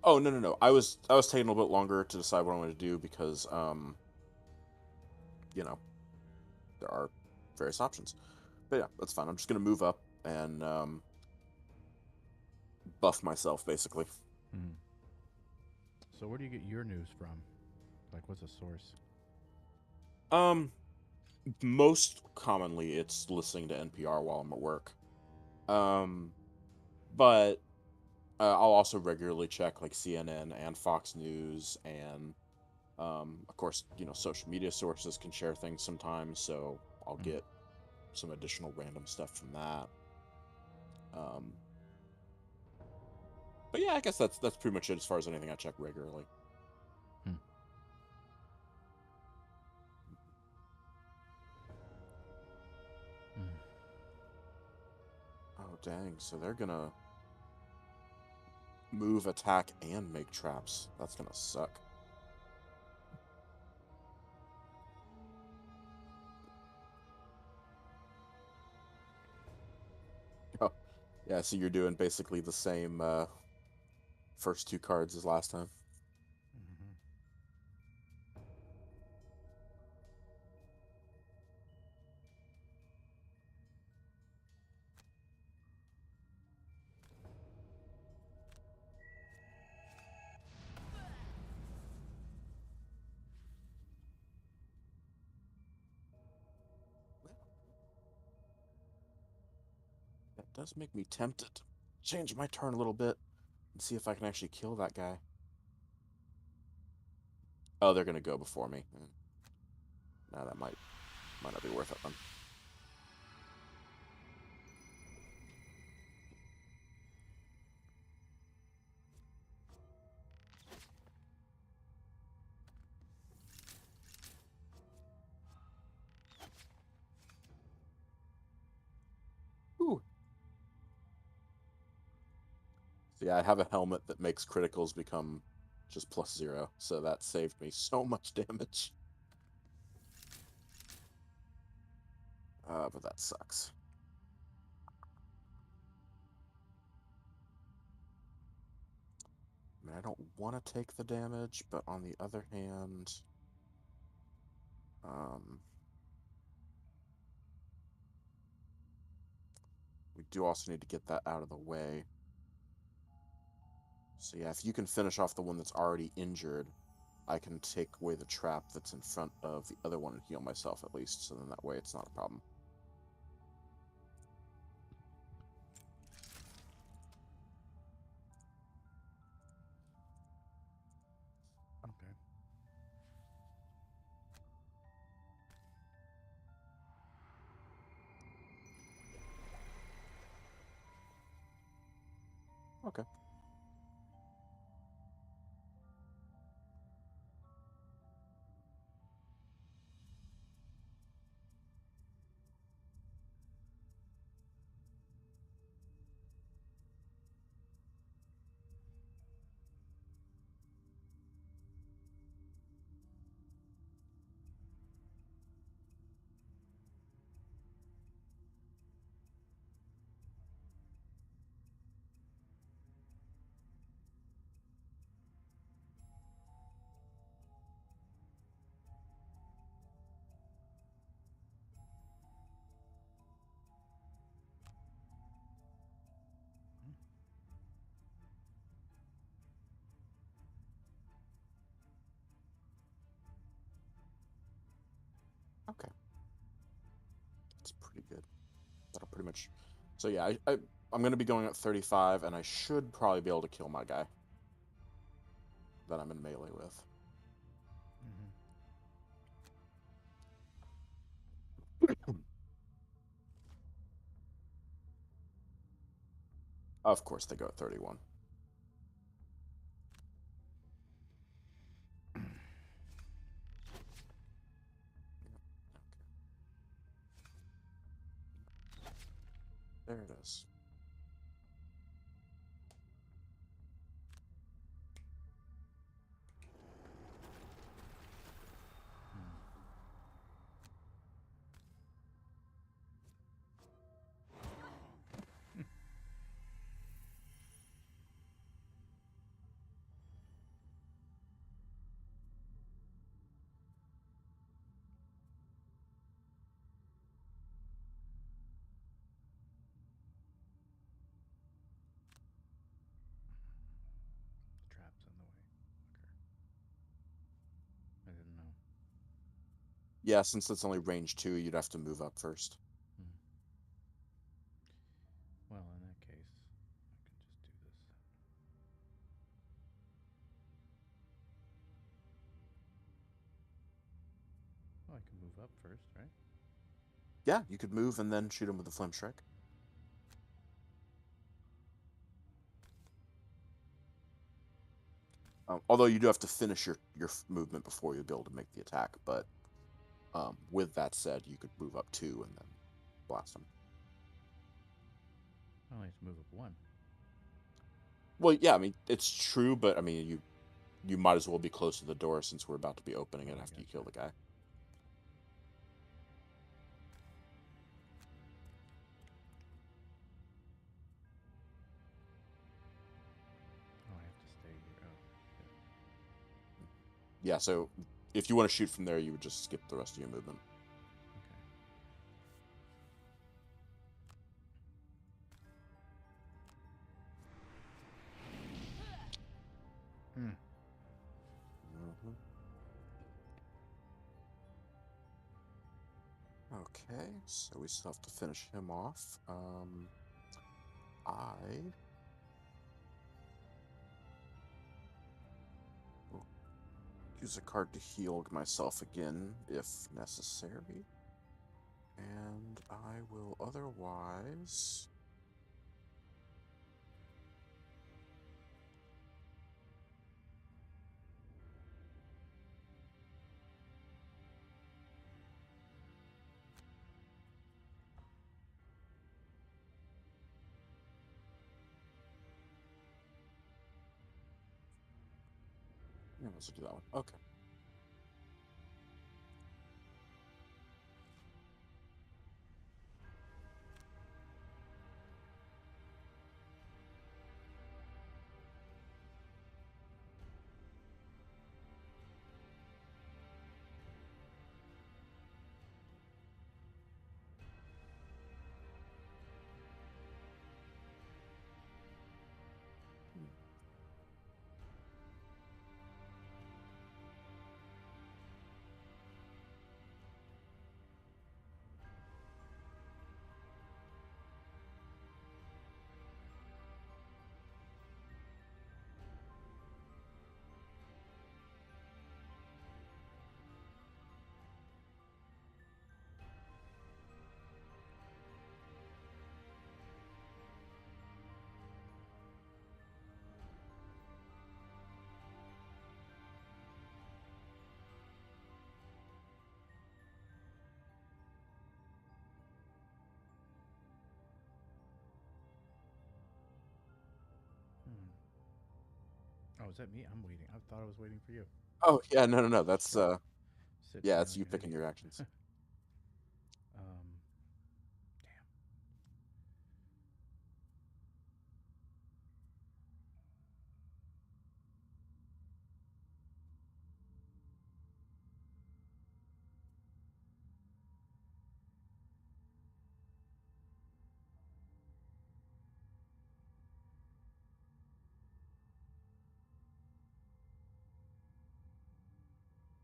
Oh no. I was taking a little bit longer to decide what I'm going to do because there are various options. But yeah, that's fine. I'm just going to move up and buff myself basically. So where do you get your news from? Like, what's a source? Most commonly it's listening to NPR while I'm at work. But I'll also regularly check like CNN and Fox News and Of course, social media sources can share things sometimes, so I'll get some additional random stuff from that. But yeah, I guess that's pretty much it as far as anything I check regularly. Oh dang! So they're gonna move, attack, and make traps. That's gonna suck. Oh, yeah. So you're doing basically the same first two cards as last time. That does make me tempted to change my turn a little bit and see if I can actually kill that guy. Oh, they're gonna go before me. Nah, that might not be worth it then. Ooh. So yeah, I have a helmet that makes criticals become just +0, so that saved me so much damage. But that sucks. I mean, I don't want to take the damage, but on the other hand, we do also need to get that out of the way. So yeah, if you can finish off the one that's already injured, I can take away the trap that's in front of the other one and heal myself at least, so then that way it's not a problem. Okay. Okay. Okay. That's pretty good. That'll pretty much... So yeah, I'm going to be going at 35, and I should probably be able to kill my guy that I'm in melee with. Of course, they go at 31. There it is. Traps in the way. Okay. I didn't know. Yeah, since it's only range 2, you'd have to move up first. Well, in that case, I can just do this. Oh, I can move up first, right? Yeah, you could move and then shoot him with the flame strike. Although you do have to finish your movement before you'll be able to make the attack. But with that said, you could move up 2 and then blast him. I only have to move up 1. Well, yeah, I mean it's true, but I mean you might as well be close to the door since we're about to be opening it after you kill the guy. Oh, I have to stay here. Oh, shit. Yeah, so if you want to shoot from there, you would just skip the rest of your movement. Okay. Hmm. Mm-hmm. Okay, so we still have to finish him off. I will use a card to heal myself again if necessary. And I will otherwise... Yeah, let's do that one. Okay. Oh, is that me? I'm waiting. I thought I was waiting for you. Oh, yeah, no. That's, Sitting yeah, here it's like you an picking idiot. your actions. Damn.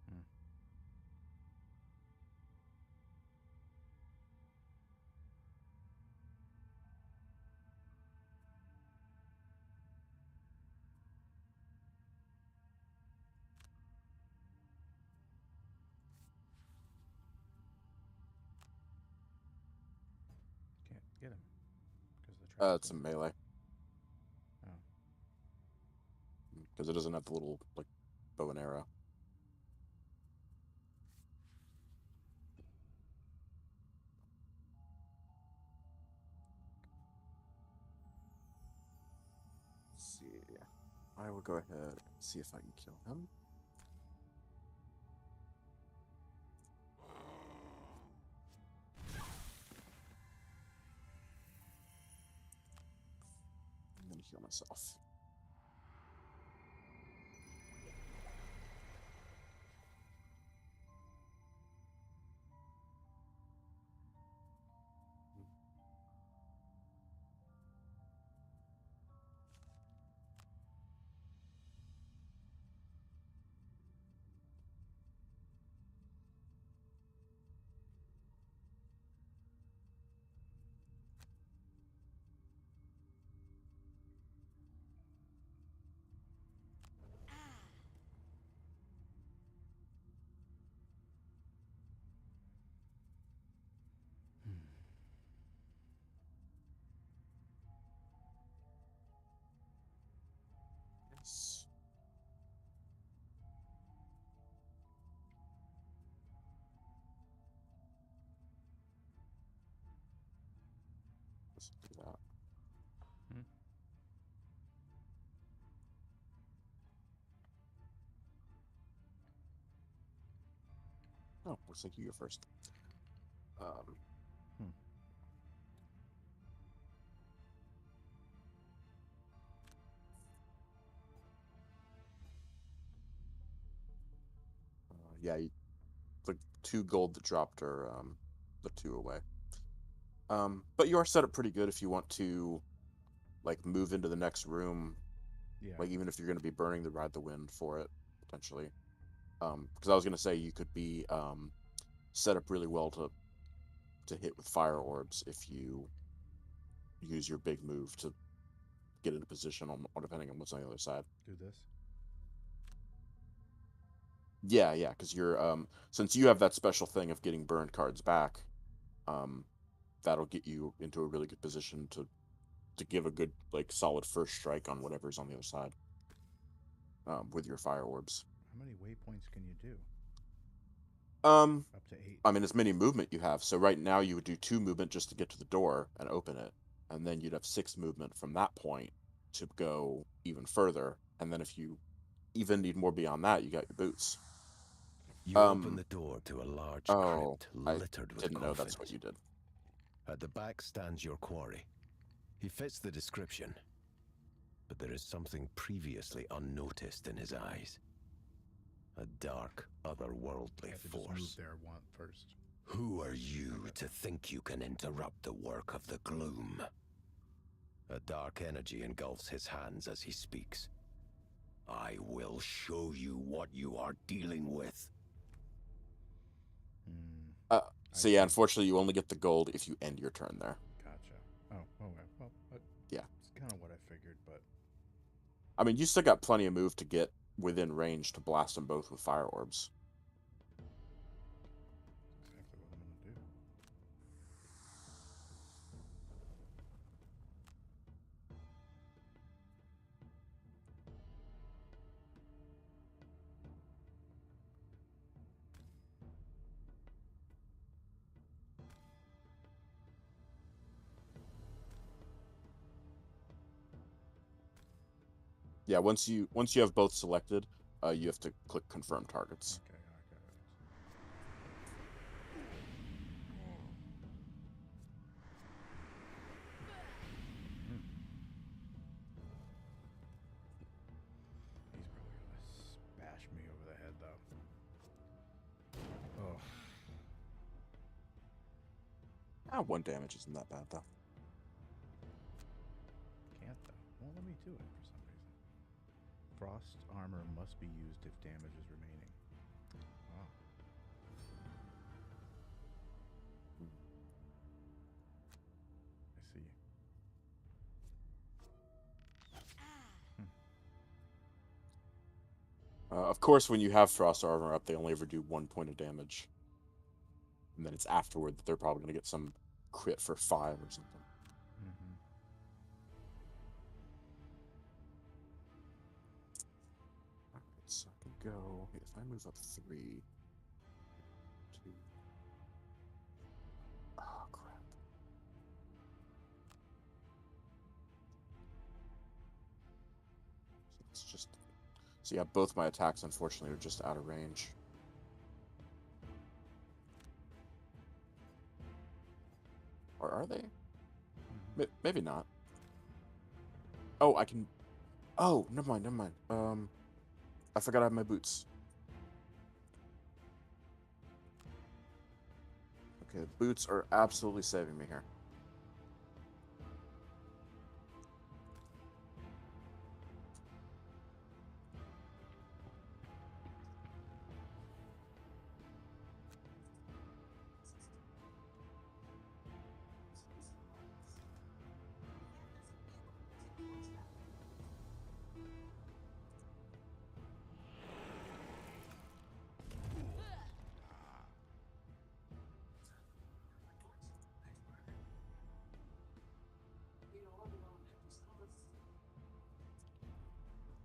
Hmm. Can't get him because the trap's It's a gone. melee. Oh. Because it doesn't have the little, like, bow and arrow. Let's see. I will go ahead and see if I can kill him. I'm going to heal myself. Let's do that. Hmm. Oh, looks like you go first. Hmm. Yeah, the 2 gold that dropped are the 2 away. But you are set up pretty good if you want to, like, move into the next room. Yeah. Like, even if you're going to be burning the Ride the Wind for it, potentially. Because I was going to say you could be set up really well to hit with fire orbs if you use your big move to get into position on depending on what's on the other side. Do this. Yeah, because you're since you have that special thing of getting burned cards back, that'll get you into a really good position to give a good, like, solid first strike on whatever's on the other side. With your fire orbs. How many waypoints can you do? Up to 8. I mean, as many movement you have. So right now you would do 2 movement just to get to the door and open it, and then you'd have 6 movement from that point to go even further. And then if you even need more beyond that, you got your boots. You open the door to a large crypt I littered with didn't know coffins. that's what you did. At the back stands your quarry. He fits the description, but there is something previously unnoticed in his eyes. A dark, otherworldly Just move force. there first. Who are you to think you can interrupt the work of the gloom? A dark energy engulfs his hands as he speaks. I will show you what you are dealing with. So yeah, unfortunately, you only get the gold if you end your turn there. Gotcha. Oh, okay. Well, yeah. It's kind of what I figured, but... I mean, you still got plenty of move to get within range to blast them both with fire orbs. Exactly what I'm going to do. Yeah, once you have both selected, you have to click confirm targets. Okay, I got it. He's probably gonna bash me over the head, though. Oh. 1 damage isn't that bad, though. Can't, though. Won't let me do it for some reason. Frost armor must be used if damage is remaining. Wow. I see. Of course, when you have frost armor up, they only ever do 1 point of damage. And then it's afterward that they're probably going to get some crit for 5 or something. Mm-hmm. Alright, so I can go... If I move up 3... 2... Oh, crap. It's just... So yeah, both my attacks, unfortunately, are just out of range. Or are they? Maybe not. Oh, I can... Oh, never mind. I forgot I have my boots. Okay, boots are absolutely saving me here.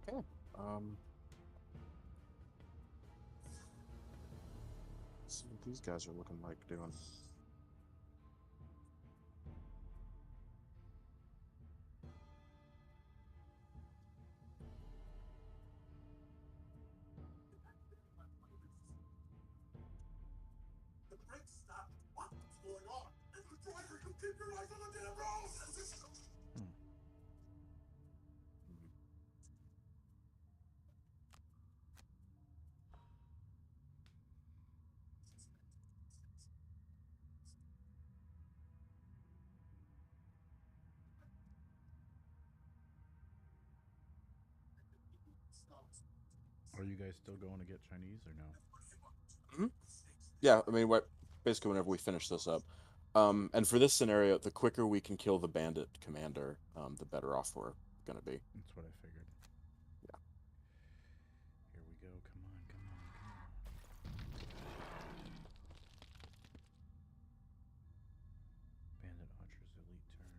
Okay. Let's see what these guys are looking like doing. Hmm. Are you guys still going to get Chinese or no? Mhm. Yeah, I mean, basically whenever we finish this up. And for this scenario, the quicker we can kill the bandit commander, the better off we're gonna be. That's what I figured. Yeah. Here we go. Come on, come on, come on. Bandit Archer's elite turn.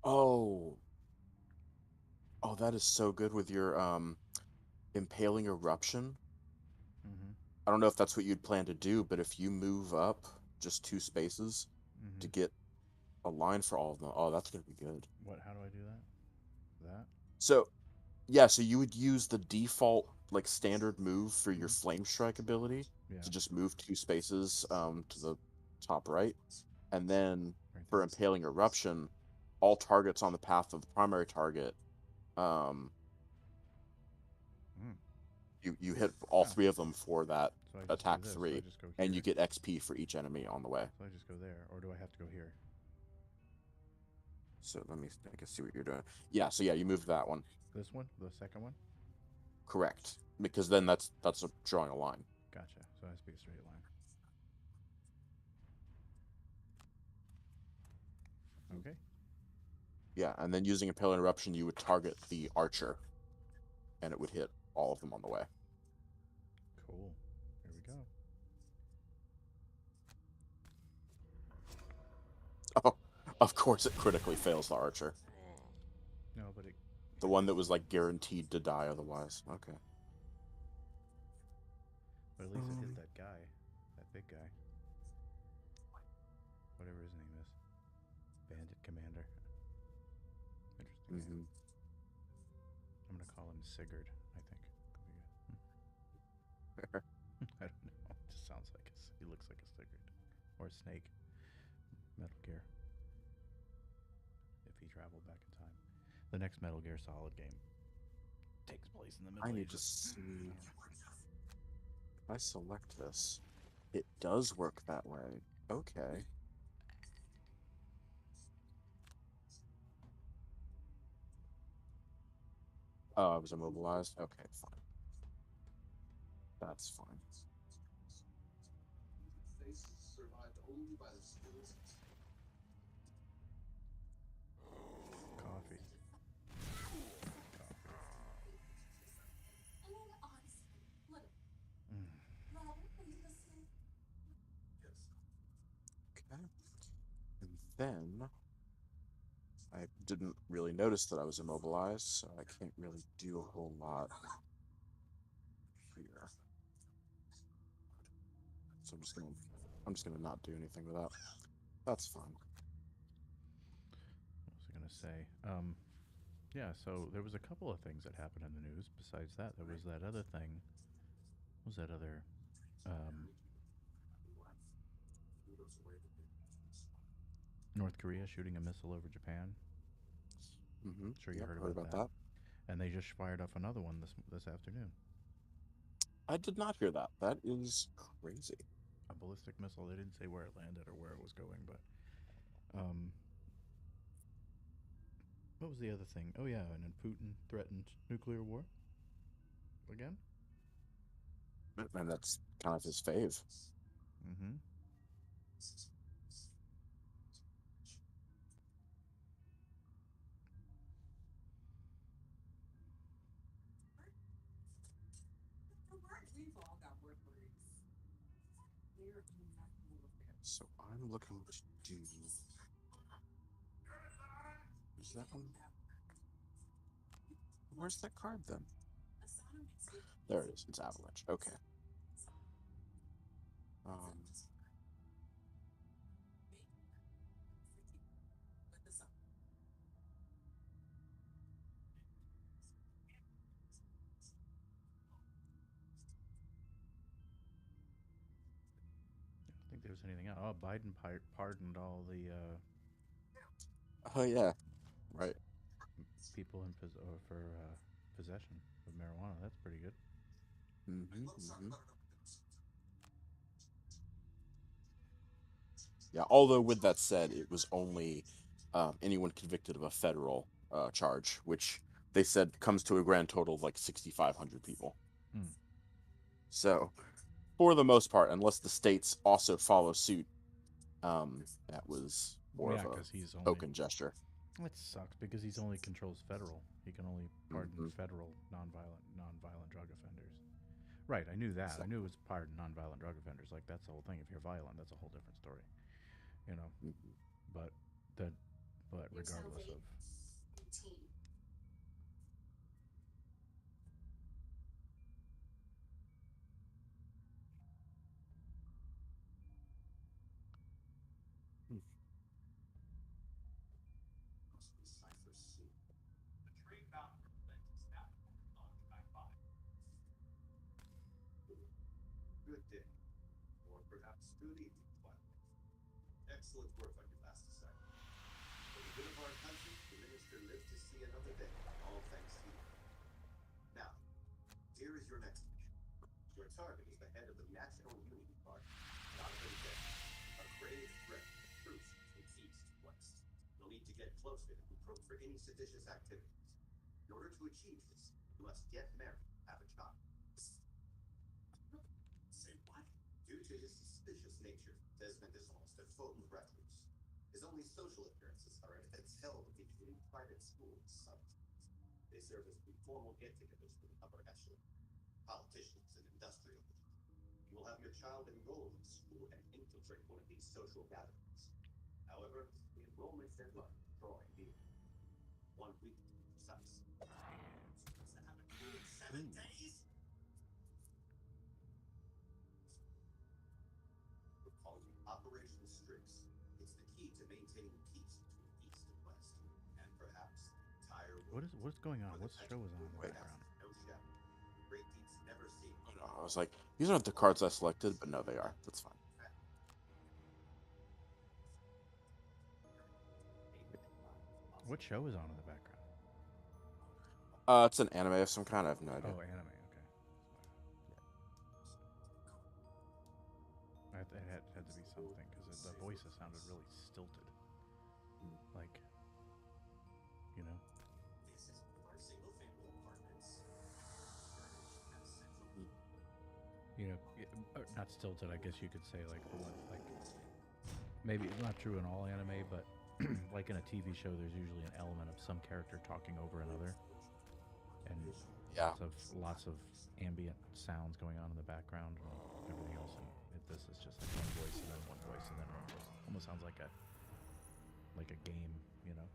Oh. Oh, oh, that is so good with your impaling eruption. Mm-hmm. I don't know if that's what you'd plan to do, but if you move up just 2 spaces Mm-hmm. to get a line for all of them, oh, that's gonna be good. What? How do I do that? That? So yeah, so you would use the default like standard move for your Mhm. flame strike ability Yeah. to just move 2 spaces to the top right, and then Right for there. impaling eruption, all targets on the path of the primary target, um, Mm. you hit all Oh. 3 of them for that So I just do attack this. So I 3, just go here. and you get XP for each enemy on the way. So I just go there, or do I have to go here? So I can see what you're doing. Yeah, so yeah, you move that one. This one, the second one. Correct, because then that's drawing a line. Gotcha. So it has to be a straight line. Okay. Yeah, and then using Impale Interruption, you would target the archer, and it would hit all of them on the way. Cool. Here we go. Oh, of course it critically fails the archer. No, but it. The one that was like guaranteed to die otherwise. Okay. But at least it hit that guy, that big guy. Whatever his name is. Bandit Commander. Interesting name. I'm gonna call him Sigurd, I think. I don't know. It just sounds like he looks like a Sigurd. Or a snake. Metal Gear. If he traveled back in time. The next Metal Gear Solid game takes place in the Middle I need to Ages. see. If I select this, it does work that way. Okay. Oh, I was immobilized? Okay, fine. That's fine. Coffee. Coffee. I mean, honestly, look, Mm. Rob, are you listening? Okay. And then I didn't really notice that I was immobilized, so I can't really do a whole lot here. So I'm just gonna not do anything with that. That's fine. What was I gonna say? Yeah. So there was a couple of things that happened in the news. Besides that, there was that other thing. What was that other? North Korea shooting a missile over Japan. Sure, you Yep, heard heard about about that. that. And they just fired off another one this afternoon. I did not hear that. That is crazy. A ballistic missile. They didn't say where it landed or where it was going, but what was the other thing? Oh yeah, and then Putin threatened nuclear war again. And that's kind of his fave. Mm-hmm. We've all got worries. So I'm looking to do. Is that one? Where's that card then? There it is. It's Avalanche. Okay. was anything else? Oh, Biden pardoned all the Oh yeah, right. people in for possession of marijuana. That's pretty good. Yeah. Although with that said, it was only anyone convicted of a federal charge, which they said comes to a grand total of like 6,500 people. Hmm. So, for the most part, unless the states also follow suit, that was more Yeah, of a because he's only. token gesture. It sucks because he's only controls federal. He can only pardon Mhm. federal nonviolent drug offenders. Right, I knew that. I knew it was pardon nonviolent drug offenders. Like that's the whole thing. If you're violent, that's a whole different story. You know. Mhm. But that, but You're so regardless of. late. Team. Good day, or perhaps good evening, Twilight. Excellent work on your last assignment. For the good of our country, the minister lived to see another day, all thanks to you. Now, here is your next mission. Your target is the head of the National Unity Party, Jonathan Dent, a grave threat to the troops from east to west. You'll need to get close to him and probe for any seditious activities. In order to achieve this, you must get married, have a child. Say what? Due to his suspicious nature, Desmond is almost a faux recluse. His only social appearances are at events held between private schools sometimes. They serve as informal get-togethers for the upper echelon, politicians and industrial leaders. You will have your child enroll in school and infiltrate one of these social gatherings. However, the enrollment deadline is drawing near. 1 week to be precise. Supposed to have it due in 7 days? We're calling it Operation Strix. It's the key to maintaining peace between East and West, and perhaps the entire world. What's going on? What show is on in the Wait. background? No shadow. Great deeds never seen. I was like, these aren't the cards I selected, but no, they are. That's fine. What show is on in the background? It's an anime of some kind. I have no idea. Oh, anime. Okay. It had to be something because the voices sounded really stilted. Like, you know. This is our single-family apartments. You know, not stilted. I guess you could say like maybe not true in all anime, but like in a TV show, there's usually an element of some character talking over another, and Yeah. lots of ambient sounds going on in the background and everything else. And this is just like one voice and then one voice and then one voice. Almost sounds like a game, you know.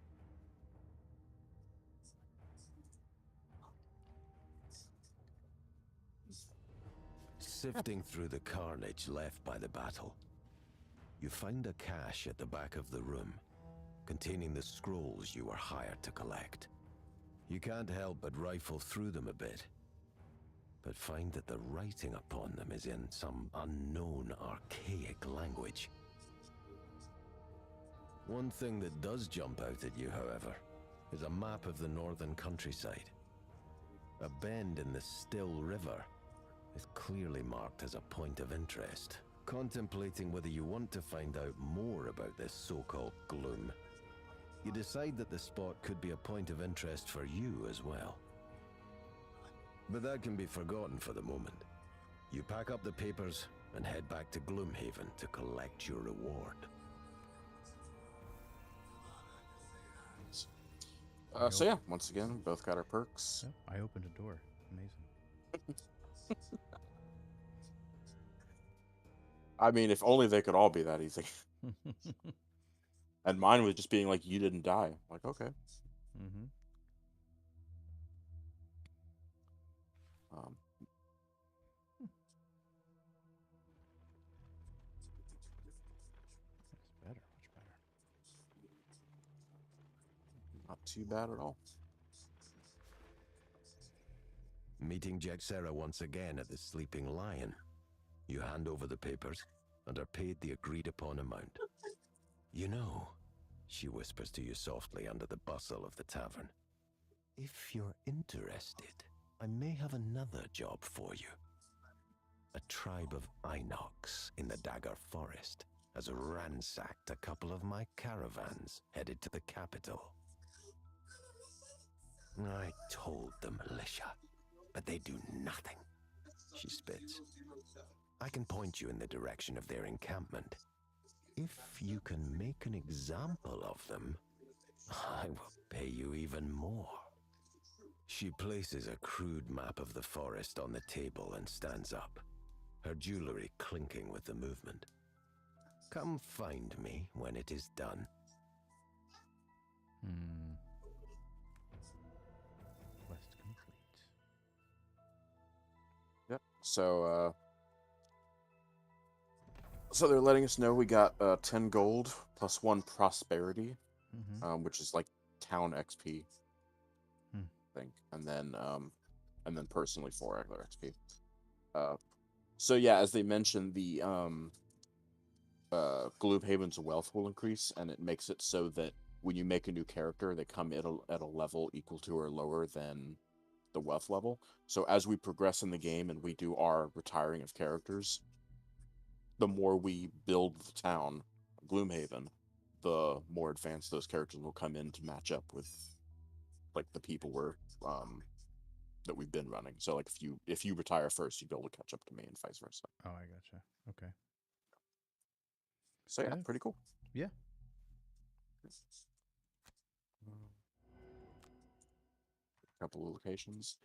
Sifting through the carnage left by the battle, you find a cache at the back of the room, containing the scrolls you were hired to collect. You can't help but rifle through them a bit, but find that the writing upon them is in some unknown archaic language. One thing that does jump out at you, however, is a map of the northern countryside. A bend in the Still River is clearly marked as a point of interest. Contemplating whether you want to find out more about this so-called gloom, you decide that the spot could be a point of interest for you as well. But that can be forgotten for the moment. You pack up the papers and head back to Gloomhaven to collect your reward. So yeah, once again, both got our perks. Yep, I opened a door. Amazing. I mean, if only they could all be that easy. And mine was just being like, you didn't die. I'm like, okay. Mm-hmm. That's better, much better. Not too bad at all. Meeting Jexera once again at the Sleeping Lion, you hand over the papers and are paid the agreed upon amount. You know, she whispers to you softly under the bustle of the tavern, if you're interested, I may have another job for you. A tribe of Inox in the Dagger Forest has ransacked a couple of my caravans headed to the capital. I told the militia, but they do nothing. She spits. I can point you in the direction of their encampment. If you can make an example of them, I will pay you even more. She places a crude map of the forest on the table and stands up, her jewelry clinking with the movement. Come find me when it is done. Hmm. Quest complete. Yep. So they're letting us know we got 10 gold plus 1 prosperity, Mm-hmm. which is like town XP, Hmm. I think, and then personally 4 regular XP. So yeah, as they mentioned, the Gloomhaven's wealth will increase, and it makes it so that when you make a new character, they come at a level equal to or lower than the wealth level. So as we progress in the game and we do our retiring of characters, the more we build the town, Gloomhaven, the more advanced those characters will come in to match up with like the people that we've been running. So like if you retire first, you'd be able to catch up to me and vice versa. Oh, I gotcha. Okay. So yeah, Yeah. pretty cool. Yeah. A couple of locations.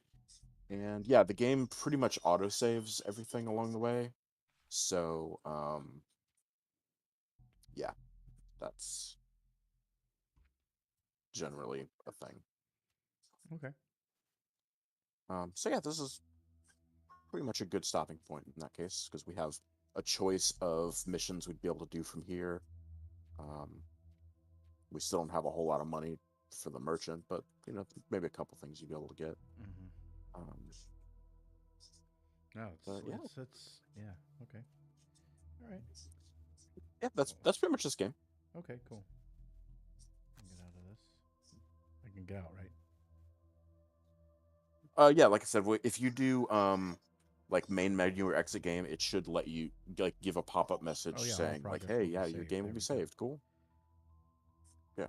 And yeah, the game pretty much auto saves everything along the way. So yeah, that's generally a thing. Okay. So yeah, this is pretty much a good stopping point in that case because we have a choice of missions we'd be able to do from here. Um, we still don't have a whole lot of money for the merchant, but maybe a couple things you'd be able to get. Mm-hmm. Um, No, but yeah, it's yeah. Okay. All right. yeah, that's pretty much this game. Okay. Cool. I can get out of this. I can get out, right? Yeah, like I said, if you do like main menu or exit game, it should let you like give a pop up message Oh yeah. All saying like, projects "Hey, will be yeah, your saved. game will There be we go. saved." Cool. Yeah.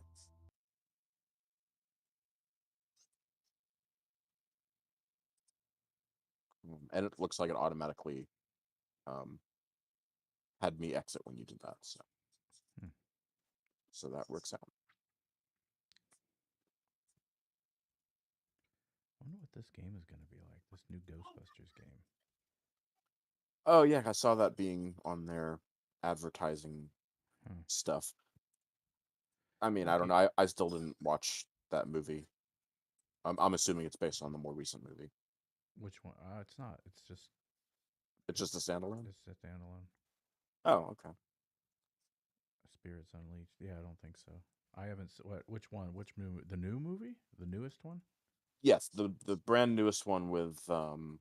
And it looks like it automatically um had me exit when you did that, Hmm. so that works out. I wonder what this game is going to be like. This new Ghostbusters game. Oh yeah, I saw that being on their advertising Hmm. stuff. I mean, That I don't game. know. I still didn't watch that movie. I'm assuming it's based on the more recent movie. Which one? It's not. It's just. It's just a standalone. It's a standalone. Oh, okay. Spirits Unleashed. Yeah, I don't think so. I haven't. What? Which one? Which movie? The new movie? The newest one? Yes, the brand newest one with the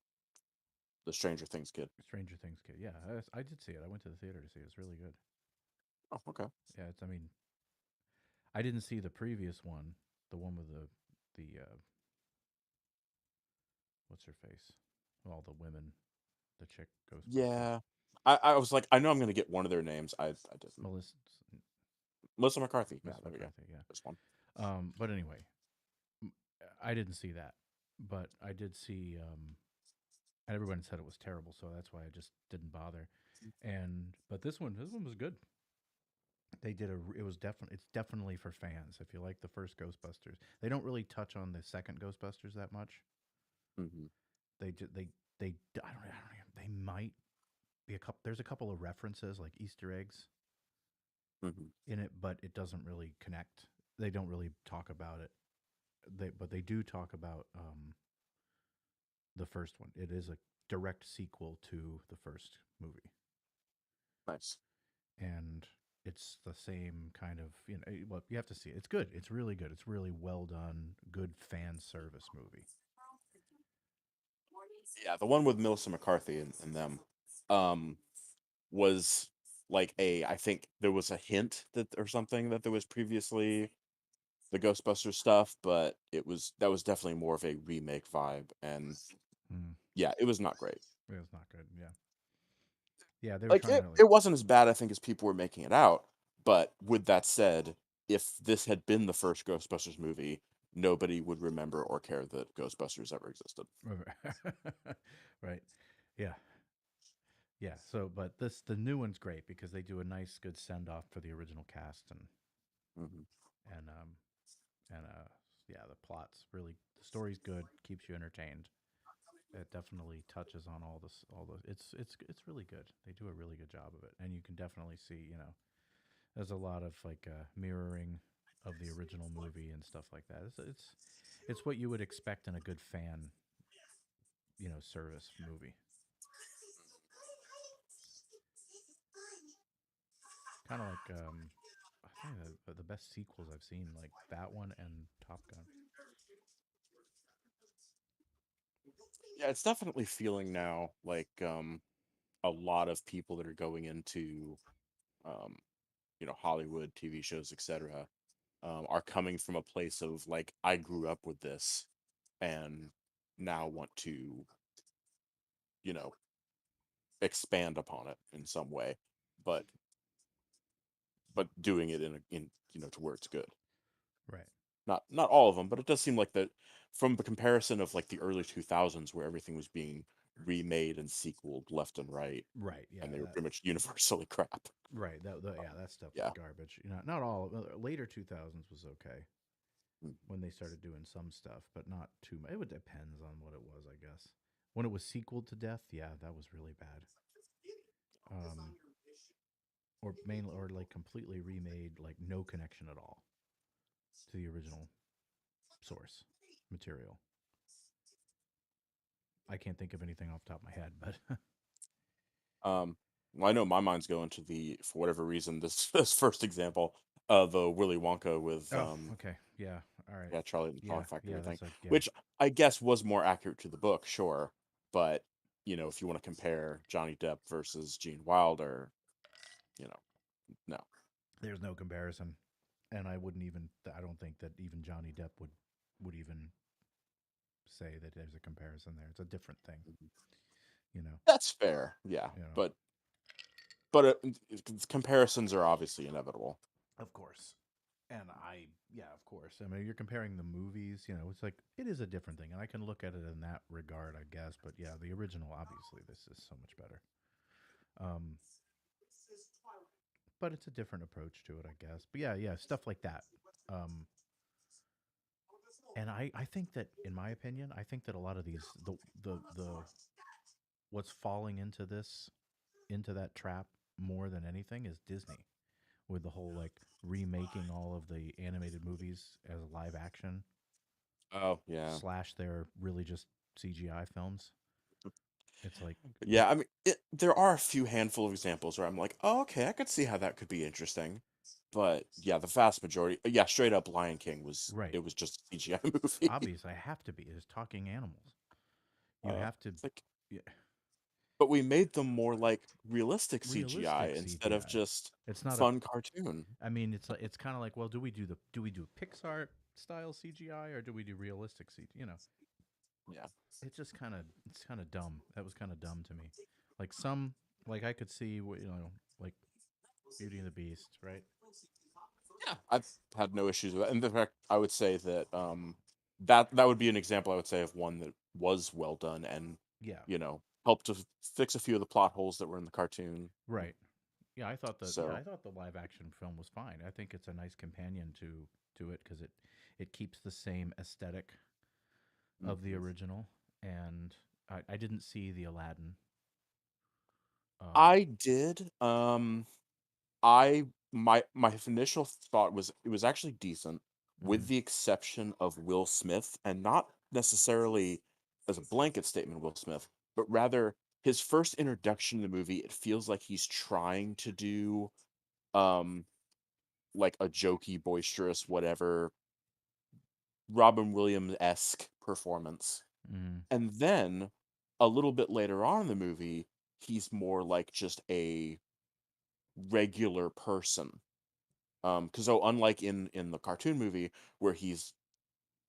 Stranger Things kid. Stranger Things kid. Yeah, I did see it. I went to the theater to see it. It's really good. Oh, okay. Yeah, it's. I mean, I didn't see the previous one. The one with the what's her face? All the women. The chick Ghostbusters. Yeah. I was like, I know I'm gonna get one of their names. I didn't. Melissa. Melissa McCarthy. Yeah, Miss there we go. McCarthy. Yeah. This one. But anyway, I didn't see that, but I did see. And everyone said it was terrible, so that's why I just didn't bother. And but this one was good. They did a. It was definitely. It's definitely for fans. If you like the first Ghostbusters, they don't really touch on the second Ghostbusters that much. Hmm. They ju- they. They might be a couple. There's a couple of references like Easter eggs Hmm. in it, but it doesn't really connect. They don't really talk about it. But they do talk about the first one. It is a direct sequel to the first movie, Nice. and it's the same kind of well, you have to see it. It's good. It's really good. It's really well done. Good fan service movie. Yeah, the one with Melissa McCarthy and them um was like I think there was a hint that or something that there was previously the Ghostbusters stuff, but that was definitely more of a remake vibe, and Mm, yeah, it was not great. it was not good. Yeah, yeah, they were Like trying to it wasn't as bad, I think, as people were making it out. But with that said, if this had been the first Ghostbusters movie, nobody would remember or care that Ghostbusters ever existed. right. Yeah, yeah. So, but the new one's great because they do a nice, good send off for the original cast, Hmm. and yeah, the plot's really the story's good, keeps you entertained. It definitely touches on all the. It's really good. They do a really good job of it, and you can definitely see, there's a lot of like mirroring of the original movie and stuff like that. It's what you would expect in a good fan, service movie. Kind of like I think the best sequels I've seen, like that one and Top Gun. Yeah, it's definitely feeling now like a lot of people that are going into um, Hollywood, TV shows, etc., are coming from a place of like I grew up with this and now want to, you know, expand upon it in some way, but doing it in to where it's good. Right. Not all of them, but it does seem like that from the comparison of like the early 2000s where everything was being remade and sequeled left and right, Right. Yeah. and they were That. pretty much universally crap. Right. Yeah. That stuff was Yeah. garbage. Not all. Later 2000s was okay Mm. when they started doing some stuff, but not too much. It would depends on what it was, I guess. When it was sequeled to death, yeah, that was really bad. Um, or mainly, or like completely remade, like no connection at all to the original source material. I can't think of anything off the top of my head, but Well, I know my mind's going to the for whatever reason this this first example, the Willy Wonka with oh, okay, yeah, all right, yeah, Charlie and the yeah, Chocolate Factory yeah, thing, that's a yeah, which I guess was more accurate to the book, sure, but if you want to compare Johnny Depp versus Gene Wilder, you know, no. there's no comparison, and I wouldn't even. I don't think that even Johnny Depp would even say that there's a comparison there. It's a different thing, Mhm. you know. That's fair, yeah, You know, but comparisons are obviously inevitable. of course. And yeah, of course. I mean, you're comparing the movies. It's like it is a different thing, and I can look at it in that regard, I guess. But yeah, the original, obviously, this is so much better. Um, but it's a different approach to it, I guess. But yeah, yeah, stuff like that. Um, and I think that, in my opinion, I think that a lot of these, the what's falling into that trap more than anything is Disney with the whole like remaking all of the animated movies as live action Oh yeah. slash they're really just CGI films. It's like Yeah, I mean, there are a few handful of examples where I'm like, oh, okay, I could see how that could be interesting. But yeah, the vast majority, yeah, straight up Lion King right. it was just a CGI movie. Obvious. I have to be. There's talking animals. You have to. It's like, Yeah, but we made them more like realistic CGI realistic instead of CGI. just It's not a. fun cartoon. I mean, it's kind of like, well, do we do Pixar style CGI or do we do realistic CGI? Yeah. It's kind of dumb. That was kind of dumb to me. Like some, like I could see, like Beauty and the Beast, right? Yeah, I've had no issues with that. And in fact, I would say that that would be an example I would say of one that was well done and Yeah, helped to fix a few of the plot holes that were in the cartoon. right. Yeah, So, I thought the live action film was fine. I think it's a nice companion to it because it keeps the same aesthetic of the mhm. original, and I didn't see the Aladdin. Um, I did. I my initial thought was it was actually decent, with mhm. the exception of Will Smith, and not necessarily as a blanket statement, Will Smith, but rather his first introduction in the movie. It feels like he's trying to do um like a jokey, boisterous, whatever Robin Williams esque performance, Mhm. and then a little bit later on in the movie, he's more like just a regular person. Because so unlike in the cartoon movie where he's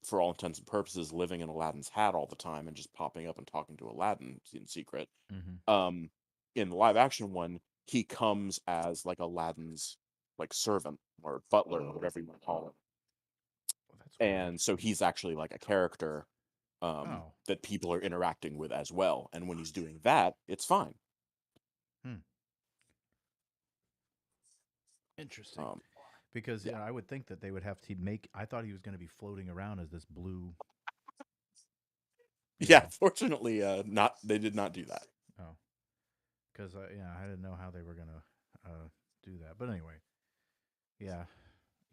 for all intents and purposes living in Aladdin's hat all the time and just popping up and talking to Aladdin in secret, Mm-hmm. um, in the live action one, he comes as like Aladdin's like servant or butler or whatever you want to call it. Well, that's weird. And so he's actually like a character Oh. that people are interacting with as well. And when he's doing that, it's fine. Hmm. Interesting. Um, Because yeah, I would think that they would have to make. I thought he was going to be floating around as this blue. You yeah. know. Fortunately, not they did not do that. Oh. Because I didn't know how they were going to do that. But anyway, yeah.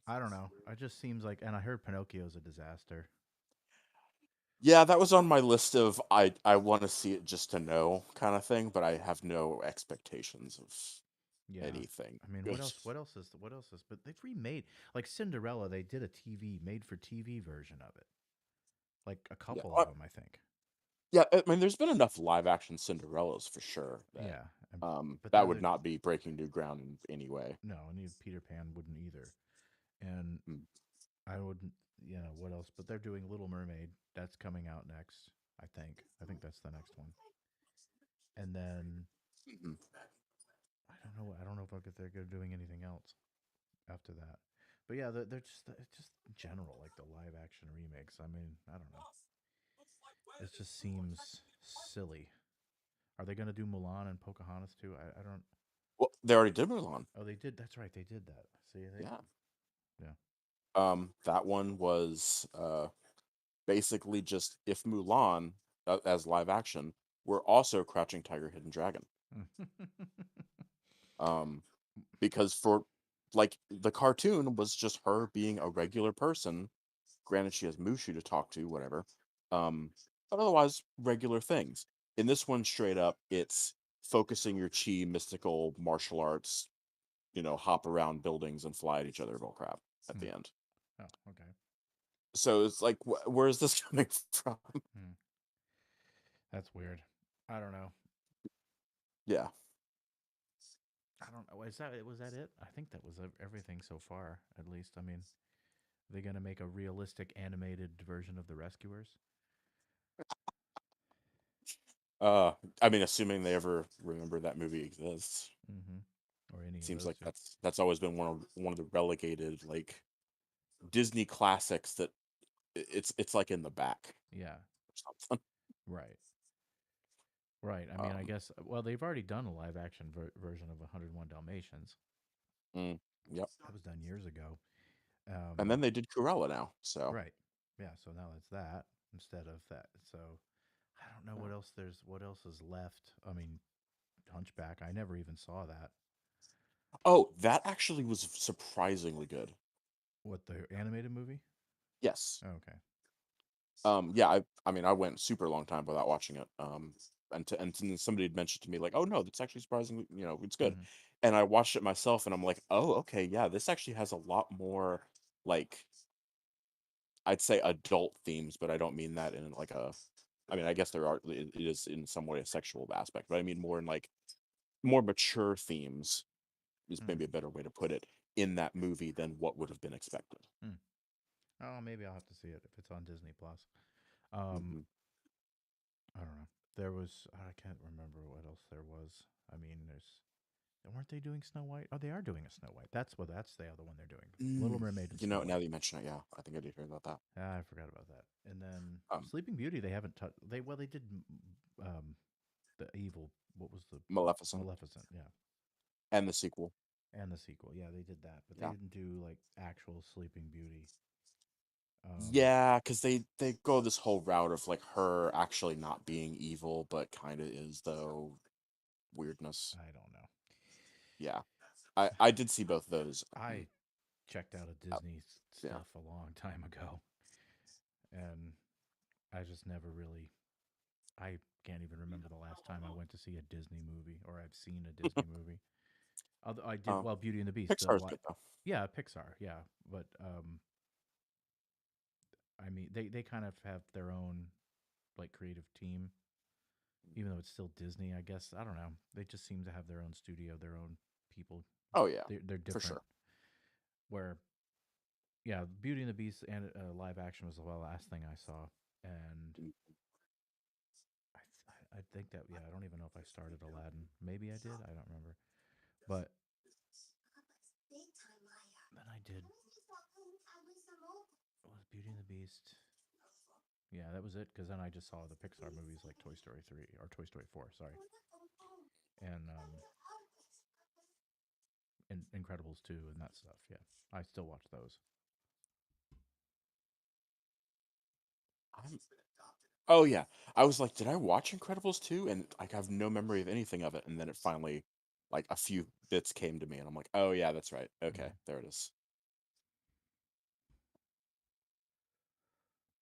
I don't know. It just seems like, and I heard Pinocchio's a disaster. Yeah, that was on my list of I want to see it just to know kind of thing, but I have no expectations of Yeah. anything I mean, good. what else is, but they've remade, like Cinderella, they did a TV, made for TV version of it. Like a Yeah, couple of them, I think. yeah. I mean, there's been enough live action Cinderellas for sure that Yeah. And, but that then would there, not be breaking new ground in any way. no, and Peter Pan wouldn't either. And Mm, I wouldn't, what else? But they're doing Little Mermaid. That's coming out next, I think. I think that's the next one. And then mhm. I don't know. I don't know if they're doing anything else after that. But yeah, they're just it's just in general like the live action remakes. I mean, I don't know. It just seems silly. Are they going to do Mulan and Pocahontas too? I don't. Well, they already did Mulan. Oh, they did. That's right. They did that. See, Yeah. yeah. That one was basically just if Mulan as live action were also Crouching Tiger, Hidden Dragon. Um, because for like the cartoon was just her being a regular person. Granted, she has Mushu to talk to, whatever. But otherwise, regular things. In this one, straight up, it's focusing your chi, mystical martial arts. Hop around buildings and fly at each other. Bull crap at Hmm. the end. Oh, okay. So it's like, where is this coming from? Hmm. That's weird. I don't know. Yeah. I don't know. Was that it? I think that was everything so far. At least, I mean, are they gonna make a realistic animated version of the Rescuers? Uh, I mean, assuming they ever remember that movie exists, Mm-hmm. Or any of seems those like two? that's always been one of the relegated like Disney classics that it's like in the back Yeah. or something. Right. Right. I mean, I Um, guess. Well, they've already done a live action version of 101 Dalmatians. mm, yep. That was done years ago. And then they did Cruella now, so Right. Yeah. So now it's that instead of that. So I don't know yeah. what else there's. What else is left? I mean, Hunchback. I never even saw that. Oh, that actually was surprisingly good. What, the animated movie? Yes. Oh, okay. Yeah, I mean I went super long time without watching it. And then somebody had mentioned to me like, "Oh no, that's actually surprisingly, it's good." Mm-hmm. And I watched it myself and I'm like, "Oh, okay, yeah, this actually has a lot more like I'd say adult themes, but I don't mean that in like a I mean, I guess it is in some way a sexual aspect, but I mean more in like more mature themes is Hmm. maybe a better way to put it in that movie than what would have been expected. Hmm. Oh, maybe I'll have to see it if it's on Disney Plus. Um, Hmm. I don't know. There was. I can't remember what else there was. I mean, there's. Weren't they doing Snow White? Oh, they are doing a Snow White. That's the other one they're doing. Little Mermaid and Snow Now White. that you mention it, yeah, I think I did hear about that. Ah, I forgot about that. And then Um, Sleeping Beauty, they haven't touched. They did um, the evil. What was the Maleficent Maleficent? Yeah, and the sequel. and the sequel. Yeah, they did that, but they Yeah. didn't do like actual Sleeping Beauty. Yeah, because they go this whole route of like her actually not being evil, but kind of is though weirdness. I don't know. Yeah, I did see both of those. I checked out of Uh, Disney yeah. stuff a long time ago, and I just never really. I can't even remember the last time I went to see a Disney movie or I've seen a Disney movie. Although I did, Um, well, Beauty and the Beast. Pixar's good though. Yeah, Pixar. Yeah, but I mean, they kind of have their own like creative team, even though it's still Disney. I guess I don't know. They just seem to have their own studio, their own people Oh yeah, They're for different. sure. Where yeah, Beauty and the Beast and live action was the last thing I saw, and Mm. I think that yeah, I don't even know if I started Aladdin. Maybe I did. I don't remember. But then I did what was Beauty and the Beast. Yeah, that was it. Because then I just saw the Pixar movies like Toy Story 3 or Toy Story 4. Sorry, and Incredibles 2 and that stuff. Yeah, I still watch those. I'm, oh yeah, I was like, did I watch Incredibles 2? And like, I have no memory of anything of it. And then it finally, like, a few bits came to me, and I'm like, oh yeah, that's right. Okay, there it is.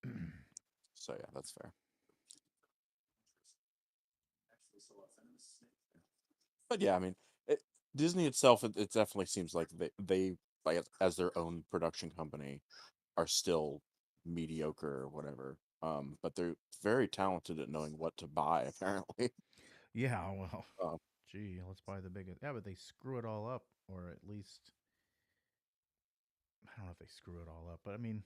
Mm. So yeah, that's fair. But yeah, I mean, Disney itself, it definitely seems like they like as their own production company are still mediocre or whatever. But they're very talented at knowing what to buy, apparently. Yeah, well, Um, gee, let's buy the biggest. Yeah, but they screw it all up, or at least I don't know if they screw it all up, but I mean,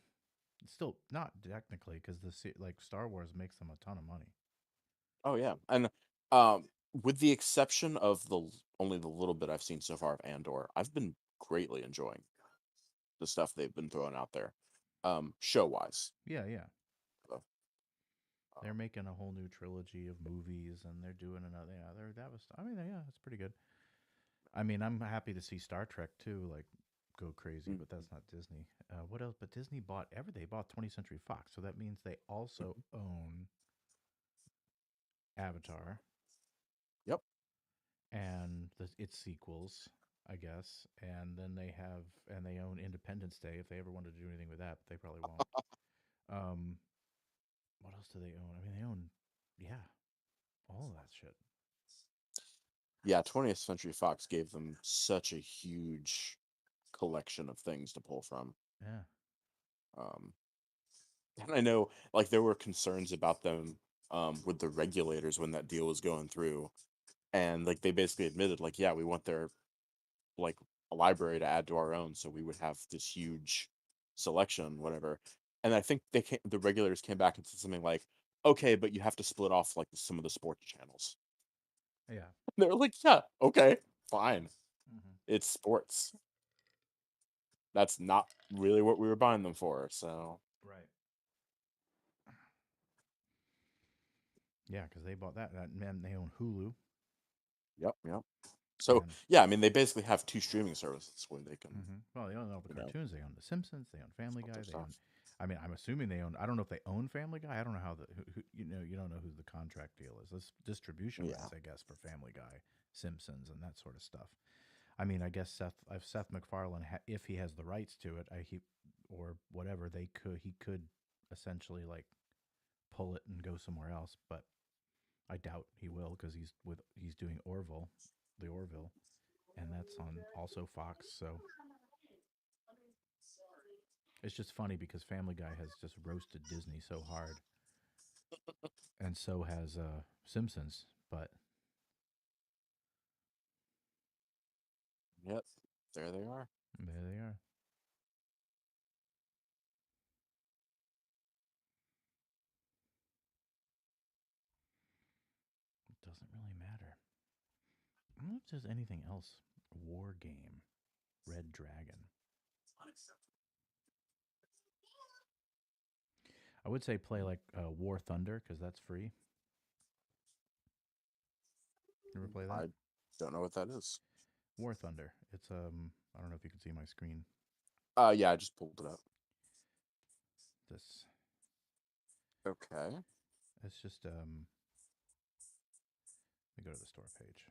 it's still not technically because like Star Wars makes them a ton of money. oh yeah, and um, with the exception of only the little bit I've seen so far of Andor, I've been greatly enjoying the stuff they've been throwing out there, show wise. Yeah, yeah. So, They're making a whole new trilogy of movies, and they're doing another. Yeah, that was. I mean, yeah, it's pretty good. I mean, I'm happy to see Star Trek too, like go crazy, mm, but that's not Disney. What else? But Disney bought They bought 20th Century Fox, so that means they also mhm. own Avatar Yep. and its sequels, I guess. And then they own Independence Day. If they ever wanted to do anything with that, but they probably won't. Um, what else do they own? I mean, they own, yeah, all of that shit. Yeah, 20th Century Fox gave them such a huge collection of things to pull from. Yeah, Um, and I know, like, there were concerns about them with the regulators when that deal was going through, and like they basically admitted, like, yeah, we want their like a library to add to our own, so we would have this huge selection, whatever. And I think the regulators came back and said something like, okay, but you have to split off like some of the sports channels. yeah. And they're like, yeah, okay, fine, Hmm. it's sports. That's not really what we were buying them for. So, Right. Yeah, because they bought that. Man, they own Hulu, yep, yep. So, and yeah, I mean, they basically have two streaming services where they can, well, they own all the you know, cartoons. They own The Simpsons. They own Family put their Guy. They stuff. own. I mean, I'm assuming they own. I don't know if they own Family Guy. I don't know how you don't know who the contract deal is. This distribution Yeah, rights, I guess, for Family Guy, Simpsons, and that sort of stuff. I mean, I guess Seth MacFarlane, if he has the rights to it, or whatever, he could essentially like pull it and go somewhere else. But I doubt he will because he's doing the Orville, and that's on also Fox. So it's just funny because Family Guy has just roasted Disney so hard, and so has Simpsons. But yep, there they are. there they are. It doesn't really matter. I don't know if there's anything else. War game, Red Dragon. I would say play like War Thunder because that's free. You ever play that? I don't know what that is. War Thunder. It's I don't know if you can see my screen. Yeah, I just pulled it up. This Okay. it's just let me go to the store page.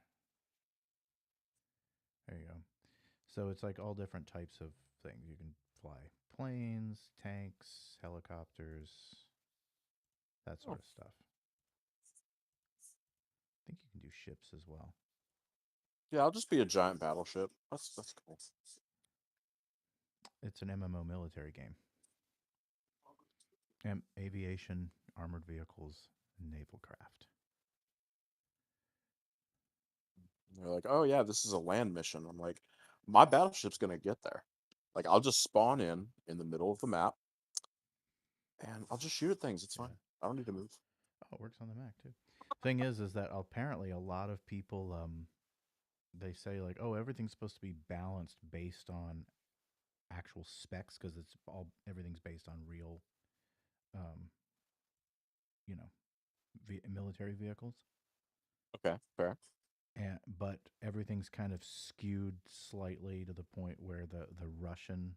There you go. So it's like all different types of things. You can fly planes, tanks, helicopters, that Oh, sort of stuff. I think you can do ships as well. yeah, I'll just be a giant battleship. That's cool. It's an MMO military game. Aviation, armored vehicles, naval craft. They're like, oh yeah, this is a land mission. I'm like, my battleship's gonna get there. Like I'll just spawn in the middle of the map, and I'll just shoot at things. It's Yeah. fine. I don't need to move. Oh, it works on the Mac too. Thing is that apparently a lot of people they say like, oh, everything's supposed to be balanced based on actual specs because it's all everything's based on real, um, you know, military vehicles. Okay, fair. And but everything's kind of skewed slightly to the point where the Russian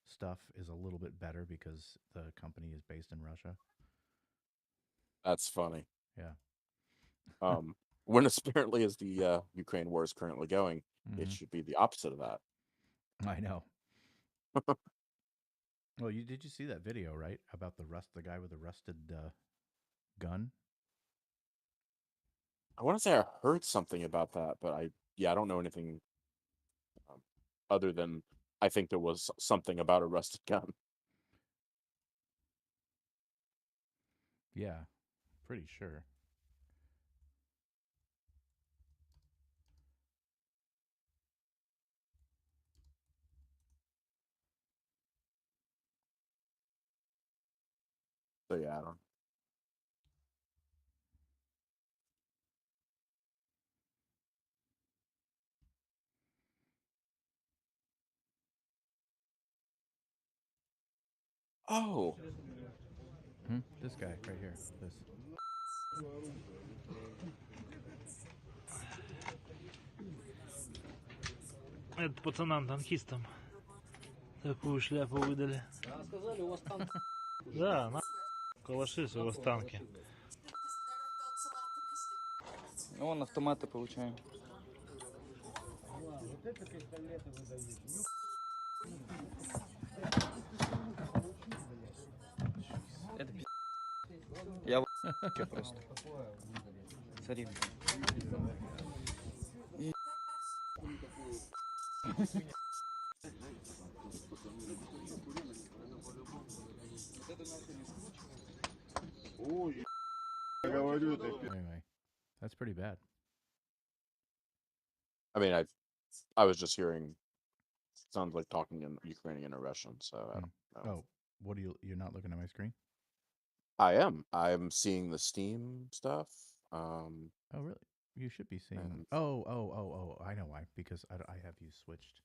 stuff is a little bit better because the company is based in Russia. That's funny. Yeah. When apparently as the Ukraine war is currently going, it Hmm. should be the opposite of that. I know. Well, you see that video right about the guy with the rusted gun? I want to say I heard something about that, but I don't know anything um, other than I think there was something about a rusted gun. Yeah, pretty sure. So yeah, I don't. Oh, This guy right here. This. Это пацанам-танкистам такую шляпу выдали. А сказали, у вас танк. Да, на калаши у вас танки. Ну, вон автоматы получаем. Это пи***. Я вообще просто. Смотри. Anyway, that's pretty bad. I mean, I was just hearing. Sounds like talking in Ukrainian or Russian, so I don't know. Oh, what do you're not looking at my screen? I am. I'm seeing the Steam stuff. Oh, really? You should be seeing. And- Oh! I know why. Because I have you switched.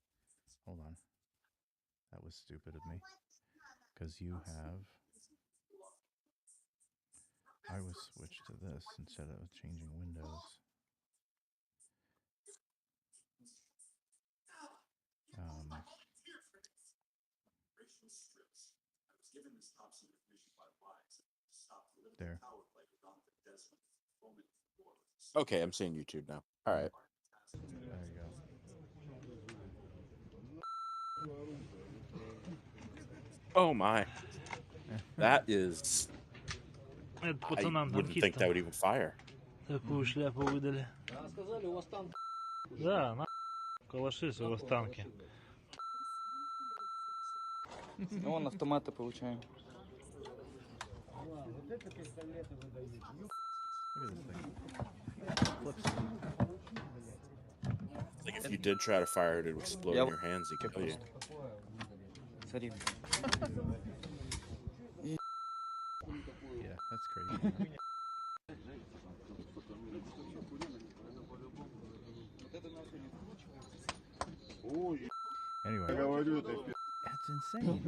Hold on. That was stupid of me. Because you have. I was switched to this instead of changing windows. There. Okay, I'm seeing YouTube now. All right. There you go. Oh my, that is. Это I wouldn't think that пацанам-танкистам would even fire. такую шляпу выдали. А сказали, у вас танк. Да, на калаши у вас танки. Ну, вон автоматы получаем. Look at this thing. Flips. Like if you did try to fire it, it would explode Yeah. in your hands and kill you. Смотри. Yeah, that's crazy. Anyway, that's insane.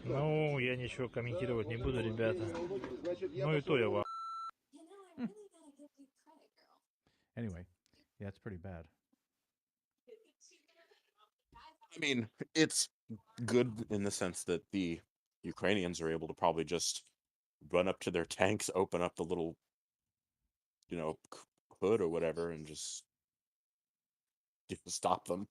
Ну, я ничего комментировать не буду, ребята. Ну и то я вам. Anyway, yeah, it's pretty bad. I mean, it's good in the sense that the Ukrainians are able to probably just run up to their tanks, open up the little, hood or whatever, and just stop them.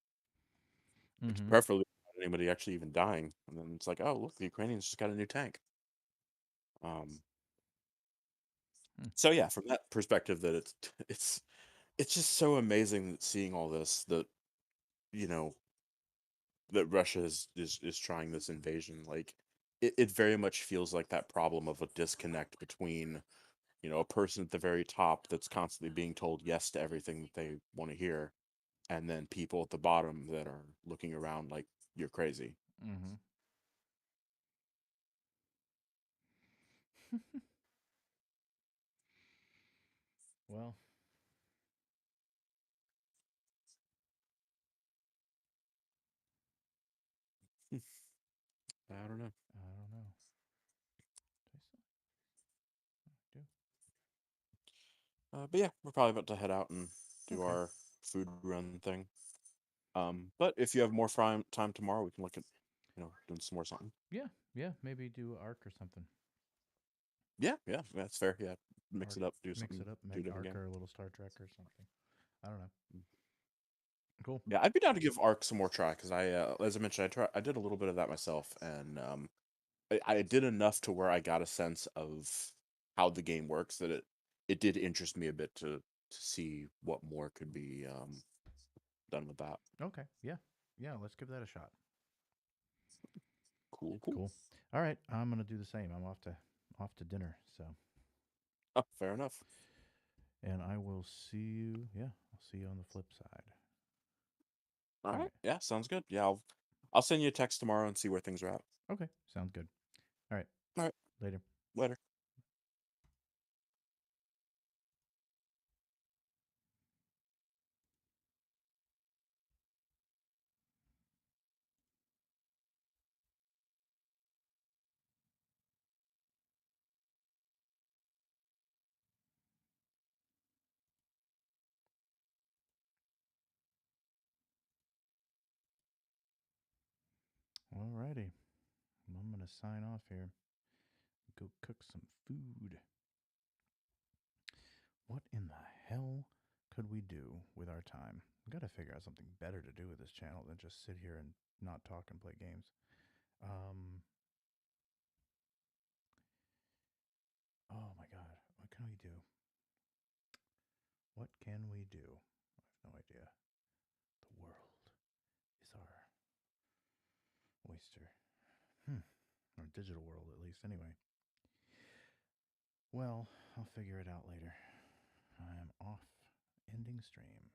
Mm-hmm. Preferably without anybody actually even dying. And then it's like, oh, look, the Ukrainians just got a new tank. So yeah, from that perspective, that it's just so amazing seeing all this, that that Russia is trying this invasion. Like it very much feels like that problem of a disconnect between a person at the very top that's constantly being told yes to everything that they want to hear, and then people at the bottom that are looking around like you're crazy. Mm-hmm. Well, I don't know. I don't know. Do I still- do? But yeah, we're probably about to head out and do Okay. our food run thing. But if you have more time tomorrow, we can look at, doing some more something. Yeah, maybe do Arc or something. Yeah, that's fair. Yeah, mix Arc, it up, do mix something, it up, do a make different Arc game. or a little Star Trek or something. I don't know. Cool. Yeah, I'd be down to give Arc some more try because as I mentioned, I did a little bit of that myself, and I did enough to where I got a sense of how the game works that it did interest me a bit to see what more could be done with that. Okay. Yeah. Let's give that a shot. Cool. Cool. All right. I'm gonna do the same. I'm off to dinner. So, Oh, fair enough. and I will see you. Yeah, I'll see you on the flip side. All right. right. Yeah, sounds good. Yeah, I'll send you a text tomorrow and see where things are at. Okay. Sounds good. All right. All right. Later. Later. Alrighty. I'm gonna sign off here. Go cook some food. What in the hell could we do with our time? We got to figure out something better to do with this channel than just sit here and not talk and play games. Oh my God. What can we do? What can we do? I have no idea. The world is our oyster. Our digital world, at least, anyway. Well, I'll figure it out later. I am off. Ending stream.